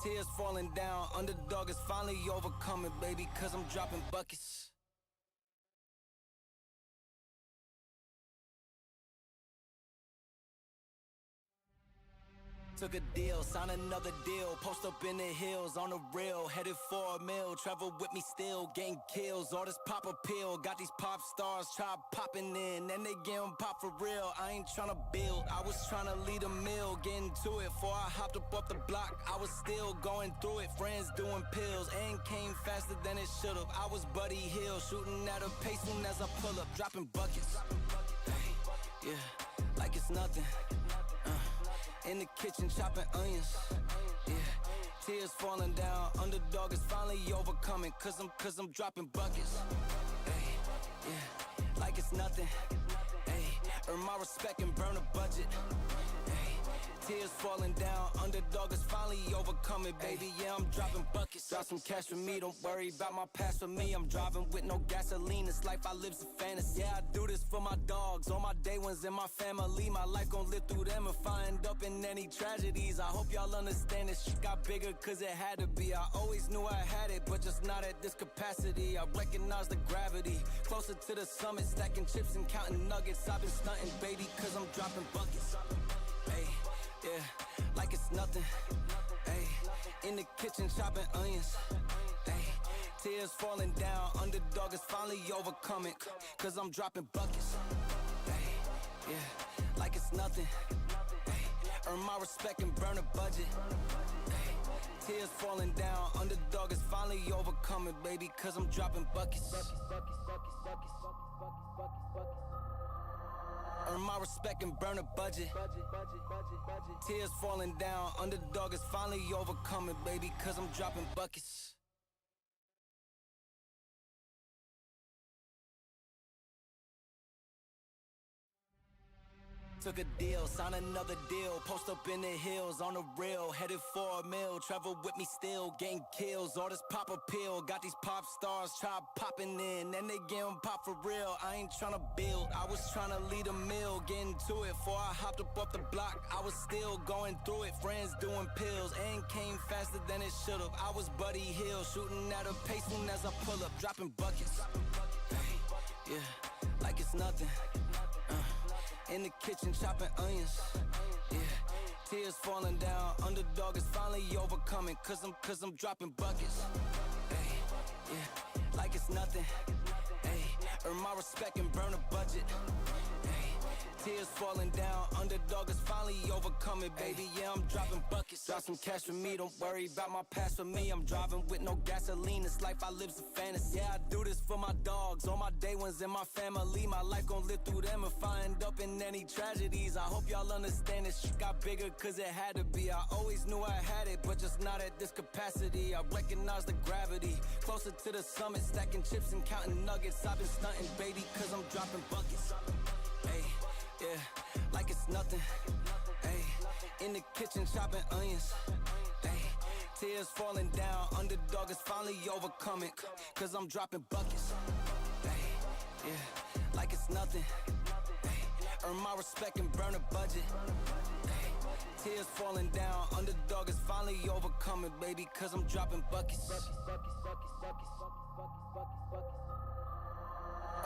Tears falling down, underdog is finally overcoming, baby, cause I'm dropping buckets. Took a deal, signed another deal, post up in the hills, on the real, headed for a mill, travel with me still, getting kills, all this pop appeal, got these pop stars, try popping in, and they getting pop for real, I ain't tryna build, I was tryna lead a mill, getting to it, before I hopped up off the block, I was still going through it, friends doing pills, and came faster than it should've, I was Buddy Hill, shooting at a pace soon as I pull up, dropping buckets, hey, yeah, like it's nothing. In the kitchen chopping onions, yeah. Tears falling down, underdog is finally overcoming, cause I'm dropping buckets, hey, yeah, like it's nothing, hey. Earn my respect and burn a budget, hey. Tears falling down, underdog is finally overcoming, baby, yeah, I'm dropping buckets. Drop some cash for me, don't worry about my past for me. I'm driving with no gasoline, this life I live's a fantasy. Yeah, I do this for my dogs, all my day ones and my family. My life gon' live through them if I end up in any tragedies. I hope y'all understand this shit got bigger cause it had to be. I always knew I had it, but just not at this capacity. I recognize the gravity, closer to the summit, stacking chips and counting nuggets. I've been stunting, baby, cause I'm dropping buckets, hey. Yeah, like it's nothing, ayy. In the kitchen chopping onions, ayy. Tears falling down, underdog is finally overcoming, cause I'm dropping buckets, ayy. Yeah, like it's nothing, ayy. Earn my respect and burn a budget, ayy. Tears falling down, underdog is finally overcoming, baby, cause I'm dropping buckets. Earn my respect and burn a budget. Tears falling down, underdog is finally overcoming, baby, cause I'm dropping buckets. Took a deal, signed another deal, post up in the hills, on the real, headed for a mill, travel with me still, getting kills, all this pop appeal, got these pop stars, try popping in, and they getting pop for real, I ain't tryna build, I was tryna lead a mill, getting to it, before I hopped up off the block, I was still going through it, friends doing pills, and came faster than it should've, I was Buddy Hill, shooting at a pace soon as I pull up, dropping buckets, hey, yeah, like it's nothing. In the kitchen chopping onions, yeah. Tears falling down, underdog is finally overcoming, cause I'm dropping buckets, hey, yeah, like it's nothing, hey. Earn my respect and burn a budget, hey. Tears falling down, underdog is finally overcoming, baby, yeah, I'm dropping buckets. Drop some cash for me, don't worry about my past for me. I'm driving with no gasoline, this life I live's a fantasy. Yeah, I do this for my dogs, all my day ones and my family. My life gon' live through them if I end up in any tragedies. I hope y'all understand this shit got bigger cause it had to be. I always knew I had it, but just not at this capacity. I recognize the gravity, closer to the summit, stacking chips and counting nuggets. I've been stunting, baby, cause I'm dropping buckets, hey. Yeah, like it's nothing, ayy. In the kitchen chopping onions, ayy. Tears falling down, underdog is finally overcoming, cause I'm dropping buckets, ayy. Yeah, like it's nothing, ayy. Earn my respect and burn a budget, ayy. Tears falling down, underdog is finally overcoming, baby, cause I'm dropping buckets.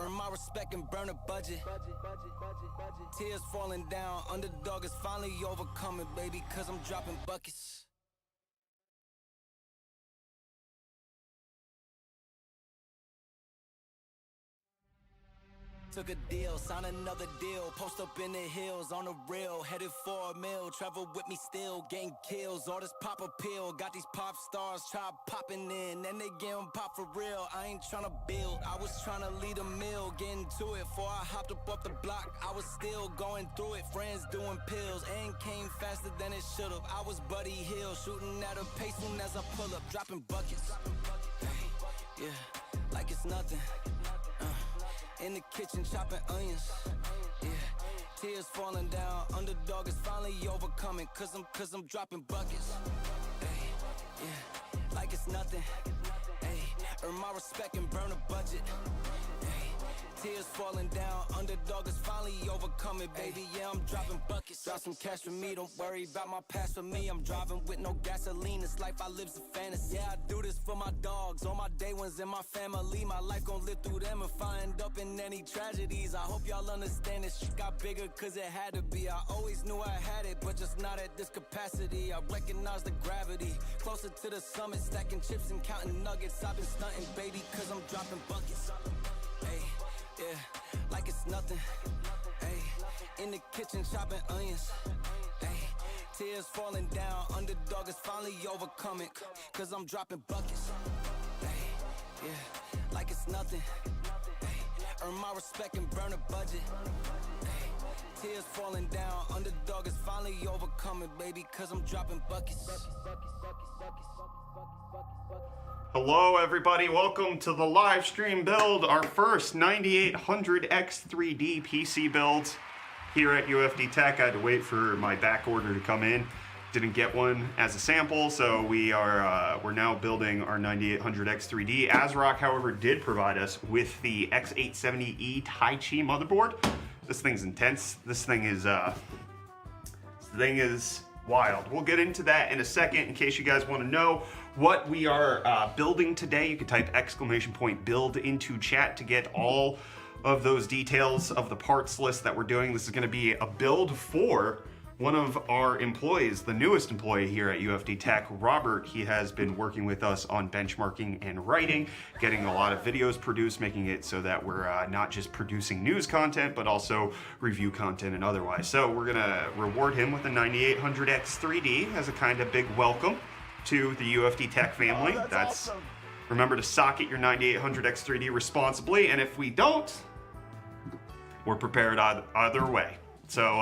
Earn my respect and burn a budget. Tears falling down, underdog is finally overcoming, baby, cause I'm dropping buckets. Took a deal, signed another deal, post up in the hills, on the real, headed for a mill, travel with me still, getting kills, all this pop appeal, got these pop stars, try popping in, and they getting pop for real, I ain't tryna build, I was tryna lead a mill, getting to it, before I hopped up off the block, I was still going through it, friends doing pills, and came faster than it should've, I was Buddy Hill, shooting at a pace soon as I pull up, dropping buckets, hey, yeah, like it's nothing. In the kitchen chopping onions, yeah. Tears falling down, underdog is finally overcoming, cause I'm dropping buckets, hey, yeah, like it's nothing, hey. Earn my respect and burn a budget, hey. Tears falling down, underdog is finally overcoming, baby, yeah, I'm dropping buckets. Drop some cash for me, don't worry about my past for me. I'm driving with no gasoline, this this life I live's a fantasy. Yeah, I do this for my dogs, all my day ones in my family. My life gon' live through them if I end up in any tragedies. I hope y'all understand this shit got bigger cause it had to be. I always knew I had it, but just not at this capacity. I recognize the gravity, closer to the summit, stacking chips and counting nuggets. I've been stunting, baby, cause I'm dropping buckets. Hey, yeah, like it's nothing. Hey, in the kitchen chopping onions. Hey, tears falling down, underdog is finally overcoming. Cause I'm dropping buckets. Hey, yeah, like it's nothing. Hey, earn my respect and burn a budget. Hey, tears falling down, underdog is finally overcoming, baby, cause I'm dropping buckets. Hello everybody, welcome to the live stream build, our first 9800X3D PC build here at UFD Tech. I had to wait for my back order to come in. Didn't get one as a sample, so we're now building our 9800X3D. ASRock, however, did provide us with the X870E Tai Chi motherboard. This thing's intense. This thing is wild. We'll get into that in a second. In case you guys want to know what we are building today, you can type !build into chat to get all of those details of the parts list that we're doing. This is going to be a build for one of our employees, the newest employee here at UFD Tech, Robert. He has been working with us on benchmarking and writing, getting a lot of videos produced, making it so that we're not just producing news content, but also review content and otherwise. So we're gonna reward him with a 9800X3D as a kind of big welcome to the UFD Tech family. Oh, that's awesome. Remember to socket your 9800X3D responsibly, and if we don't, we're prepared either way. So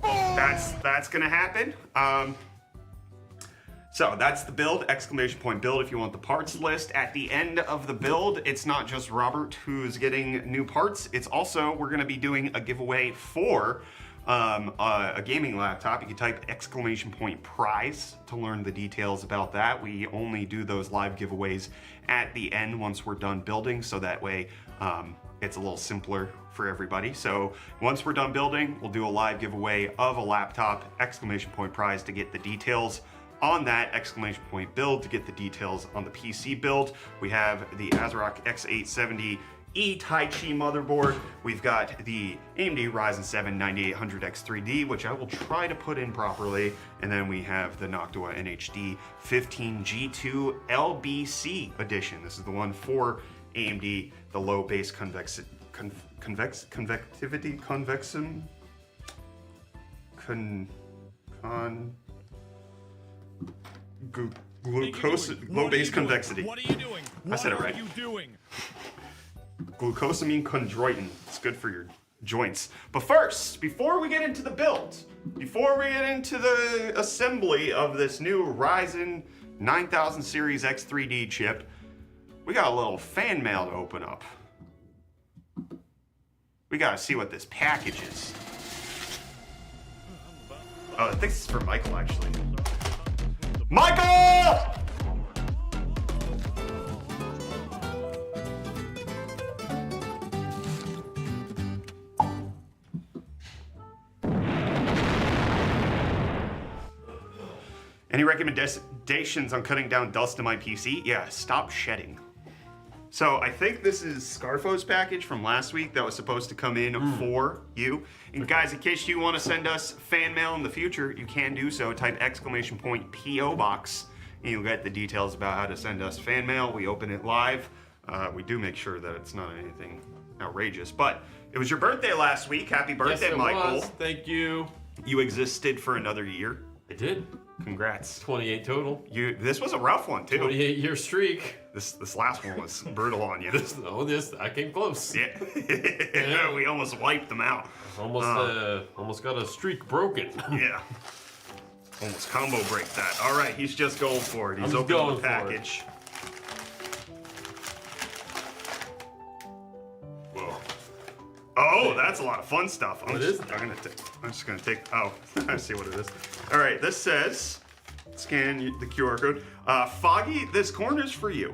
that's gonna happen. So that's the build, ! build if you want the parts list. At the end of the build, it's not just Robert who's getting new parts, it's also, we're gonna be doing a giveaway for a gaming laptop. You can type !prize to learn the details about that. We only do those live giveaways at the end once we're done building, so that way it's a little simpler for everybody. So once we're done building, we'll do a live giveaway of a laptop, ! prize to get the details on that, ! build to get the details on the PC build. We have the ASRock X870E Tai Chi motherboard. We've got the AMD Ryzen 7 9800X3D, which I will try to put in properly. And then we have the Noctua NHD 15G2 LBC edition. This is the one for AMD, the low base convexum, glucose, low base convexity. What are you doing? I said it right. What are you doing? Glucosamine chondroitin. It's good for your joints. But first, before we get into the build, before we get into the assembly of this new Ryzen 9000 series X3D chip, we got a little fan mail to open up. We gotta see what this package is. Oh, I think this is for Michael, actually. Michael! Any recommendations on cutting down dust in my PC? Yeah, stop shedding. So I think this is Scarfo's package from last week that was supposed to come in for you. And guys, in case you want to send us fan mail in the future, you can do so. Type ! PO Box and you'll get the details about how to send us fan mail. We open it live. We do make sure that it's not anything outrageous. But it was your birthday last week. Happy birthday, yes, Michael. Was. Thank you. You existed for another year. I did. Congrats. 28 total. This was a rough one too. 28-year streak. This last one was brutal on you. I came close. Yeah. Yeah. We almost wiped them out. Almost got a streak broken. Yeah. Almost combo break that. All right, he's just going for it. He's opening the package. Whoa. Oh, that's a lot of fun stuff. I'm just gonna take. Oh, I see what it is. All right, this says, scan the QR code. Foggy, this corner's for you.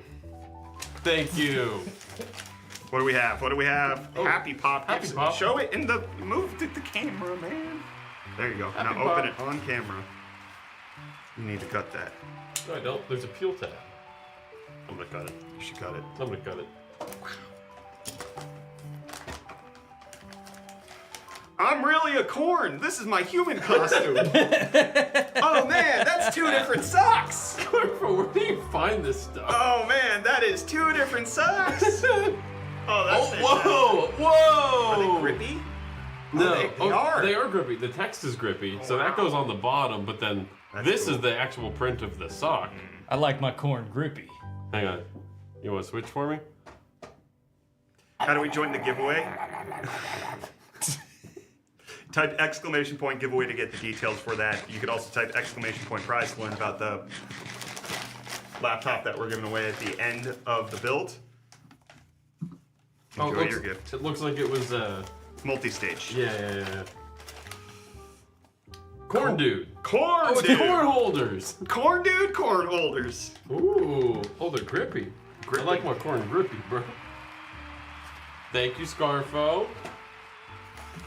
Thank you. What do we have? What do we have? Oh, Happy Pop. Happy Pop. Show it in the, move to the camera, man. There you go. Happy now open Pop. it on camera. You need to cut that. No, I don't. There's a peel tab. I'm gonna cut it. You should cut it. I'm gonna cut it. I'm really a corn. This is my human costume. Oh man, that's 2 different socks. Where do you find this stuff? Oh man, that is 2 different socks. Oh, that's whoa, whoa! Are they grippy? No, they are. They are grippy. The text is grippy, so that goes on the bottom. But then this is the actual print of the sock. I like my corn grippy. Hang on, you want to switch for me? How do we join the giveaway? Type exclamation point giveaway to get the details for that. You could also type exclamation point prize to learn about the laptop that we're giving away at the end of the build. Enjoy your gift. It looks like it was Multi-stage. yeah. Corn dude. Corn Oh, dude. it's corn holders. Corn dude, corn holders. Ooh, oh, they're grippy. I like my corn grippy, bro. Thank you, Scarfo.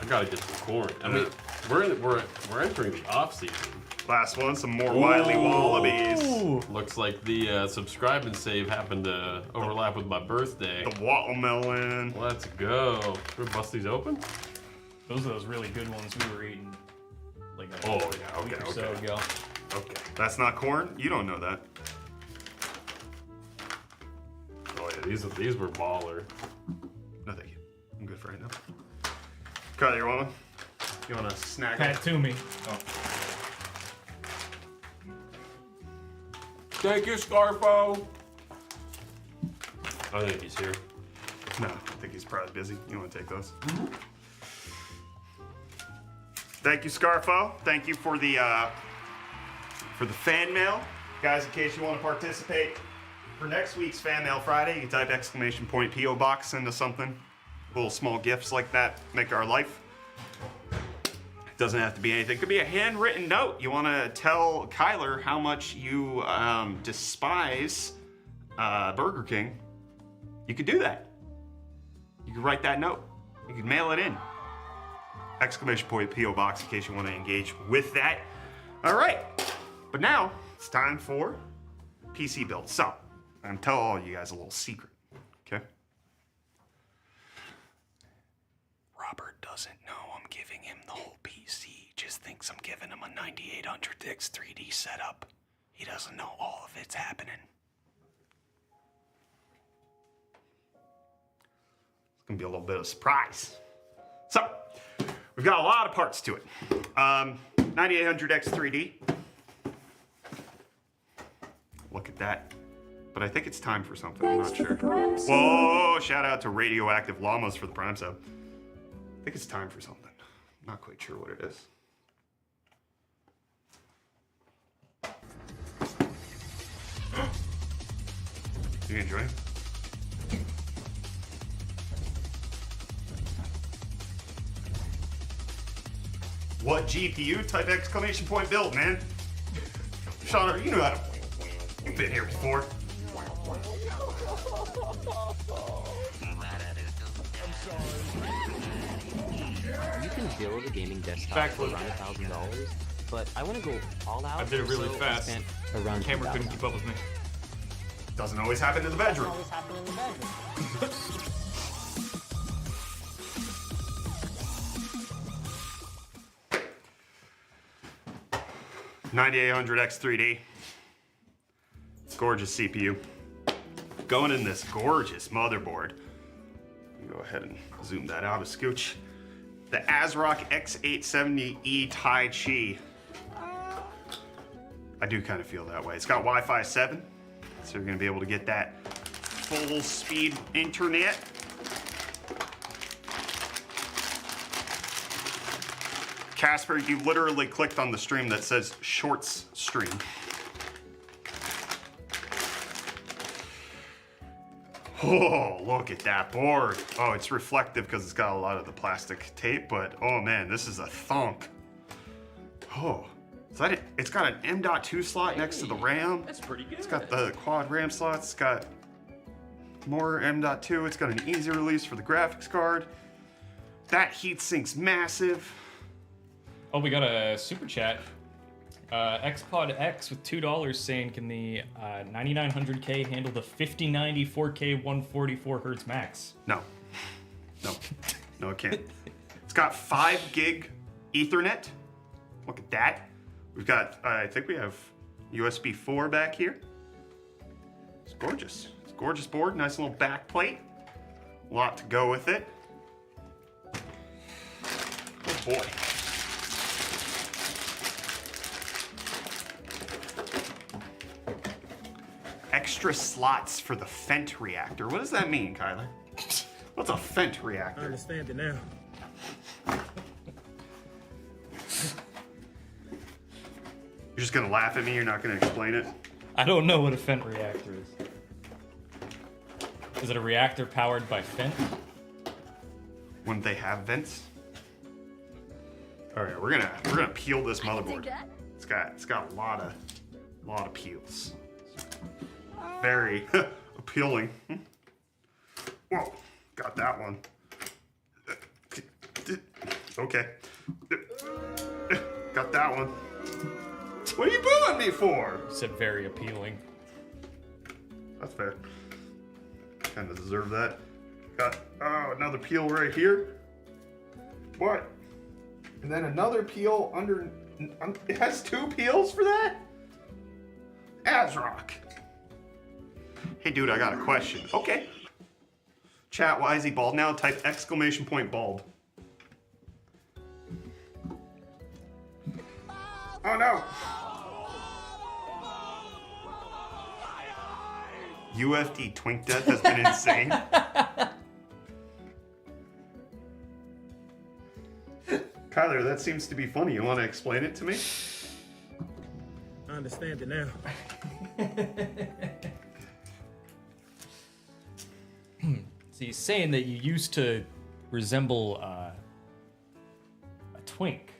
I gotta get some corn. I mean, we're entering the off season. Last one, some more Wily Wallabies. Looks like the subscribe and save happened to overlap with my birthday. The watermelon. Let's go. Should we bust these open? Those are those really good ones we were eating like a Oh yeah, week okay, or so okay. ago. Okay. That's not corn? You don't know that. Oh yeah, these were baller. No, thank you. I'm good for right now. Carly, you want one? You want to snag Pat it? to me. Oh. Thank you, Scarfo. I think he's here. No, I think he's probably busy. You want to take those? Thank you, Scarfo. Thank you for the fan mail. Guys, in case you want to participate, for next week's Fan Mail Friday, you can type exclamation point P.O. Box into something. Little small gifts like that make our life. It doesn't have to be anything. It could be a handwritten note. You want to tell Kyler how much you despise Burger King. You could do that. You could write that note. You could mail it in. Exclamation point P.O. Box in case you want to engage with that. All right. But now it's time for PC build. So I'm going to tell all you guys a little secret. Okay? Robert doesn't know I'm giving him the whole PC. He just thinks I'm giving him a 9800X 3D setup. He doesn't know all of it's happening. It's gonna be a little bit of a surprise. So, we've got a lot of parts to it. 9800X 3D. Look at that. But I think it's time for something, I'm not sure. Whoa, shout out to Radioactive Llamas for the Prime sub. I think it's time for something. I'm not quite sure what it is. You enjoy it? What GPU? Type exclamation point build, man. Sean, you know how to. You've been here before. You can build a gaming desktop for around $1,000, but I want to go all out. I did it really so I fast. spent around Camera couldn't $2,000. keep up with me. Doesn't always happen in the bedroom. 9800X 3D. Gorgeous CPU. Going in this gorgeous motherboard. Go ahead and zoom that out a scooch. The ASRock X870E Tai Chi. I do kind of feel that way. It's got Wi-Fi 7, so you're gonna be able to get that full speed internet. Casper, you literally clicked on the stream that says Shorts Stream. Oh, look at that board. Oh, it's reflective because it's got a lot of the plastic tape, but oh man, this is a thunk. Oh, is that it? It's got an M.2 slot next to the RAM. That's pretty good. It's got the quad RAM slots. It's got more M.2. It's got an easy release for the graphics card. That heatsink's massive. Oh, we got a super chat. XPod X with $2 saying, can the 9900K handle the 5090 4K 144 Hz max? No. No, it can't. It's got 5 gig Ethernet. Look at that. We've got, I think we have USB 4 back here. It's gorgeous. It's a gorgeous board. Nice little back plate. A lot to go with it. Oh boy. Extra slots for the Fent reactor. What does that mean, Kyler? What's a Fent reactor? I understand it now. You're just gonna laugh at me, you're not gonna explain it? I don't know what a Fent reactor is. Is it a reactor powered by Fent? Wouldn't they have vents? Alright, we're gonna peel this motherboard. It's got a lot of peels. Very appealing. Whoa, got that one. Okay. Got that one. What are you booing me for? You said very appealing. That's fair. Kind of deserve that. Got, another peel right here. What? And then another peel under, it has 2 peels for that? Azrock. Hey dude, I got a question. Okay. Chat, why is he bald now? Type exclamation point bald. Oh no. UFD twink death has been insane. Kyler, that seems to be funny. You want to explain it to me? I understand it now. So he's saying that you used to resemble a twink.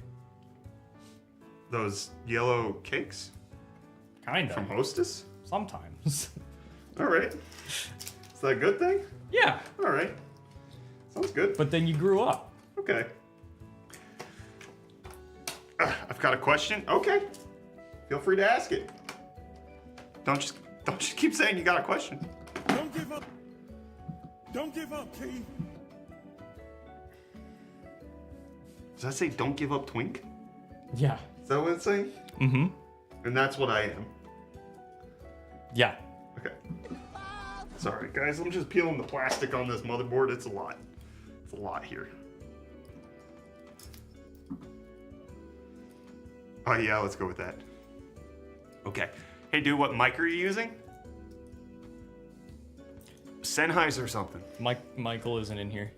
Those yellow cakes Kinda. from Hostess? Sometimes. All right. Is that a good thing? Yeah. All right. Sounds good. But then you grew up. Okay. I've got a question. Okay. Feel free to ask it. Don't just keep saying you got a question. Don't give up. Don't give up, King. Does that say don't give up twink? Yeah. Is that what it's saying? Mm-hmm. And that's what I am. Yeah. Okay. Sorry, guys. I'm just peeling the plastic on this motherboard. It's a lot. It's a lot here. Oh, yeah. Let's go with that. Okay. Hey, dude, what mic are you using? Sennheiser or something. Michael isn't in here.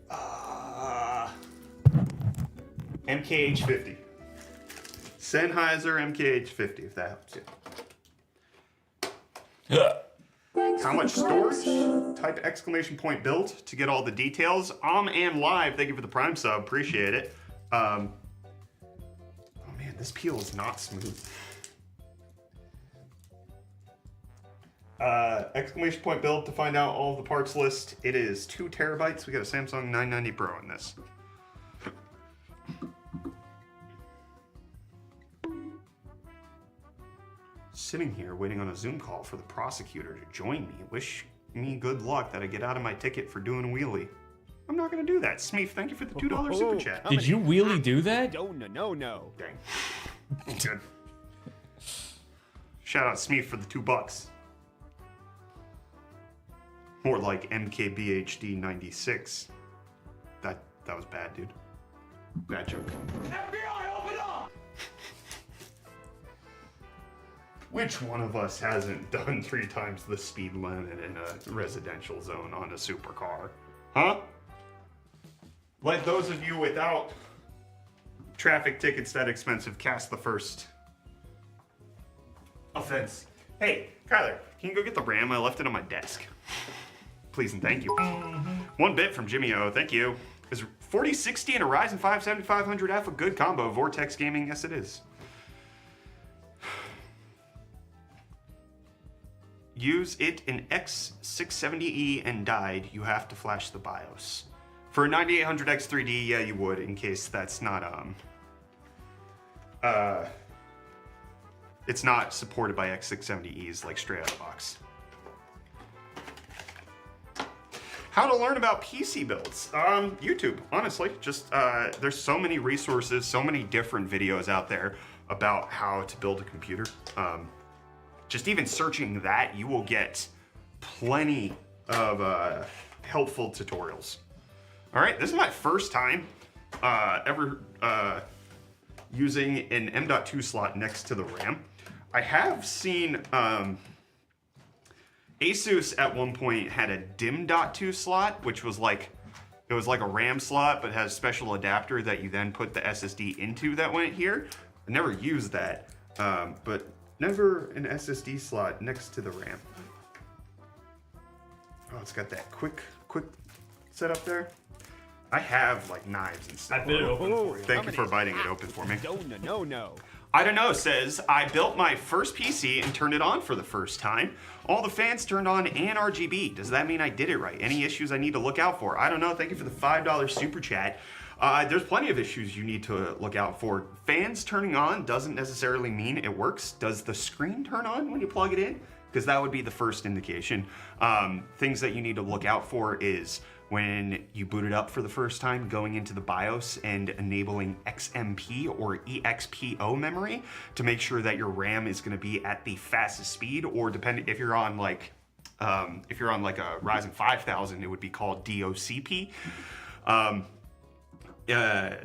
MKH50. Sennheiser MKH50, if that helps you. How much storage? Type exclamation point build to get all the details. And live, thank you for the Prime sub, appreciate it. Oh man, this peel is not smooth. Exclamation point build to find out all of the parts list. It is 2 terabytes. We got a Samsung 990 Pro in this. Sitting here waiting on a Zoom call for the prosecutor to join me. Wish me good luck that I get out of my ticket for doing a wheelie. I'm not gonna do that. Smeef, thank you for the $2 super chat. Did you wheelie do that? No. Dang. Good. Shout out Smeef for the $2. More like MKBHD 96. That was bad, dude. Bad joke. FBI, open up! Which one of us hasn't done 3 times the speed limit in a residential zone on a supercar? Huh? Let those of you without traffic tickets that expensive cast the first offense. Hey, Kyler, can you go get the RAM? I left it on my desk. Please and thank you. 1 bit from Jimmy O, thank you. Is 4060 and a Ryzen 5 7500F a good combo? Vortex Gaming, yes it is. Use it in X670E and died, you have to flash the BIOS. For a 9800X3D, yeah you would, in case that's not, it's not supported by X670Es like straight out of the box. How to learn about PC builds? YouTube, honestly. Just there's so many resources, so many different videos out there about how to build a computer. Just even searching that, you will get plenty of helpful tutorials. All right, this is my first time ever using an M.2 slot next to the RAM. I have seen Asus at one point had a DIMM.2 slot, which was like, it was like a RAM slot, but has a special adapter that you then put the SSD into that went here. I never used that, but never an SSD slot next to the RAM. Oh, it's got that quick setup there. I have like knives and stuff. I bit it open for you. Thank you for biting it open for me. No. I don't know says, I built my first PC and turned it on for the first time. All the fans turned on and RGB. Does that mean I did it right? Any issues I need to look out for? I don't know. Thank you for the $5 super chat. There's plenty of issues you need to look out for. Fans turning on doesn't necessarily mean it works. Does the screen turn on when you plug it in? Because that would be the first indication. Things that you need to look out for is when you boot it up for the first time, going into the BIOS and enabling XMP or EXPO memory to make sure that your RAM is going to be at the fastest speed, or depending if you're on like a Ryzen 5000, it would be called DOCP.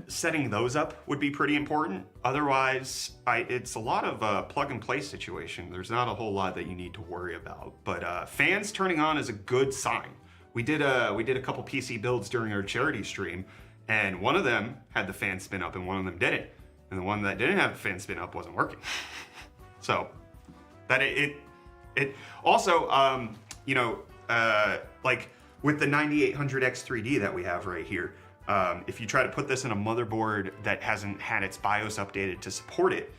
Setting those up would be pretty important. Otherwise, it's a lot of plug and play situation. There's not a whole lot that you need to worry about. But fans turning on is a good sign. We did a couple PC builds during our charity stream, and one of them had the fan spin up and one of them didn't. And the one that didn't have the fan spin up wasn't working. So that it also, like with the 9800X3D that we have right here, if you try to put this in a motherboard that hasn't had its BIOS updated to support it,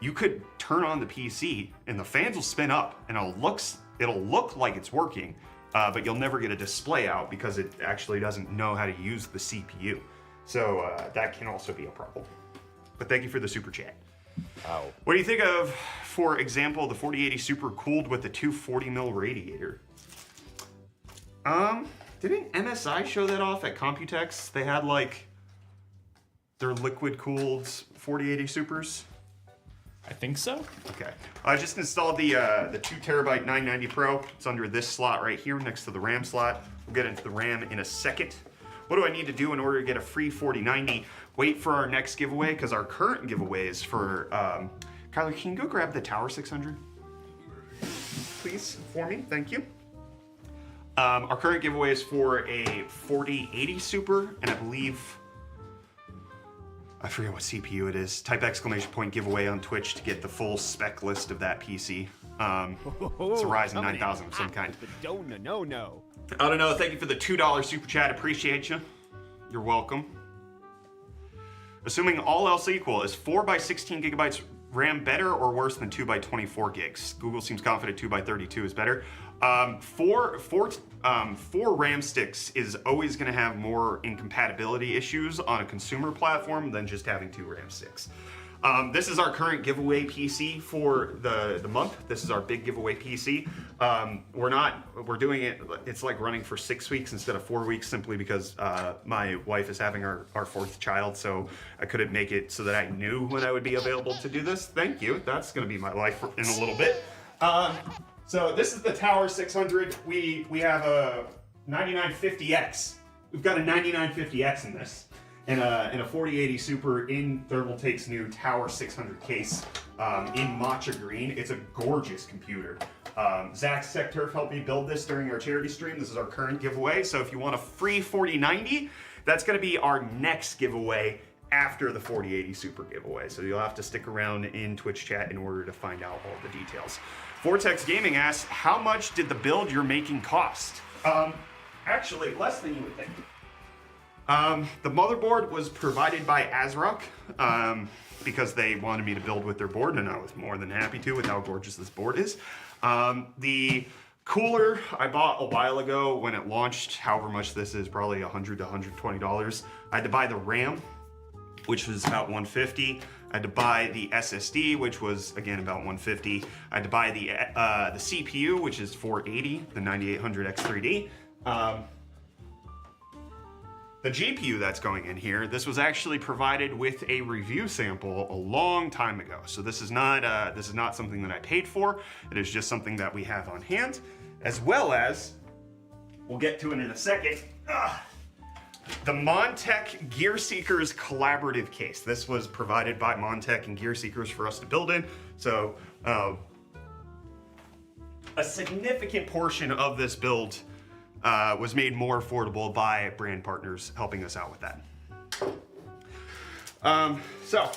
you could turn on the PC and the fans will spin up and it'll look like it's working, but you'll never get a display out because it actually doesn't know how to use the CPU. So that can also be a problem. But thank you for the super chat. Wow. What do you think of, for example, the 4080 Super cooled with the 240mm radiator? Didn't MSI show that off at Computex? They had like their liquid cooled 4080 Supers. I think so. Okay. I just installed the 2TB 990 Pro. It's under this slot right here next to the RAM slot. We'll get into the RAM in a second. What do I need to do in order to get a free 4090? Wait for our next giveaway, because our current giveaway is for, Kyler, can you go grab the Tower 600? Please, for me, thank you. Our current giveaway is for a 4080 Super, and I believe, I forget what CPU it is. Type !! giveaway on Twitch to get the full spec list of that PC. It's a Ryzen 9000 of some kind. No. I don't know. Thank you for the $2 super chat. Appreciate you. You're welcome. Assuming all else equal, is 4x16 gigabytes RAM better or worse than 2x24 gigs? Google seems confident 2x32 is better. Four RAM sticks is always going to have more incompatibility issues on a consumer platform than just having 2 RAM sticks. This is our current giveaway PC for the month. This is our big giveaway PC. We're doing it, it's like running for 6 weeks instead of 4 weeks, simply because my wife is having our 4th child, so I couldn't make it so that I knew when I would be available to do this. Thank you. That's going to be my life in a little bit. So this is the Tower 600. We have a 9950X. We've got a 9950X in this. And a 4080 Super in Thermaltake's new Tower 600 case in matcha green. It's a gorgeous computer. Zach Secturf helped me build this during our charity stream. This is our current giveaway. So if you want a free 4090, that's going to be our next giveaway after the 4080 Super giveaway. So you'll have to stick around in Twitch chat in order to find out all the details. Vortex Gaming asks, how much did the build you're making cost? Actually, less than you would think. The motherboard was provided by ASRock because they wanted me to build with their board, and I was more than happy to with how gorgeous this board is. The cooler I bought a while ago when it launched, however much this is, probably $100 to $120. I had to buy the RAM, which was about $150. I had to buy the SSD, which was again about 150. I had to buy the CPU, which is 480, the 9800X3D. The GPU that's going in here, this was actually provided with a review sample a long time ago. So this is not something that I paid for. It is just something that we have on hand, as well as, we'll get to it in a second, the Montech Gear Seekers collaborative case. This was provided by Montech and Gear Seekers for us to build in. So a significant portion of this build was made more affordable by brand partners helping us out with that. So,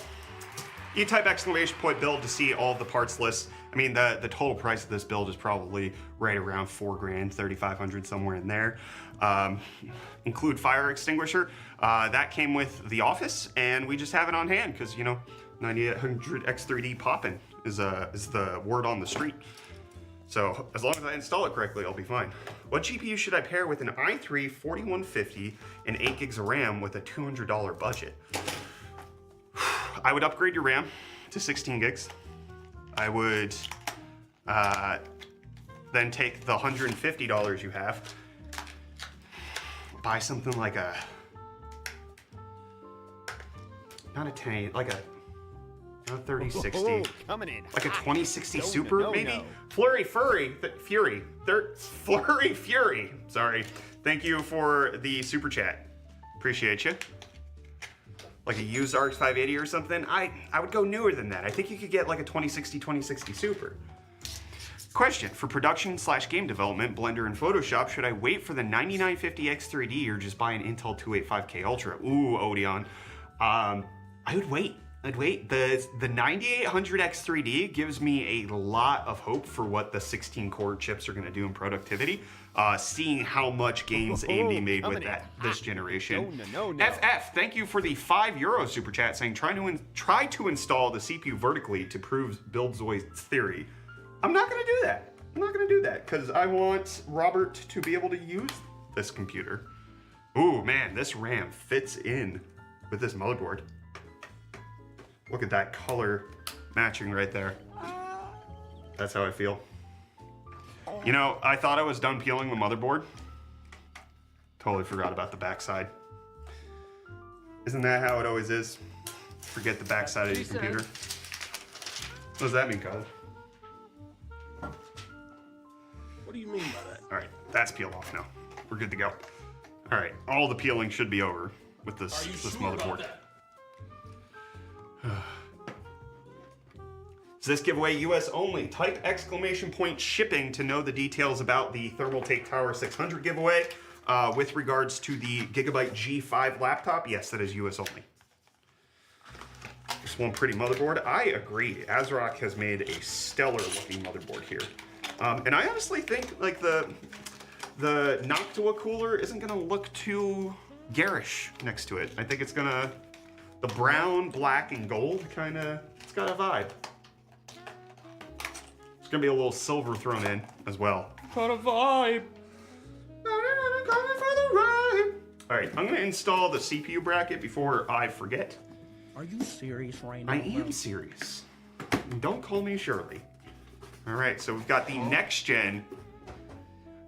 you type exclamation point build to see all of the parts lists. I mean, the total price of this build is probably right around $4 grand, 3,500, somewhere in there. Include fire extinguisher. That came with the Office, and we just have it on hand because, you know, 9800X3D poppin' is the word on the street. So as long as I install it correctly, I'll be fine. What GPU should I pair with an i3 4150 and 8 gigs of RAM with a $200 budget? I would upgrade your RAM to 16 gigs. I would then take the $150 you have, buy something like a, not a 10, like a 3060, coming in like a hot. 2060 No, Super, no, maybe? no. Flurry Fury. Sorry. Thank you for the super chat. Appreciate you. Like a used RX 580 or something. I would go newer than that. I think you could get like a 2060 Super. Question, for production / game development, Blender and Photoshop, should I wait for the 9950X3D or just buy an Intel 285K Ultra? Ooh, Odeon. I would wait. I'd wait. The 9800X3D gives me a lot of hope for what the 16-core chips are going to do in productivity. Seeing how much gains AMD made with this generation. No. FF, thank you for the €5 super chat saying try to install the CPU vertically to prove Buildzoid's theory. I'm not going to do that. I'm not going to do that because I want Robert to be able to use this computer. Ooh, man, this RAM fits in with this motherboard. Look at that color matching right there. That's how I feel. You know, I thought I was done peeling the motherboard. Totally forgot about the backside. Isn't that how it always is? Forget the backside of your computer. What does that mean, Kyle? What do you mean by that? All right, that's peeled off now. We're good to go. All right, all the peeling should be over with this motherboard. Is this giveaway US only? Type exclamation point shipping to know the details about the Thermaltake Tower 600 giveaway. With regards to the Gigabyte G5 laptop, yes, that is US only. Just one pretty motherboard. I agree. ASRock has made a stellar looking motherboard here. And I honestly think like the Noctua cooler isn't gonna look too garish next to it. I think it's gonna, the brown, black, and gold kinda, it's got a vibe. There's gonna be a little silver thrown in as well. Got a vibe. All right, I'm gonna install the CPU bracket before I forget. Are you serious right now? I am serious. Don't call me Shirley. All right, so we've got the next gen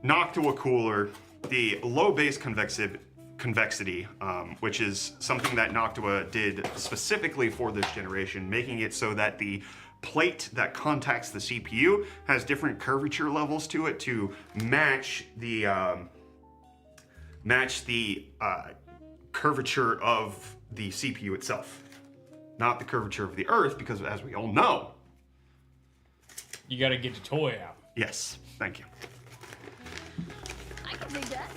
Noctua cooler, the low base convexity, which is something that Noctua did specifically for this generation, making it so that the plate that contacts the CPU has different curvature levels to it to match the curvature of the CPU itself, not the curvature of the Earth, because as we all know, You gotta get the toy out. yes, thank you. I can read that.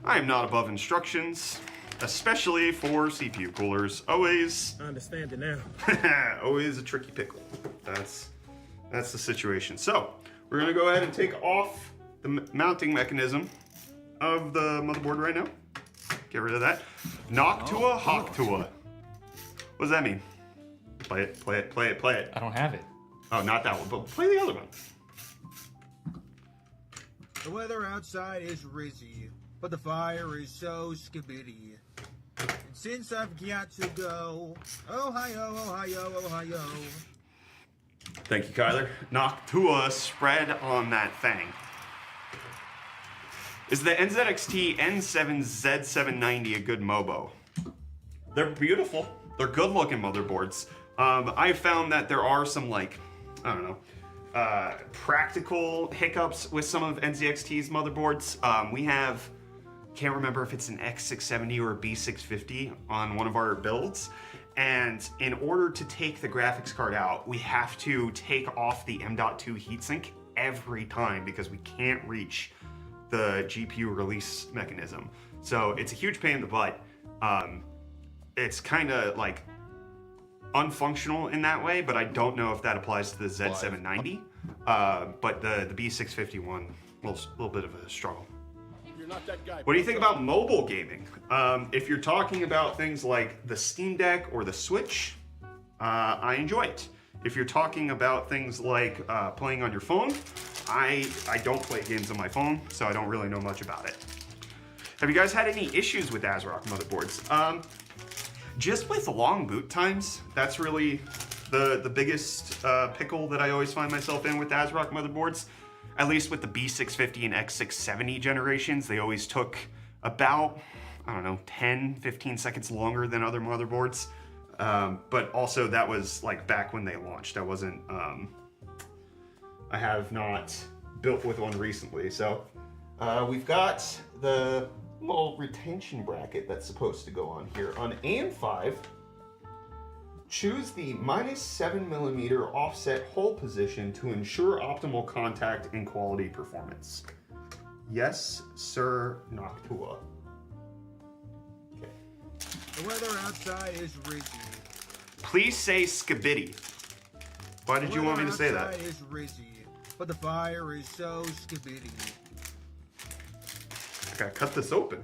I am not above instructions, especially for CPU coolers. Always, I understand it now. always a tricky pickle. That's the situation. So we're gonna go ahead and take off the mounting mechanism of the motherboard right now. Get rid of that. Noctua, Hoctua. What does that mean? Play it, play it, play it, play it. I don't have it. Oh, not that one, but play the other one. The weather outside is rizzy, but the fire is so skibidi. since I've got to go. Ohio, Ohio, Ohio. Thank you, Kyler. Noctua spread on that thing. Is the NZXT N7Z790 a good MOBO? They're beautiful. They're good-looking motherboards. I found that there are some, like, I don't know, practical hiccups with some of NZXT's motherboards. We have, can't remember if it's an X670 or a B650 on one of our builds. And in order to take the graphics card out, we have to take off the M.2 heatsink every time because we can't reach the GPU release mechanism. So it's a huge pain in the butt. It's kind of like unfunctional in that way, but I don't know if that applies to the Z790. But the B650 one, a little bit of a struggle. You're not that guy. What do you think about mobile gaming? If you're talking about things like the Steam Deck or the Switch, I enjoy it. If you're talking about things like playing on your phone, I don't play games on my phone, so I don't really know much about it. Have you guys had any issues with ASRock motherboards? Just with long boot times, that's really the biggest pickle that I always find myself in with ASRock motherboards. At least with the B650 and X670 generations, they always took about, I don't know, 10, 15 seconds longer than other motherboards. But also that was like back when they launched. I wasn't, I have not built with one recently. So we've got the little retention bracket that's supposed to go on here. On AM5, choose the -7mm offset hole position to ensure optimal contact and quality performance. Yes, sir, Noctua. Okay. The weather outside is rigid. Please say skibidi. Why did you want me to say that? The weather outside is rigid, but the fire is so skibidi. I gotta cut this open.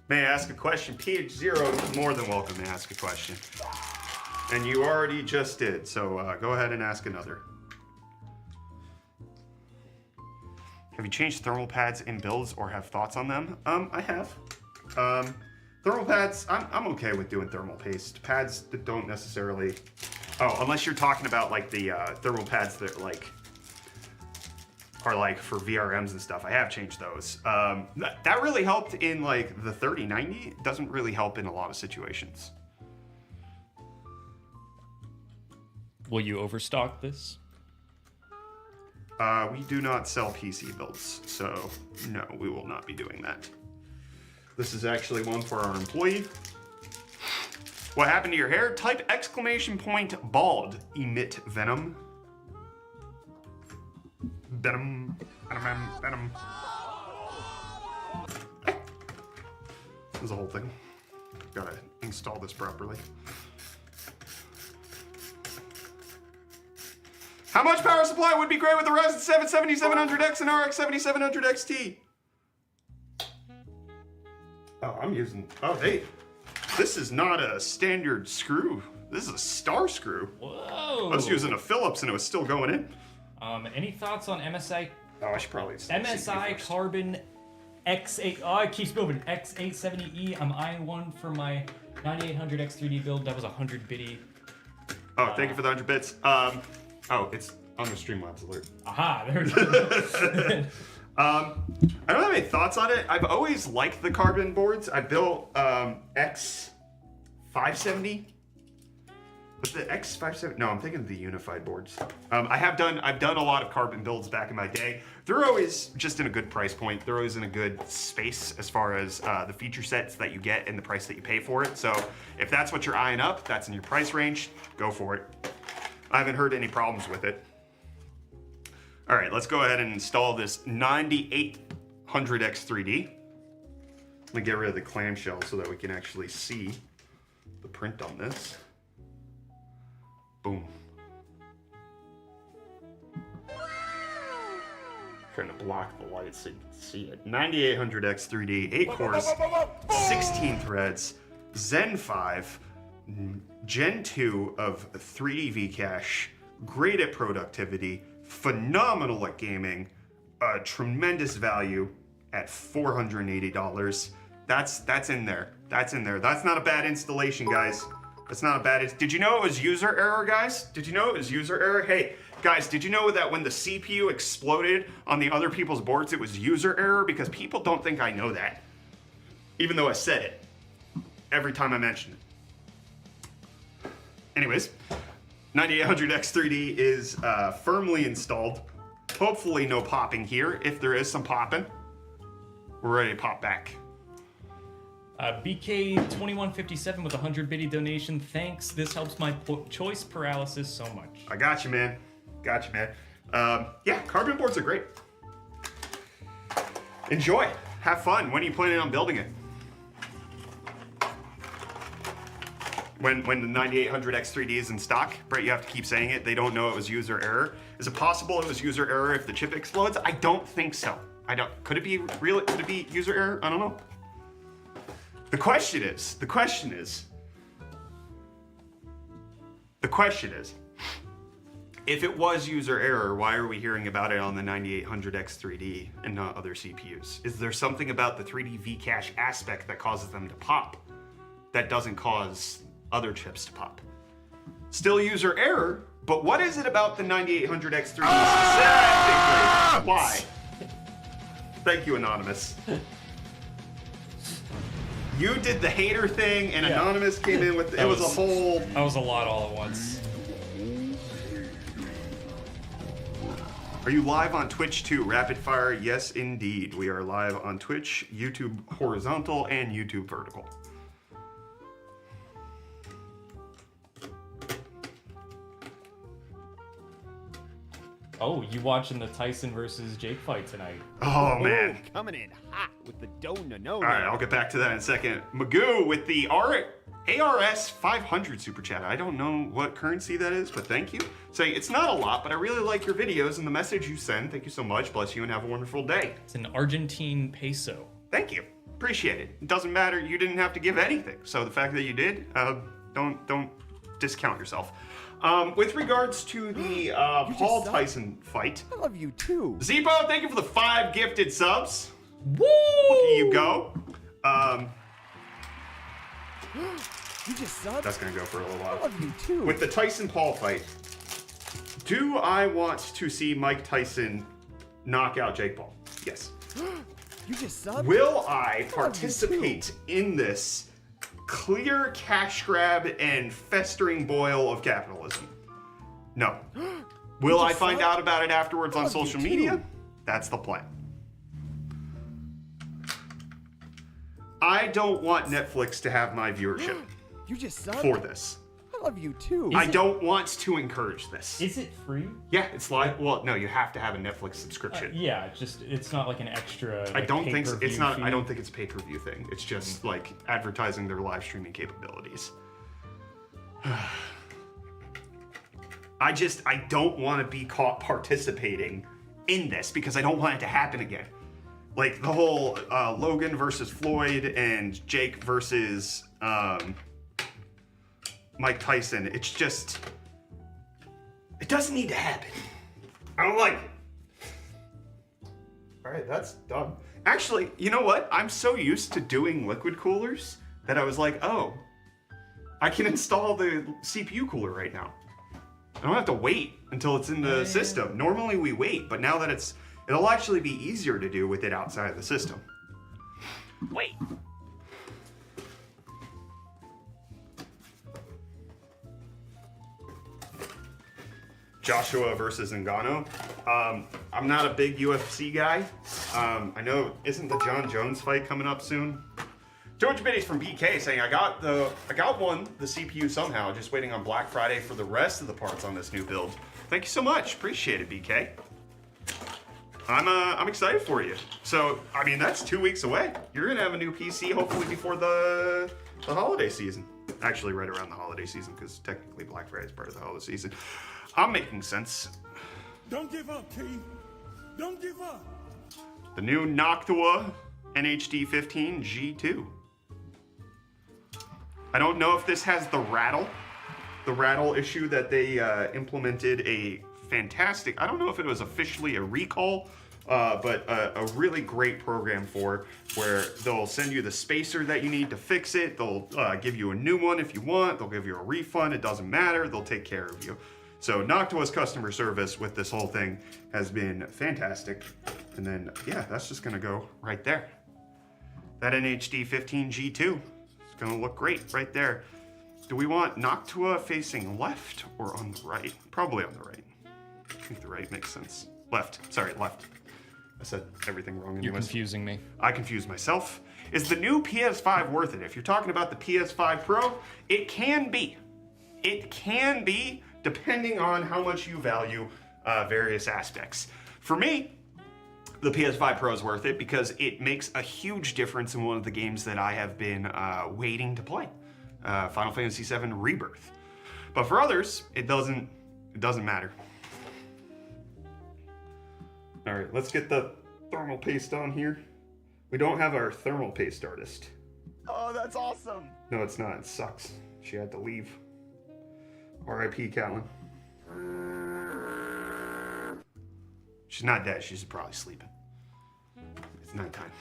May I ask a question? PH0 is more than welcome to ask a question. And you already just did, so go ahead and ask another. Have you changed thermal pads in builds or have thoughts on them? I have. Thermal pads, I'm okay with doing thermal paste. Pads that don't necessarily... Oh, unless you're talking about like the thermal pads that are like for VRMs and stuff. I have changed those. That really helped in like the 3090. It doesn't really help in a lot of situations. Will you overstock this? We do not sell PC builds, so no, we will not be doing that. This is actually one for our employee. What happened to your hair? Type ! bald. Emit venom. Venom. Venom. Venom. This is a whole thing. Gotta install this properly. How much power supply would be great with the Ryzen 7 7700X and RX 7700 XT? Oh, I'm using, oh hey, this is not a standard screw. This is a star screw. Whoa. I was using a Phillips and it was still going in. Any thoughts on MSI? Oh, I should probably MSI Carbon X8, oh, it keeps moving, X870E. I'm eyeing one for my 9800 X3D build. That was 100 bitty. Oh, thank you for the 100 bits. Oh, it's on the Streamlabs alert. Aha, there it is. I don't have any thoughts on it. I've always liked the carbon boards. I built X570. But the X570, no, I'm thinking of the unified boards. I've done a lot of carbon builds back in my day. They're always just in a good price point. They're always in a good space as far as the feature sets that you get and the price that you pay for it. So if that's what you're eyeing up, that's in your price range, go for it. I haven't heard any problems with it. All right, let's go ahead and install this 9800X3D. Let me get rid of the clamshell so that we can actually see the print on this. Boom. Trying to block the light so you can see it. 9800X3D, 8 cores, 16 threads, Zen 5, Gen 2 of 3D Vcache, great at productivity, phenomenal at gaming, a tremendous value at $480. That's in there. That's in there. That's not a bad installation, guys. That's not a bad. Did you know it was user error, guys? Did you know it was user error? Hey, guys, did you know that when the CPU exploded on the other people's boards, it was user error? Because people don't think I know that, even though I said it every time I mention it. Anyways, 9800X3D is firmly installed. Hopefully no popping here. If there is some popping, we're ready to pop back. BK2157 with a 100 biddy donation. Thanks. This helps my choice paralysis so much. I got you, man. Got you, man. Yeah, carbon boards are great. Enjoy. Have fun. When are you planning on building it? When the 9800X3D is in stock, Brett, you have to keep saying it. They don't know it was user error. Is it possible it was user error if the chip explodes? I don't think so. I don't. Could it be real? Could it be user error? I don't know. The question is, if it was user error, why are we hearing about it on the 9800X3D and not other CPUs? Is there something about the 3D V-cache aspect that causes them to pop that doesn't cause other chips to pop? Still user error, but what is it about the 9800X3D specifically? Why? Thank you, Anonymous. You did the hater thing, and Anonymous came in with it was a whole. That was a lot all at once. Are you live on Twitch too? Rapid fire, yes, indeed. We are live on Twitch, YouTube horizontal, and YouTube vertical. Oh, you watching the Tyson versus Jake fight tonight? Oh man, coming in hot with the no. All right, I'll get back to that in a second. Magoo with the ARS 500 super chat. I don't know what currency that is, but thank you. Saying it's not a lot, but I really like your videos and the message you send. Thank you so much. Bless you and have a wonderful day. It's an Argentine peso. Thank you. Appreciate it. It doesn't matter. You didn't have to give anything. So the fact that you did, don't discount yourself. With regards to the Paul Tyson fight, I love you too. Zepo, thank you for the 5 gifted subs. Woo! Look at you go. You just subbed? That's gonna go for a little while. I love you too. With the Tyson Paul fight, do I want to see Mike Tyson knock out Jake Paul? Yes. You just subbed? Will I participate in this clear cash grab and festering boil of capitalism? No. Will I find out about it afterwards on social media? That's the plan. I don't want Netflix to have my viewership You just subbed? for this. I love you too. I don't want to encourage this. Is it free? Yeah, it's like, well, no, you have to have a Netflix subscription. Yeah, it's not like an extra. I Like, don't think so. It's pay-per-view not. fee. I don't think it's a pay-per-view thing. It's just like advertising their live streaming capabilities. I don't want to be caught participating in this because I don't want it to happen again. Like the whole Logan versus Floyd and Jake versus Mike Tyson. It's just, it doesn't need to happen. I don't like it. All right, that's done. Actually, you know what? I'm so used to doing liquid coolers that I was like, oh, I can install the CPU cooler right now. I don't have to wait until it's in the system. Normally we wait, but now that it'll actually be easier to do with it outside of the system. Wait. Joshua versus Ngannou. I'm not a big UFC guy. I know, isn't the John Jones fight coming up soon? George Biddy's from BK saying, I got the CPU somehow, just waiting on Black Friday for the rest of the parts on this new build. Thank you so much, appreciate it, BK. I'm excited for you. So, I mean, that's 2 weeks away. You're gonna have a new PC hopefully before the holiday season. Actually, right around the holiday season, because technically Black Friday is part of the holiday season. I'm making sense. Don't give up, King. Don't give up. The new Noctua NHD 15 G2. I don't know if this has the rattle issue that they implemented a fantastic. I don't know if it was officially a recall, but a really great program for where they'll send you the spacer that you need to fix it. They'll give you a new one if you want. They'll give you a refund. It doesn't matter. They'll take care of you. So Noctua's customer service with this whole thing has been fantastic. And then, yeah, that's just gonna go right there. That NHD 15G2 is gonna look great right there. Do we want Noctua facing left or on the right? Probably on the right. I think the right makes sense. Left, sorry, left. I said everything wrong anyways. You're confusing me. I confused myself. Is the new PS5 worth it? If you're talking about the PS5 Pro, it can be. It can be, depending on how much you value various aspects. For me, the PS5 Pro is worth it because it makes a huge difference in one of the games that I have been waiting to play, Final Fantasy VII Rebirth. But for others, it doesn't matter. All right, let's get the thermal paste on here. We don't have our thermal paste artist. Oh, that's awesome. No, it's not. It sucks. She had to leave. R.I.P. Catelyn. She's not dead. She's probably sleeping. It's nighttime.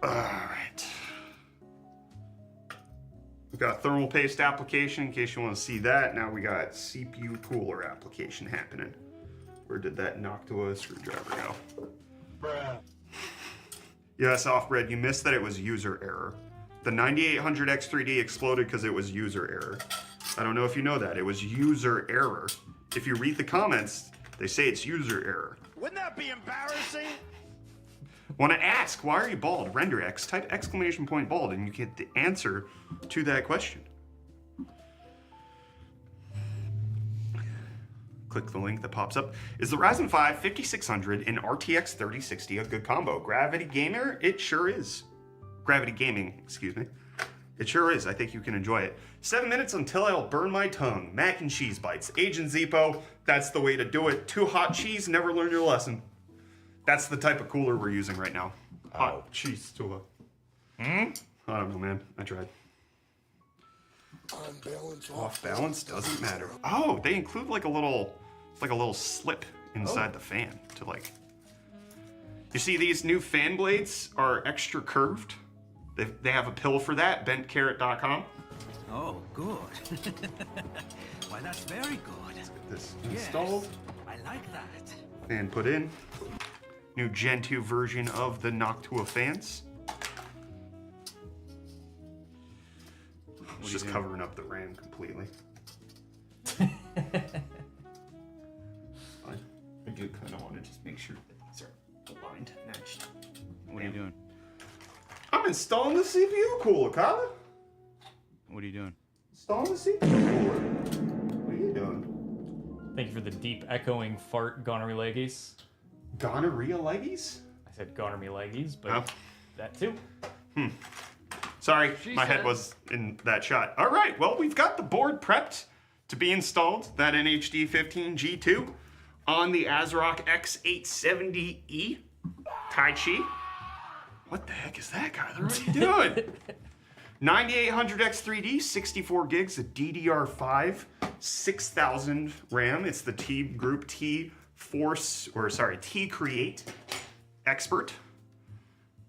All right. We've got thermal paste application in case you want to see that. Now we got CPU cooler application happening. Where did that Noctua screwdriver go? Bruh. Yes, Offbred, you missed that it was user error. The 9800X3D exploded because it was user error. I don't know if you know that. It was user error. If you read the comments, they say it's user error. Wouldn't that be embarrassing? Want to ask, why are you bald? RenderX, type exclamation point bald and you get the answer to that question. Click the link that pops up. Is the Ryzen 5 5600 and RTX 3060 a good combo? Gravity Gamer? It sure is. Gravity Gaming, excuse me. It sure is. I think you can enjoy it. 7 minutes until I'll burn my tongue. Mac and cheese bites. Agent Zippo, that's the way to do it. Too hot cheese, never learn your lesson. That's the type of cooler we're using right now. Hot cheese to a... I don't know, man. I tried. Off balance doesn't matter. Oh, they include like a little, it's like a little slip inside the fan to like. You see, these new fan blades are extra curved. They have a pill for that. Bentcarrot.com. Oh, good. Why, that's very good. Let's get this installed I like that. and put in. New Gen 2 version of the Noctua fans. It's just covering up the RAM completely. Fine. I do kind of want to just make sure that these are aligned, matched. What are you doing? I'm installing the CPU cooler, Kyler. What are you doing? Installing the CPU cooler. What are you doing? Thank you for the deep echoing fart gonorrhea leggies. Gonorrhea leggies? I said gonorrhea leggies, but Oh. that too. Sorry, my head was in that shot. All right, well, we've got the board prepped to be installed, that NHD 15G2, on the ASRock X870E Tai Chi. What the heck is that, Kyler? What are you doing? 9800X3D, 64 gigs of DDR5, 6000 RAM. It's the T Group T Create Expert.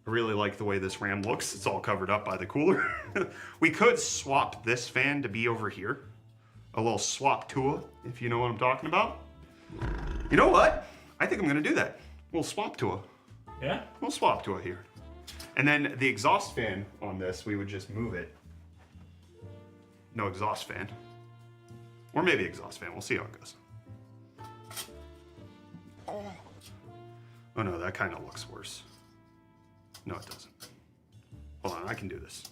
I really like the way this RAM looks. It's all covered up by the cooler. We could swap this fan to be over here. A little swap Tua, if you know what I'm talking about. You know what? I think I'm gonna do that. We'll swap Tua. Yeah? We'll swap Tua here. And then the exhaust fan on this, we would just move it. No exhaust fan. Or maybe exhaust fan, we'll see how it goes. Oh no, that kind of looks worse. No, it doesn't. Hold on, I can do this.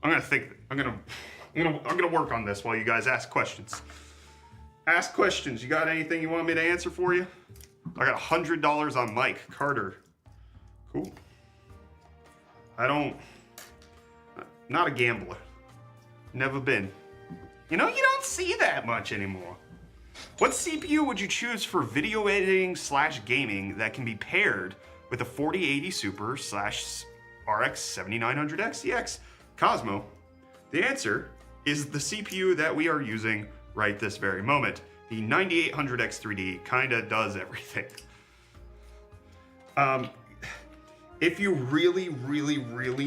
I'm gonna work on this while you guys ask questions. Ask questions. You got anything you want me to answer for you? I got $100 on Mike Carter. Cool. Not a gambler. Never been. You know, you don't see that much anymore. What CPU would you choose for video editing / gaming that can be paired with a 4080 Super / RX 7900 XTX? Cosmo, the answer is the CPU that we are using right this very moment. The 9800X3D kinda does everything. If you really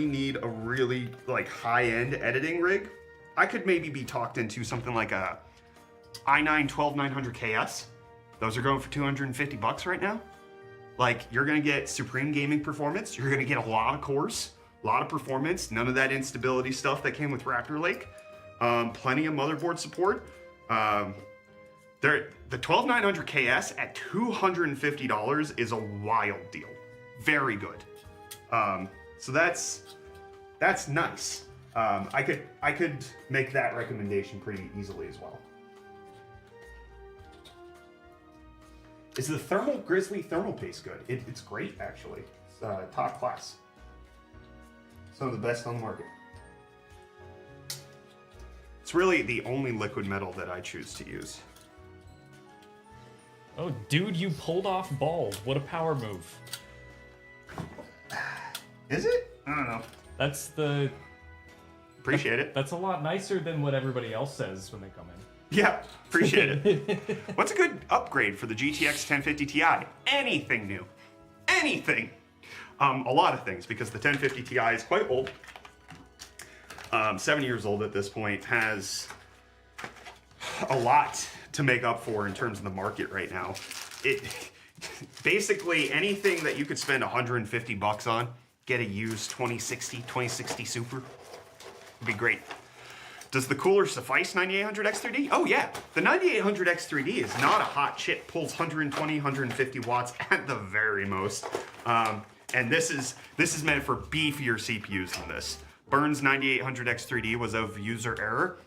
need a really like high-end editing rig, I could maybe be talked into something like a i9 12900KS. Those are going for $250 right now. Like, you're gonna get supreme gaming performance. You're gonna get a lot of cores, a lot of performance, none of that instability stuff that came with Raptor Lake. Plenty of motherboard support. The 12900KS at $250 is a wild deal. Very good. So that's nice. I could make that recommendation pretty easily as well. Is the Grizzly thermal paste good? It's great, actually. It's top class. Some of the best on the market. It's really the only liquid metal that I choose to use. Oh, dude, you pulled off bald. What a power move. Is it? I don't know. That's the... Appreciate it. That's a lot nicer than what everybody else says when they come in. Yeah, appreciate it. What's a good upgrade for the GTX 1050 Ti? Anything new. Anything. A lot of things, because the 1050 Ti is quite old. 7 years old at this point, has a lot to make up for in terms of the market right now. Basically anything that you could spend $150 on, get a used 2060 Super, would be great. Does the cooler suffice 9800X3D? Oh yeah, the 9800X3D is not a hot chip, pulls 120, 150 watts at the very most. And this is meant for beefier CPUs than this. Burns 9800X3D was of user error.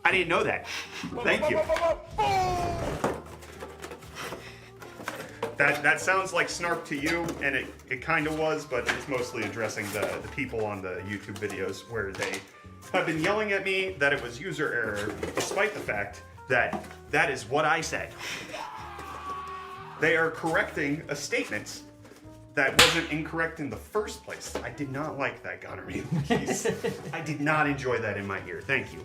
I didn't know that. Thank you. That sounds like snark to you, and it kind of was, but it's mostly addressing the people on the YouTube videos where they have been yelling at me that it was user error, despite the fact that that is what I said. They are correcting a statement that wasn't incorrect in the first place. I did not like that, Gonorrhea. I did not enjoy that in my ear. Thank you.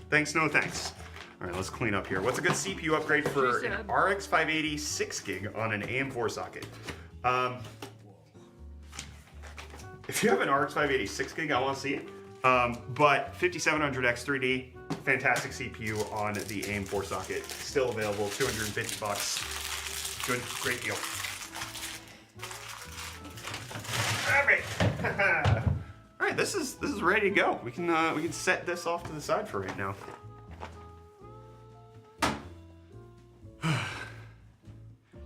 Thanks, no thanks. All right, let's clean up here. What's a good CPU upgrade for an RX 580 6 gig on an AM4 socket? If you have an RX 580 6 gig, I want to see it. But 5700X3D, fantastic CPU on the AM4 socket. Still available, $250. Good, great deal. All right. All right, this is ready to go. We can set this off to the side for right now.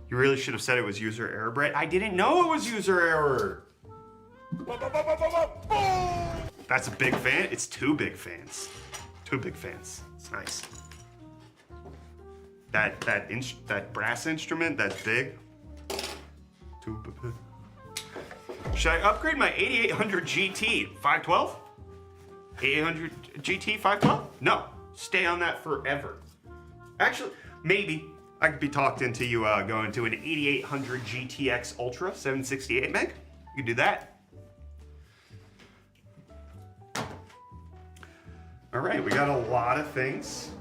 You really should have said it was user error, Brett. I didn't know it was user error. That's a big fan. It's two big fans. Two big fans. It's nice. That brass instrument, that's big. Should I upgrade my 8800 GT 512? 8800 GT 512? No, stay on that forever. Actually, maybe I could be talked into you going to an 8800 GTX Ultra 768 meg. You could do that. All right, we got a lot of things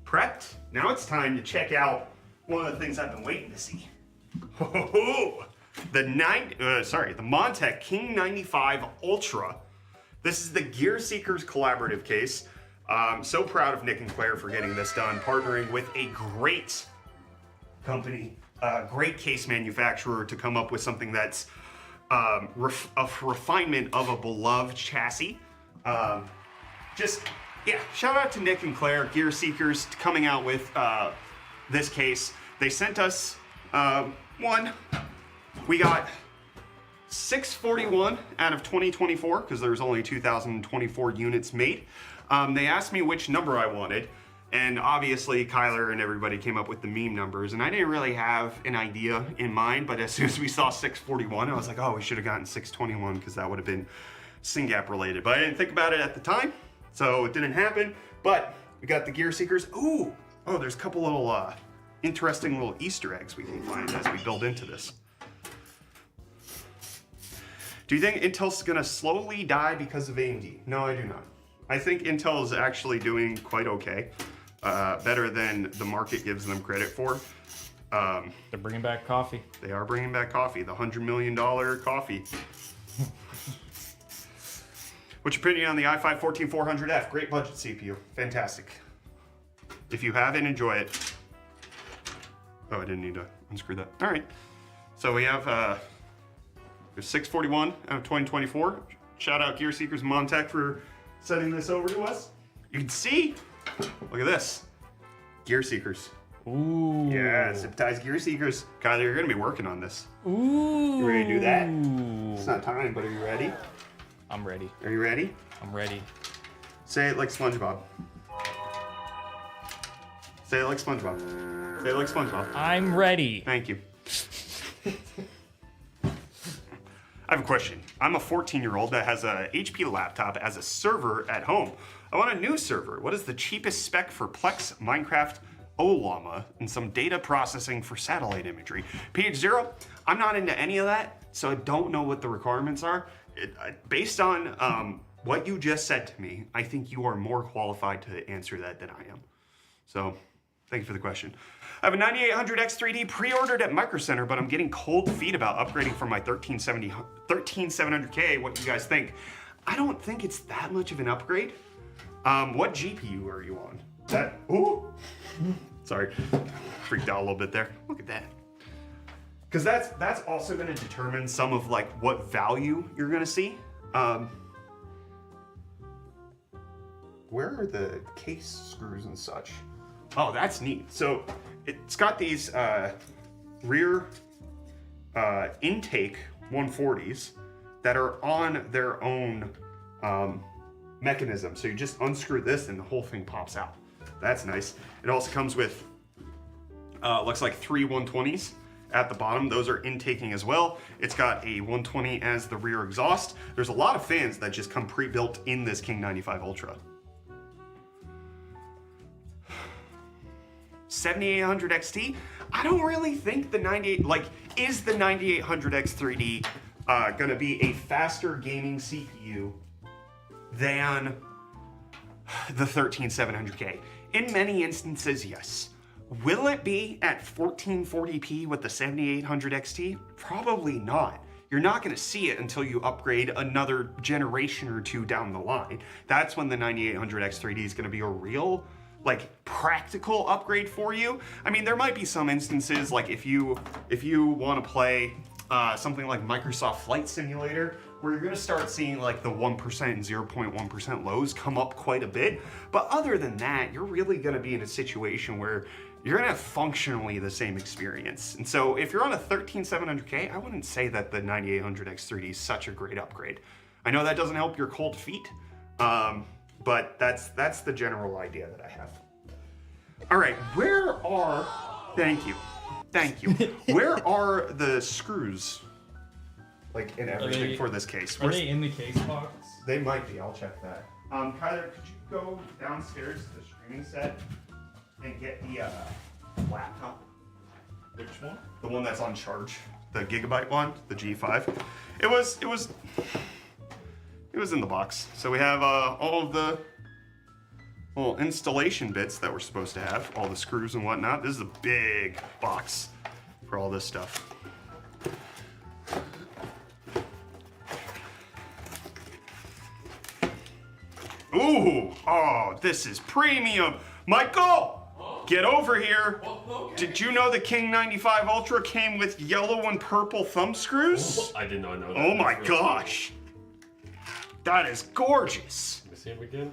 prepped. Now it's time to check out one of the things I've been waiting to see. The Montech King 95 Ultra. This is the Gear Seekers collaborative case. I'm so proud of Nick and Claire for getting this done, partnering with a great company, a great case manufacturer to come up with something that's a refinement of a beloved chassis. Shout out to Nick and Claire, Gear Seekers, coming out with this case. They sent us one. We got 641 out of 2024 because there's only 2,024 units made. They asked me which number I wanted, and obviously Kyler and everybody came up with the meme numbers, and I didn't really have an idea in mind, but as soon as we saw 641, I was like, oh, we should have gotten 621 because that would have been SYNGAP related, but I didn't think about it at the time, so it didn't happen. But we got the Gear Seekers. Oh, there's a couple little interesting little Easter eggs we can find as we build into this. Do you think Intel's gonna slowly die because of AMD? No, I do not. I think Intel is actually doing quite okay. Better than the market gives them credit for. They're bringing back coffee. They are bringing back coffee, the $100 million coffee. What's your opinion on the i5-14400F? Great budget CPU, fantastic. If you have it, enjoy it. Oh, I didn't need to unscrew that. All right, so we have 641 out of 2024. Shout out Gear Seekers Montech for sending this over to us. You can see, look at this, Gear Seekers. Ooh. Yeah, zip-ties Gear Seekers. Kyler, you're gonna be working on this. Ooh. You ready to do that? It's not time, but are you ready? I'm ready. Are you ready? I'm ready. Say it like SpongeBob. Say it like SpongeBob. Say it like SpongeBob. I'm ready. Thank you. I have a question. I'm a 14-year-old that has a HP laptop as a server at home. I want a new server. What is the cheapest spec for Plex, Minecraft, Olama, and some data processing for satellite imagery? PH0, I'm not into any of that, so I don't know what the requirements are. Based on what you just said to me, I think you are more qualified to answer that than I am. So, thank you for the question. I have a 9800X3D pre-ordered at Micro Center, but I'm getting cold feet about upgrading from my 13700K. What do you guys think? I don't think it's that much of an upgrade. What GPU are you on? That, ooh, sorry, freaked out a little bit there. Look at that. Because that's also going to determine some of like what value you're going to see. Where are the case screws and such? Oh, that's neat. So it's got these rear intake 140s that are on their own mechanism. So you just unscrew this and the whole thing pops out. That's nice. It also comes with, looks like 3 120s at the bottom. Those are intaking as well. It's got a 120 as the rear exhaust. There's a lot of fans that just come pre-built in this King 95 Ultra. 7800 XT, I don't really think the 98, like, is the 9800X3D gonna be a faster gaming CPU than the 13700K? In many instances, yes. Will it be at 1440p with the 7800 XT? Probably not. You're not gonna see it until you upgrade another generation or two down the line. That's when the 9800X3D is gonna be a real, like, practical upgrade for you. I mean, there might be some instances, like if you wanna play something like Microsoft Flight Simulator, where you're gonna start seeing like the 1% and 0.1% lows come up quite a bit. But other than that, you're really gonna be in a situation where you're gonna have functionally the same experience. And so if you're on a 13700K, I wouldn't say that the 9800X3D is such a great upgrade. I know that doesn't help your cold feet, but that's the general idea that I have. All right, thank you. Where are the screws? Like in everything for this case. Are they in the case box? They might be, I'll check that. Kyler, could you go downstairs to the streaming set and get the laptop? Which one? The one that's on charge. The Gigabyte one, the G5. It was in the box. So we have all of the little installation bits that we're supposed to have, all the screws and whatnot. This is a big box for all this stuff. Ooh, oh, this is premium. Michael, get over here. Did you know the King 95 Ultra came with yellow and purple thumb screws? I did not know that. Oh my gosh. That is gorgeous. Let me see them again.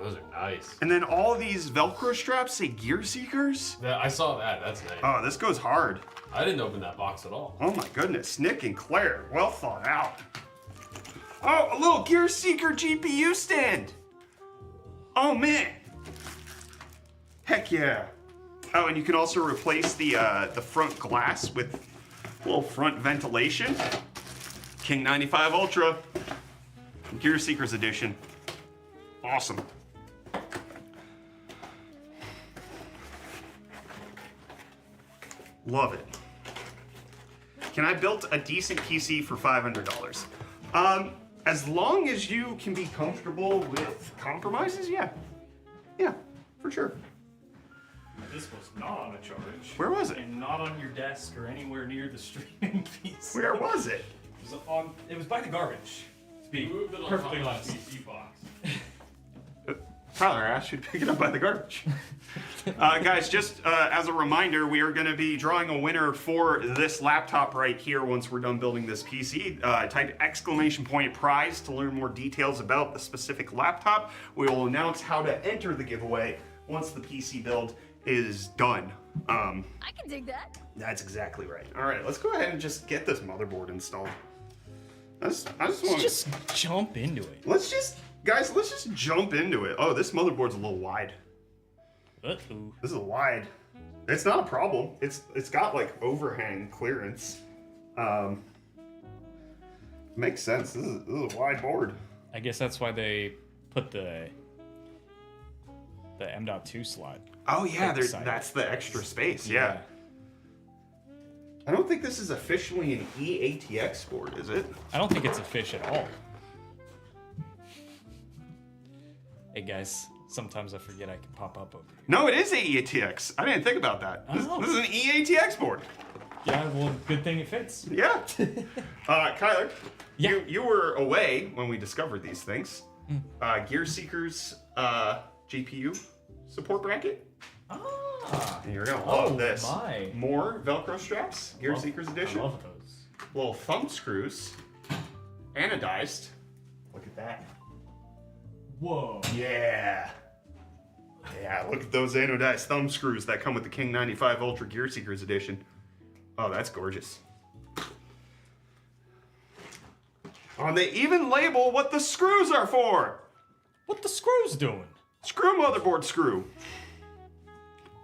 Those are nice. And then all these Velcro straps say Gear Seekers. Yeah, I saw that. That's nice. Oh, this goes hard. I didn't open that box at all. Oh my goodness, Nick and Claire, well thought out. Oh, a little Gear Seeker GPU stand. Oh man. Heck yeah. Oh, and you can also replace the front glass with a little front ventilation. King 95 Ultra, Gear Seekers edition. Awesome. Love it. Can I build a decent PC for $500? As long as you can be comfortable with compromises, yeah. Yeah, for sure. This was not on a charge. Where was it? And not on your desk or anywhere near the streaming piece. Where was it? It was by the garbage. To be perfectly honest. PC box. Tyler asked you to pick it up by the garbage. Guys, just as a reminder, we are going to be drawing a winner for this laptop right here once we're done building this PC. Type !prize to learn more details about the specific laptop. We will announce how to enter the giveaway once the PC build is done. I can dig that. That's exactly right. All right, let's go ahead and just get this motherboard installed. Let's just jump into it. Guys, let's just jump into it. Oh, this motherboard's a little wide. Uh-oh. This is wide. It's not a problem. It's got like overhang clearance. Makes sense. This is a wide board. I guess that's why they put the M.2 slot. Oh yeah, that's the extra space. Yeah. I don't think this is officially an eATX board, is it? I don't think it's a fish at all. Hey guys, sometimes I forget I can pop up over here. No, it is eATX. I didn't think about that. This is an eATX board. Yeah, well, good thing it fits. Yeah. Kyler, yeah. You were away when we discovered these things. Gear Seeker's GPU support bracket. Ah. And you're gonna love this. My. More Velcro straps, Gear Seekers edition. I love those. Little thumb screws, anodized. Look at that. Whoa. Yeah. Yeah, look at those anodized thumb screws that come with the King 95 Ultra Gear Seekers edition. Oh, that's gorgeous. Oh, and they even label what the screws are for. What the screws doing? Screw motherboard screw.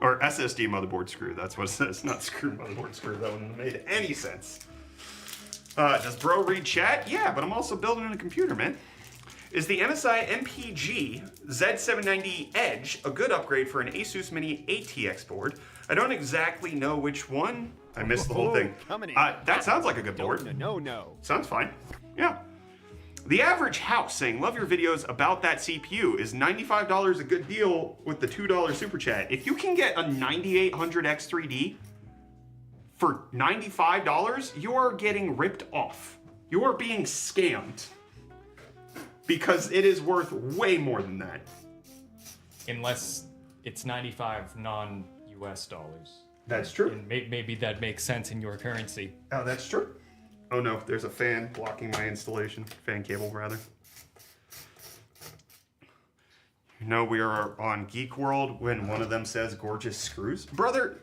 Or SSD motherboard screw, that's what it says, not screw motherboard screw. That wouldn't have made any sense. Does bro read chat? Yeah, but I'm also building a computer, man. Is the MSI MPG Z790 Edge a good upgrade for an Asus Mini ATX board? I don't exactly know which one. I missed the whole thing. That sounds like a good board. No. Sounds fine. Yeah. The Average House saying, love your videos about that CPU. Is $95 a good deal with the $2 super chat? If you can get a 9800X3D for $95, you are getting ripped off. You are being scammed. Because it is worth way more than that. Unless it's 95 non-US dollars. That's true. And maybe that makes sense in your currency. Oh, that's true. Oh no, there's a fan blocking my installation. Fan cable, rather. You know we are on Geek World when one of them says gorgeous screws. Brother,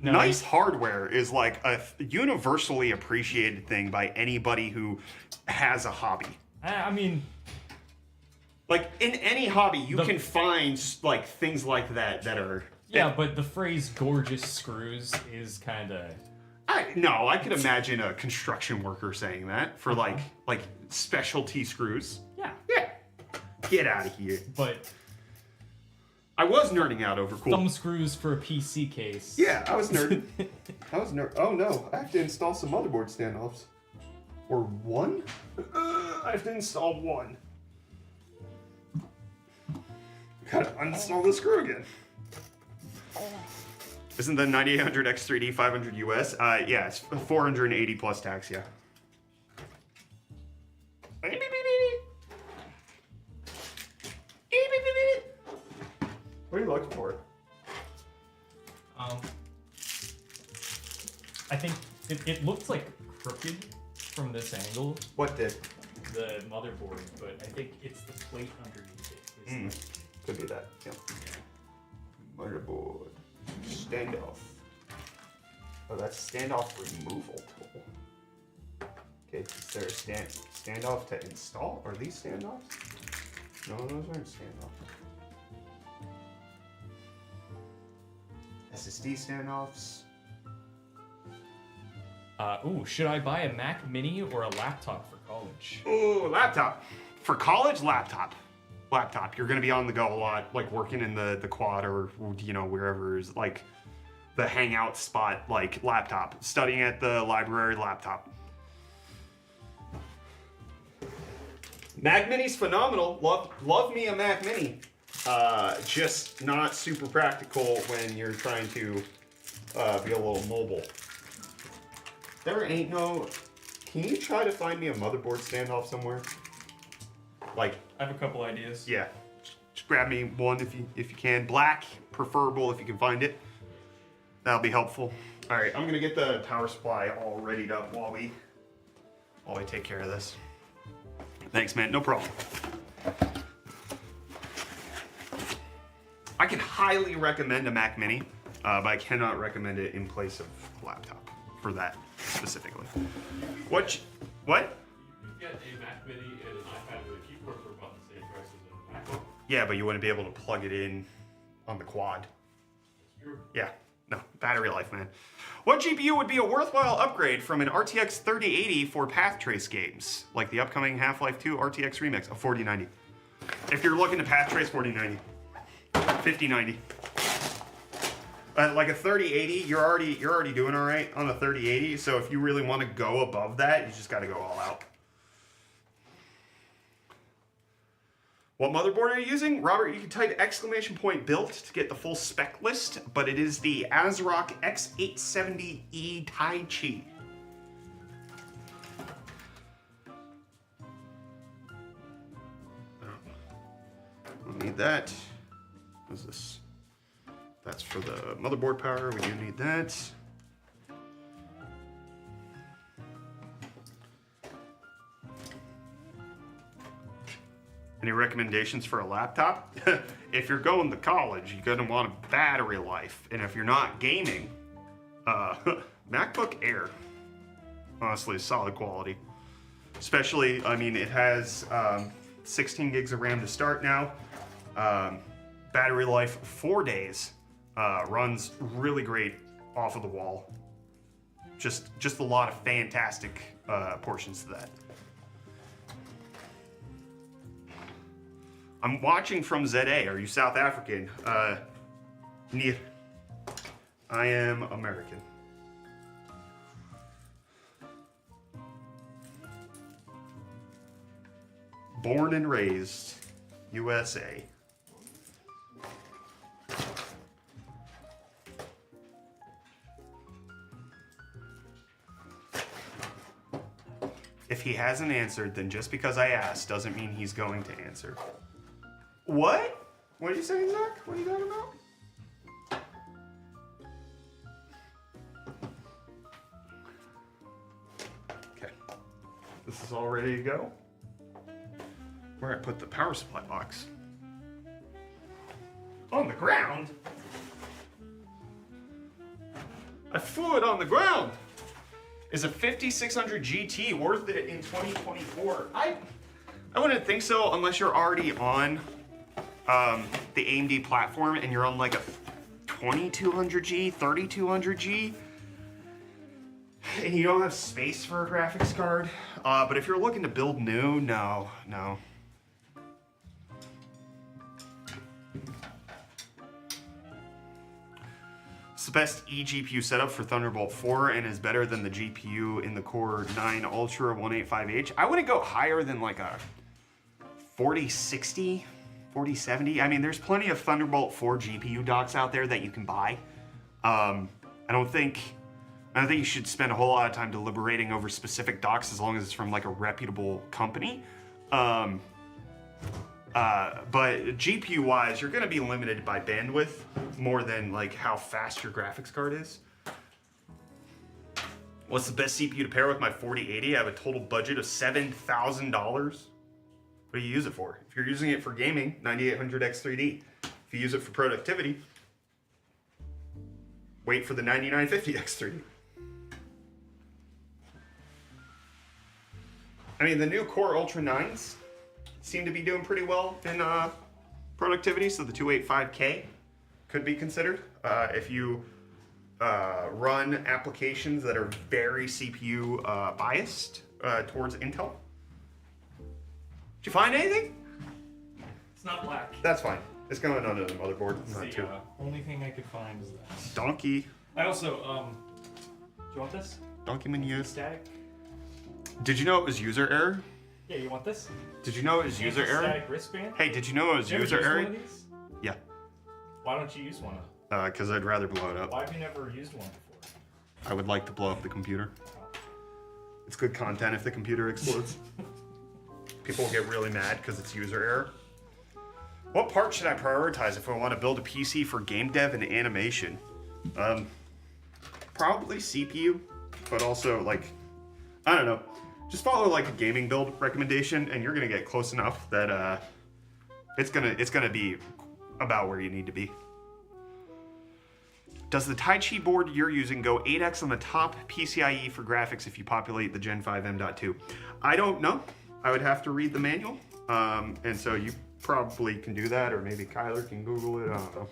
nice hardware is like a universally appreciated thing by anybody who has a hobby. I mean... Like, in any hobby, you can find, like, things like that are... Yeah, but the phrase gorgeous screws is kind of... No, I could imagine a construction worker saying that for, like specialty screws. Yeah. Yeah. Get out of here. But... I was nerding out over cool. Thumb screws for a PC case. Yeah, I was nerding. Oh, no. I have to install some motherboard standoffs. Or one? I have to install one. Gotta uninstall the screw again. Isn't the 9800 X3D 500 US? Yeah, it's 480 plus tax, yeah. What are you looking for? I think it looks like crooked from this angle. What did? The motherboard, but I think it's the plate underneath it. Could be that, yeah. Motherboard. Standoff. Oh, that's standoff removal tool. Okay, is there a standoff to install? Are these standoffs? No, those aren't standoffs. SSD standoffs. Should I buy a Mac Mini or a laptop for college? Ooh, laptop. For college, laptop. Laptop. You're gonna be on the go a lot, like working in the quad or, you know, wherever is like the hangout spot, like laptop, studying at the library laptop. Mac Mini's phenomenal. Love me a Mac Mini. Just not super practical when you're trying to be a little mobile. There ain't no... Can you try to find me a motherboard standoff somewhere? Like... I have a couple ideas. Yeah. Just grab me one if you can. Black, preferable if you can find it. That'll be helpful. All right, I'm gonna get the power supply all readied up while we take care of this. Thanks, man. No problem. I can highly recommend a Mac Mini, but I cannot recommend it in place of a laptop for that specifically. What? You get a Mac Mini and an iPad with a keyboard for about the same price as a MacBook. Yeah, but you wouldn't be able to plug it in on the quad. Yeah, no, battery life, man. What GPU would be a worthwhile upgrade from an RTX 3080 for path trace games, like the upcoming Half-Life 2 RTX Remix, a 4090? If you're looking to path trace, 4090. 5090. Like a 3080, you're already doing all right on a 3080. So if you really want to go above that, you just got to go all out. What motherboard are you using? Robert, you can type !built to get the full spec list, but it is the ASRock X870E Tai Chi. We'll need that. What is this? That's for the motherboard power. We do need that. Any recommendations for a laptop? If you're going to college, you're gonna want a battery life. And if you're not gaming, MacBook Air. Honestly, solid quality. Especially, I mean, it has 16 gigs of RAM to start now. Battery life 4 days. Runs really great off of the wall. Just a lot of fantastic portions to that. I'm watching from ZA. Are you South African? Neither. I am American. Born and raised USA. If he hasn't answered, then just because I asked doesn't mean he's going to answer. What? What are you saying, Zach? What are you talking about? Okay. This is all ready to go. Where I put the power supply box? On the ground? I threw it on the ground. Is a 5600 GT worth it in 2024? I wouldn't think so unless you're already on the AMD platform and you're on like a 2200G, 3200G, and you don't have space for a graphics card. But if you're looking to build new, no. It's the best eGPU setup for Thunderbolt 4 and is better than the GPU in the Core 9 Ultra 185H. I wouldn't go higher than like a 4060, 4070. I mean, there's plenty of Thunderbolt 4 GPU docks out there that you can buy. I don't think you should spend a whole lot of time deliberating over specific docks as long as it's from like a reputable company. But GPU wise, you're gonna be limited by bandwidth more than like how fast your graphics card is. What's the best CPU to pair with my 4080? I have a total budget of $7,000. What do you use it for? If you're using it for gaming, 9800X3D. If you use it for productivity, wait for the 9950X3D. I mean, the new Core Ultra 9s seem to be doing pretty well in productivity, so the 285K could be considered if you run applications that are very CPU biased towards Intel. Did you find anything? It's not black. That's fine. It's going under the motherboard. The only thing I could find is that. Donkey. I also, do you want this? Document use. Static? Did you know it was user error? Yeah, you want this? Did you know it was user error? Static wristband? Hey, did you know it was You ever user used error? one of these? Yeah. Why don't you use one? Because I'd rather blow it up. Why have you never used one before? I would like to blow up the computer. It's good content if the computer explodes. People will get really mad because it's user error. What part should I prioritize if I want to build a PC for game dev and animation? Probably CPU, but also like, I don't know. Just follow like a gaming build recommendation and you're gonna get close enough that it's gonna be about where you need to be. Does the Tai Chi board you're using go 8x on the top PCIe for graphics if you populate the Gen 5 M.2? I don't know. I would have to read the manual. And so you probably can do that, or maybe Kyler can Google it. I don't know.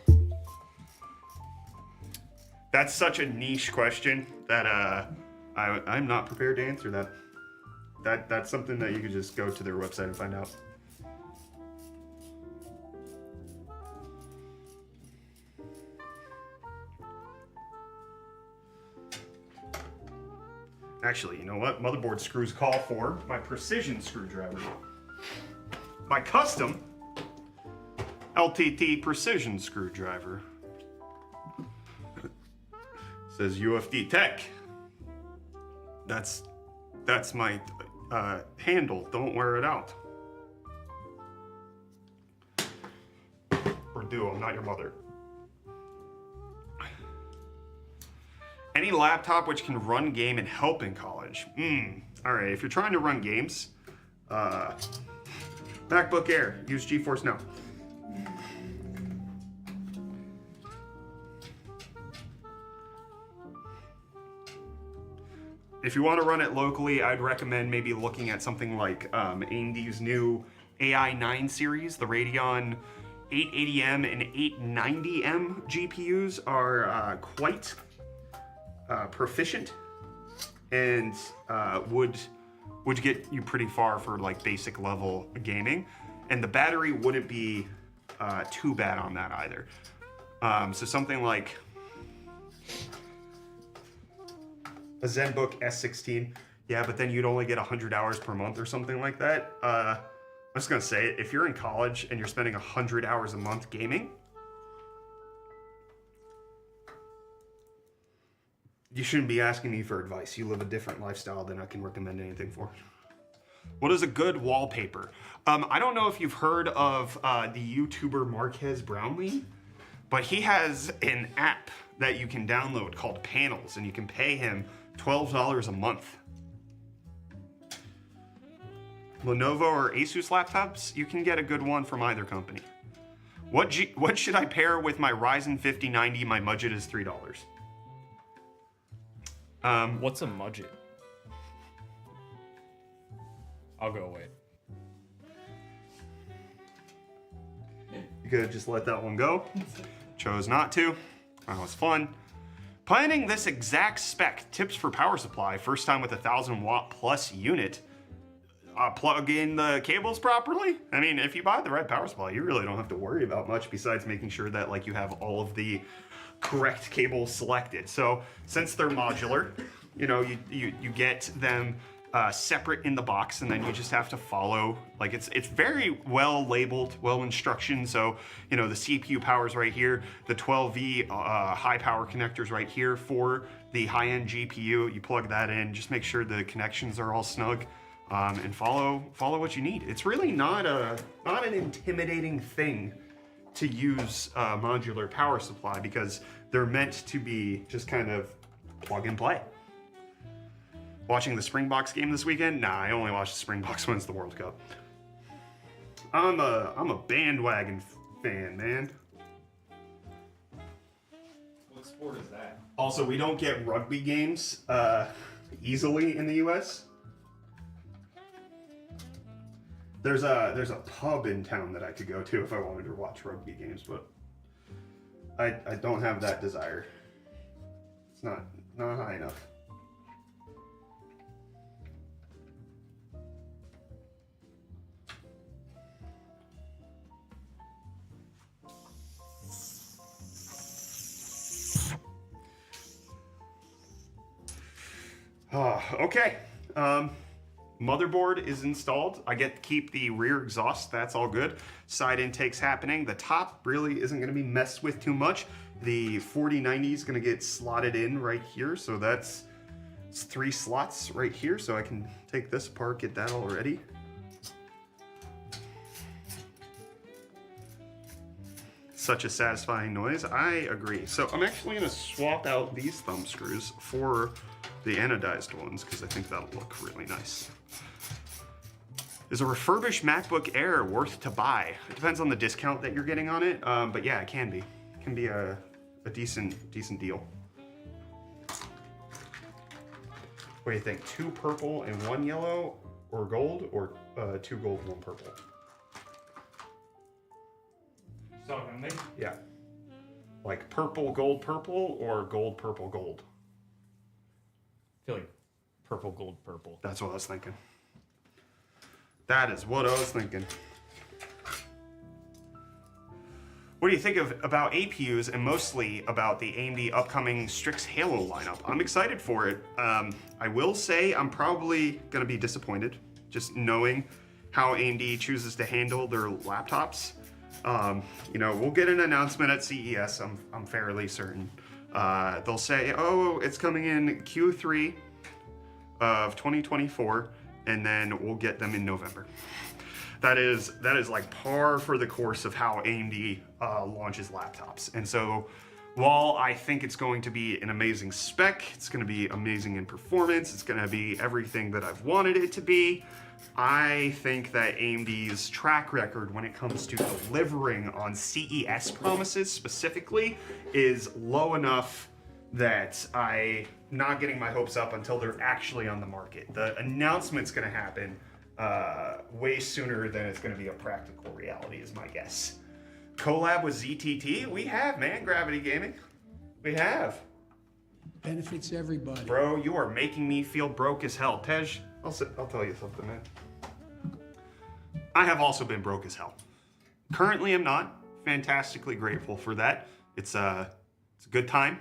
That's such a niche question that I'm not prepared to answer that. That's something that you could just go to their website and find out. Actually, you know what? Motherboard screws call for my precision screwdriver. My custom LTT precision screwdriver. Says UFD Tech. That's my handle. Don't wear it out. Or do. I'm not your mother. Any laptop which can run game and help in college. All right, if you're trying to run games, MacBook Air, use GeForce Now. If you want to run it locally, I'd recommend maybe looking at something like AMD's new AI9 series. The Radeon 880M and 890M GPUs are quite proficient and would get you pretty far for like basic level gaming, and the battery wouldn't be too bad on that either. So something like a ZenBook S16, yeah, but then you'd only get 100 hours per month or something like that. I'm just gonna say it, if you're in college and you're spending 100 hours a month gaming, you shouldn't be asking me for advice. You live a different lifestyle than I can recommend anything for. What is a good wallpaper? I don't know if you've heard of the YouTuber Marquez Brownlee, but he has an app that you can download called Panels, and you can pay him $12 a month. Lenovo or Asus laptops, you can get a good one from either company. What should I pair with my Ryzen 5090? My budget is $3. What's a budget? I'll go away. You could have just let that one go. Chose not to. That was fun. Planning this exact spec. Tips for power supply. First time with a 1,000-watt plus unit. Plug in the cables properly. I mean, if you buy the right power supply, you really don't have to worry about much besides making sure that like you have all of the correct cables selected. So since they're modular, you know, you get them separate in the box, and then you just have to follow, like it's very well labeled, well instructioned. So, you know, the CPU power's right here, the 12V high power connectors right here for the high-end GPU. You plug that in, just make sure the connections are all snug, and follow what you need. It's really not an intimidating thing to use a modular power supply because they're meant to be just kind of plug and play. Watching the Springboks game this weekend? Nah, I only watch the Springboks when it's the World Cup. I'm a bandwagon fan, man. What sport is that? Also, we don't get rugby games easily in the US. There's a pub in town that I could go to if I wanted to watch rugby games, but I don't have that desire. It's not high enough. Okay. Motherboard is installed. I get to keep the rear exhaust. That's all good. Side intake's happening. The top really isn't going to be messed with too much. The 4090 is going to get slotted in right here. So it's 3 slots right here. So I can take this apart, get that all ready. Such a satisfying noise. I agree. So I'm actually going to swap out these thumb screws for the anodized ones because I think that'll look really nice. Is a refurbished MacBook Air worth to buy? It depends on the discount that you're getting on it, but yeah, it can be. It can be a decent deal. What do you think? 2 purple and 1 yellow, or gold, or 2 gold, 1 purple? Talking to me? Yeah. Like purple, purple, or gold, purple, gold. I feel like purple, gold, purple. That's what I was thinking. That is what I was thinking. What do you think about APUs and mostly about the AMD upcoming Strix Halo lineup? I'm excited for it. I will say I'm probably going to be disappointed just knowing how AMD chooses to handle their laptops. You know, we'll get an announcement at CES, I'm fairly certain. They'll say, oh, it's coming in Q3 of 2024, and then we'll get them in November. That is like par for the course of how AMD launches laptops. And so while I think it's going to be an amazing spec, it's going to be amazing in performance, it's going to be everything that I've wanted it to be, I think that AMD's track record when it comes to delivering on CES promises specifically is low enough that I'm not getting my hopes up until they're actually on the market. The announcement's going to happen way sooner than it's going to be a practical reality, is my guess. Collab with ZTT? We have, man. Gravity Gaming. We have. Benefits everybody. Bro, you are making me feel broke as hell. Tej, I'll tell you something, man. I have also been broke as hell. Currently, I'm not. Fantastically grateful for that. It's a good time.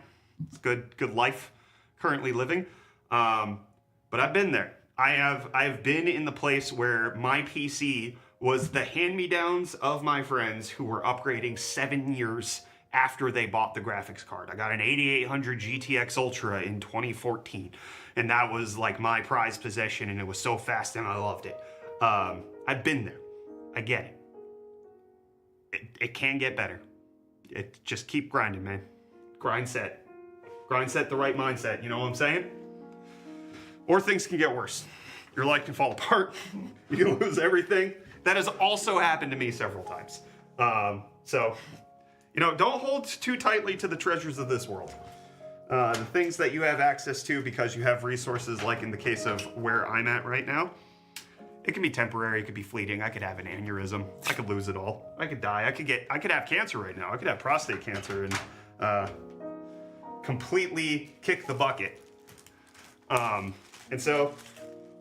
It's good life currently living. But I've been there. I've been in the place where my PC was the hand-me-downs of my friends who were upgrading 7 years after they bought the graphics card. I got an 8800 GTX Ultra in 2014, and that was like my prized possession, and it was so fast and I loved it. I've been there. I get it. It can get better. Just keep grinding, man. Grind set. Grind set the right mindset, you know what I'm saying? Or things can get worse. Your life can fall apart. You can lose everything. That has also happened to me several times. So, you know, don't hold too tightly to the treasures of this world. The things that you have access to because you have resources, like in the case of where I'm at right now, it can be temporary, it could be fleeting. I could have an aneurysm. I could lose it all. I could die. I could have cancer right now. I could have prostate cancer and completely kick the bucket. And so,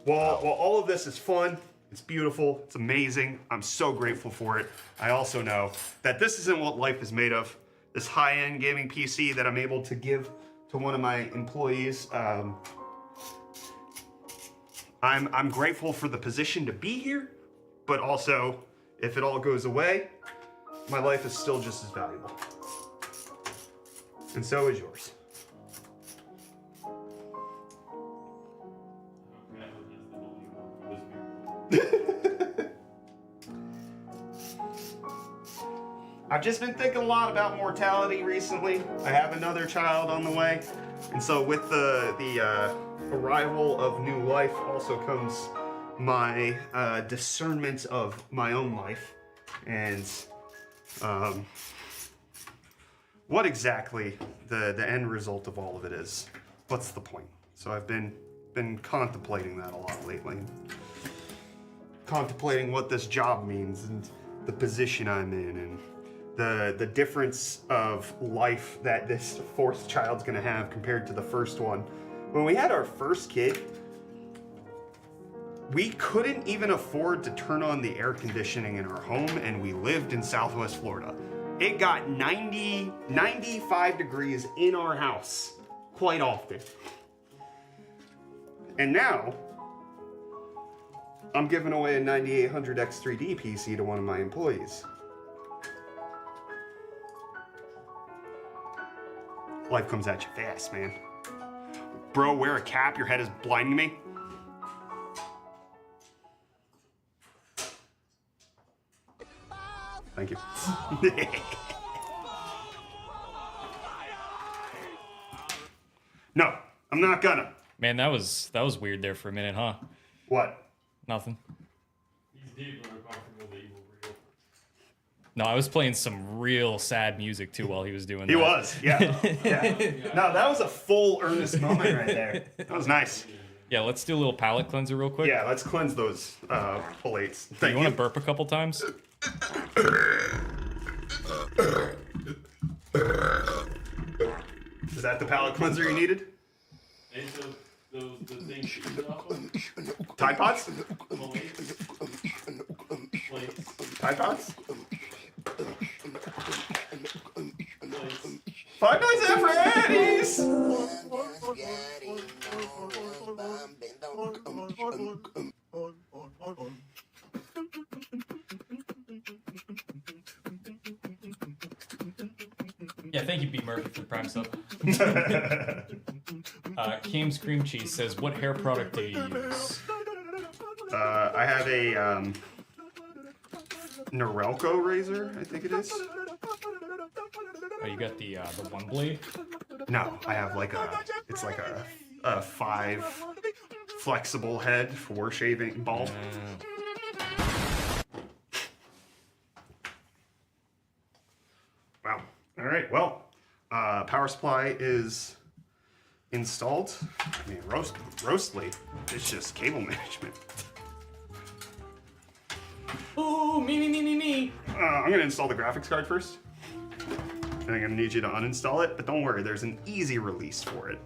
while all of this is fun, it's beautiful, it's amazing, I'm so grateful for it, I also know that this isn't what life is made of. This high-end gaming PC that I'm able to give to one of my employees, I'm grateful for the position to be here, but also, if it all goes away, my life is still just as valuable. And so is yours. I've just been thinking a lot about mortality recently. I have another child on the way, and so with the arrival of new life also comes my discernment of my own life, and what exactly the end result of all of it is. What's the point? So I've been contemplating that a lot lately. Contemplating what this job means and the position I'm in and the difference of life that this fourth child's gonna have compared to the first one. When we had our first kid, we couldn't even afford to turn on the air conditioning in our home, and we lived in Southwest Florida. It got 95 degrees in our house quite often. And now, I'm giving away a 9800 X3D PC to one of my employees. Life comes at you fast, man. Bro, wear a cap, your head is blinding me. Thank you. No, I'm not gonna. Man, that was weird there for a minute, huh? What? Nothing. He's deep uncomfortable with evil real. No, I was playing some real sad music too while he was doing that. He was, yeah. No, that was a full earnest moment right there. That was nice. Yeah, let's do a little palate cleanser real quick. Yeah, let's cleanse those plates. Do you want to burp a couple times? Is that the palate cleanser you needed? Hey, so the thing shooting off them? Tide Pods? Plates. Tide Pods? Plates. Five Nights at Freddy's! Yeah, thank you, B. Murphy, for the Prime sub. Cam's Cream Cheese says, what hair product do you use? I have a Norelco razor, I think it is. Oh, you got the one blade? No, I have like it's like a 5 flexible head for shaving bald. Wow. All right. Well, power supply is installed. I mean, roastly. It's just cable management. Ooh, me. I'm gonna install the graphics card first. And I'm gonna need you to uninstall it, but don't worry, there's an easy release for it.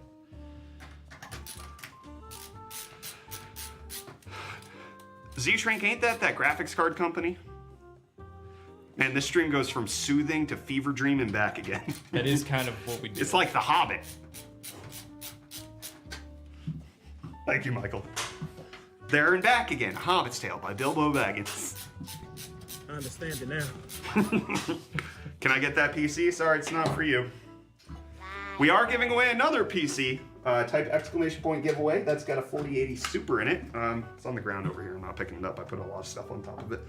Z-Shrink, ain't that graphics card company? Man, this stream goes from soothing to fever dream and back again. That is kind of what we do. It's like The Hobbit. Thank you, Michael. There and back again, Hobbit's Tale by Bilbo Baggins. I understand it now. Can I get that PC? Sorry, it's not for you. We are giving away another PC. Type exclamation point giveaway. That's got a 4080 Super in it. It's on the ground over here. I'm not picking it up. I put a lot of stuff on top of it.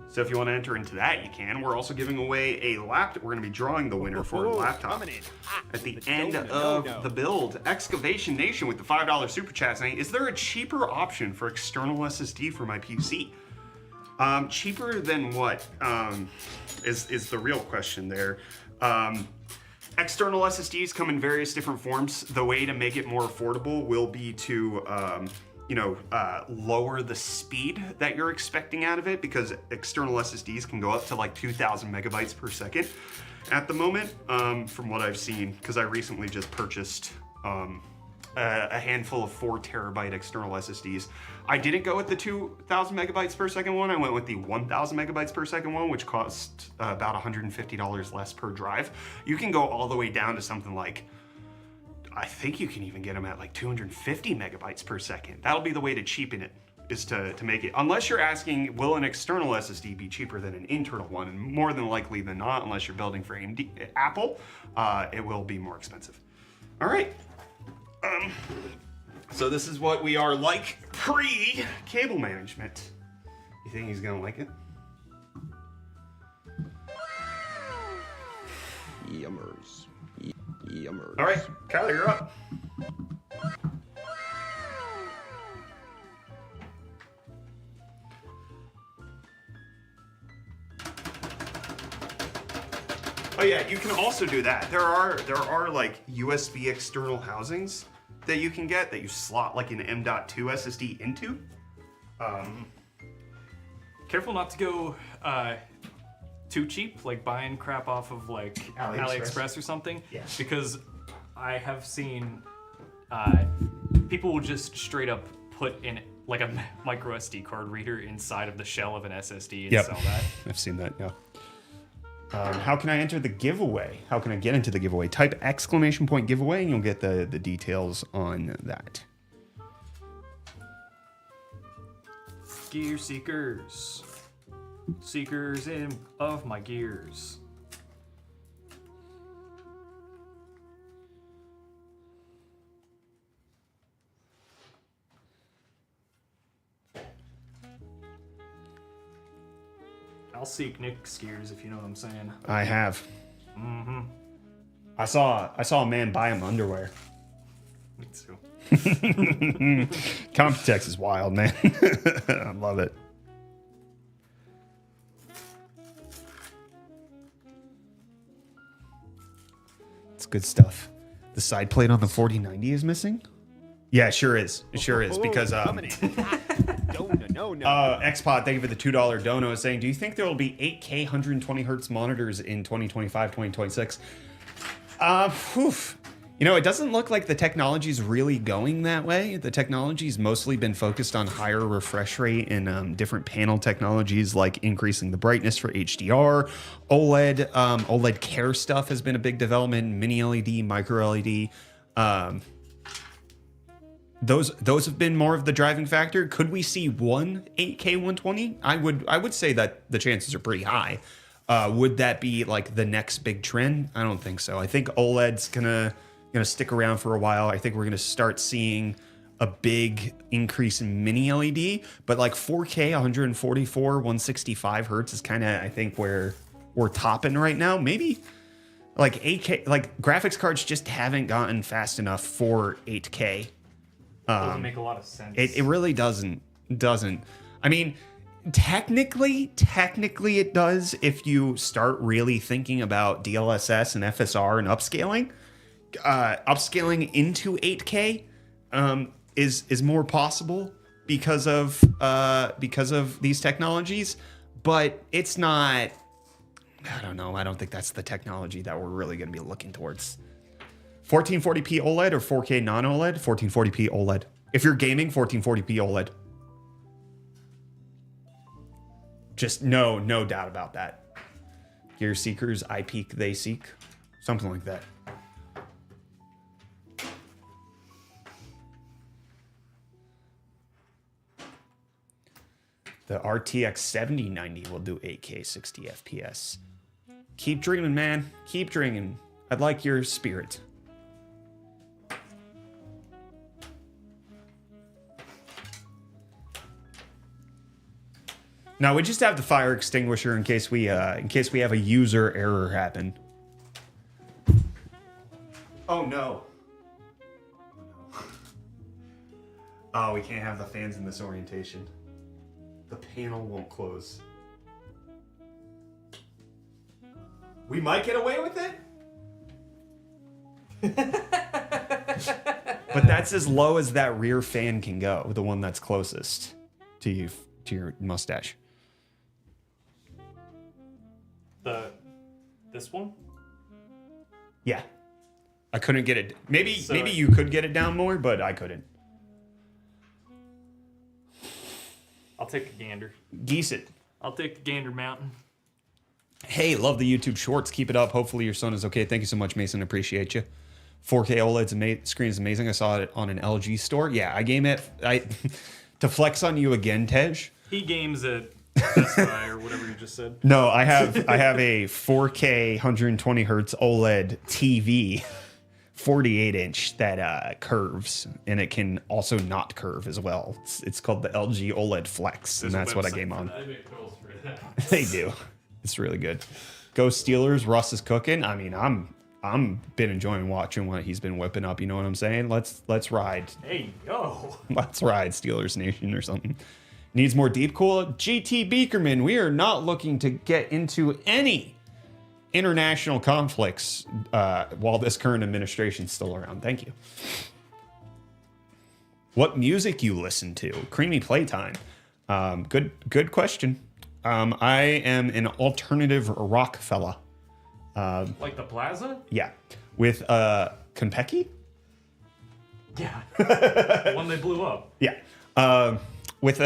So if you want to enter into that, you can. We're also giving away a laptop. We're going to be drawing the winner for a laptop at the end of the build. Excavation Nation with the $5 super chat saying, is there a cheaper option for external SSD for my PC? Cheaper than what is the real question there. External SSDs come in various different forms. The way to make it more affordable will be to lower the speed that you're expecting out of it, because external SSDs can go up to like 2,000 megabytes per second at the moment, from what I've seen, because I recently just purchased a handful of 4 terabyte external SSDs. I didn't go with the 2,000 megabytes per second one. I went with the 1,000 megabytes per second one, which cost about $150 less per drive. You can go all the way down to something like, I think you can even get them at like 250 megabytes per second. That'll be the way to cheapen it, is to make it. Unless you're asking, will an external SSD be cheaper than an internal one? And more than likely than not, unless you're building for AMD, Apple, it will be more expensive. All right. So this is what we are like pre-cable management. You think he's gonna like it? Yummers. Yummers. All right, Kyler, you're up. Oh yeah, you can also do that. There are like USB external housings that you can get that you slot like an M.2 SSD into. Careful not to go too cheap, like buying crap off of like AliExpress or something. Yes. Because I have seen people will just straight up put in like a micro SD card reader inside of the shell of an SSD and sell that. I've seen that, yeah. How can I enter the giveaway? How can I get into the giveaway? Type !giveaway and you'll get the details on that. Gear seekers. Seekers of my gears. I'll seek Nick's gears if you know what I'm saying. I have. Mm-hmm. I saw a man buy him underwear. Me too. Computex is wild, man. I love it. It's good stuff. The side plate on the 4090 is missing? Yeah, it sure is. It sure is because Xpod, thank you for the $2 dono, is saying, do you think there will be 8K 120 hertz monitors in 2025, 2026? You know, it doesn't look like the technology's really going that way. The technology's mostly been focused on higher refresh rate and different panel technologies like increasing the brightness for HDR. OLED, OLED care stuff has been a big development, mini LED, micro LED. Those have been more of the driving factor. Could we see one 8K 120? I would say that the chances are pretty high. Would that be like the next big trend? I don't think so. I think OLED's gonna stick around for a while. I think we're gonna start seeing a big increase in mini LED, but like 4K 144 165 hertz is kind of, I think, where we're topping right now. Maybe like 8K, like graphics cards just haven't gotten fast enough for 8K. Doesn't make a lot of sense. It really doesn't. I mean, technically it does if you start really thinking about DLSS and FSR and upscaling. Upscaling into 8K is more possible because of these technologies, but it's not. I don't know. I don't think that's the technology that we're really going to be looking towards. 1440p OLED or 4K non-OLED? 1440p OLED. If you're gaming, 1440p OLED. Just no doubt about that. Gear seekers, I peek, they seek. Something like that. The RTX 7090 will do 8K 60 FPS. Keep dreaming, man. Keep dreaming. I'd like your spirit. Now we just have the fire extinguisher in case we have a user error happen. Oh no. Oh, we can't have the fans in this orientation. The panel won't close. We might get away with it. But that's as low as that rear fan can go, the one that's closest to you, to your mustache. This one? Yeah. I couldn't get it. Maybe you could get it down more, but I couldn't. I'll take a gander. Geese it. I'll take the gander mountain. Hey, love the YouTube shorts. Keep it up. Hopefully your son is okay. Thank you so much, Mason. Appreciate you. 4K OLED screen is amazing. I saw it on an LG store. Yeah, I game it. To flex on you again, Tej. He games at Best Buy or whatever you just said. No, I have a 4K 120 hertz OLED TV, 48 inch that curves, and it can also not curve as well. It's called the LG OLED Flex, and that's what I game on. They do. It's really good. Go Steelers. Russ is cooking. I mean, I'm been enjoying watching what he's been whipping up. You know what I'm saying? Let's ride. Hey yo. Let's ride Steelers Nation or something. Needs more deep cool. GT Beakerman, we are not looking to get into any international conflicts while this current administration's still around. Thank you. What music you listen to? Creamy Playtime. Good question. I am an alternative rock fella. Like the Plaza? Yeah. With Konpeki? Yeah. The one they blew up. Yeah. With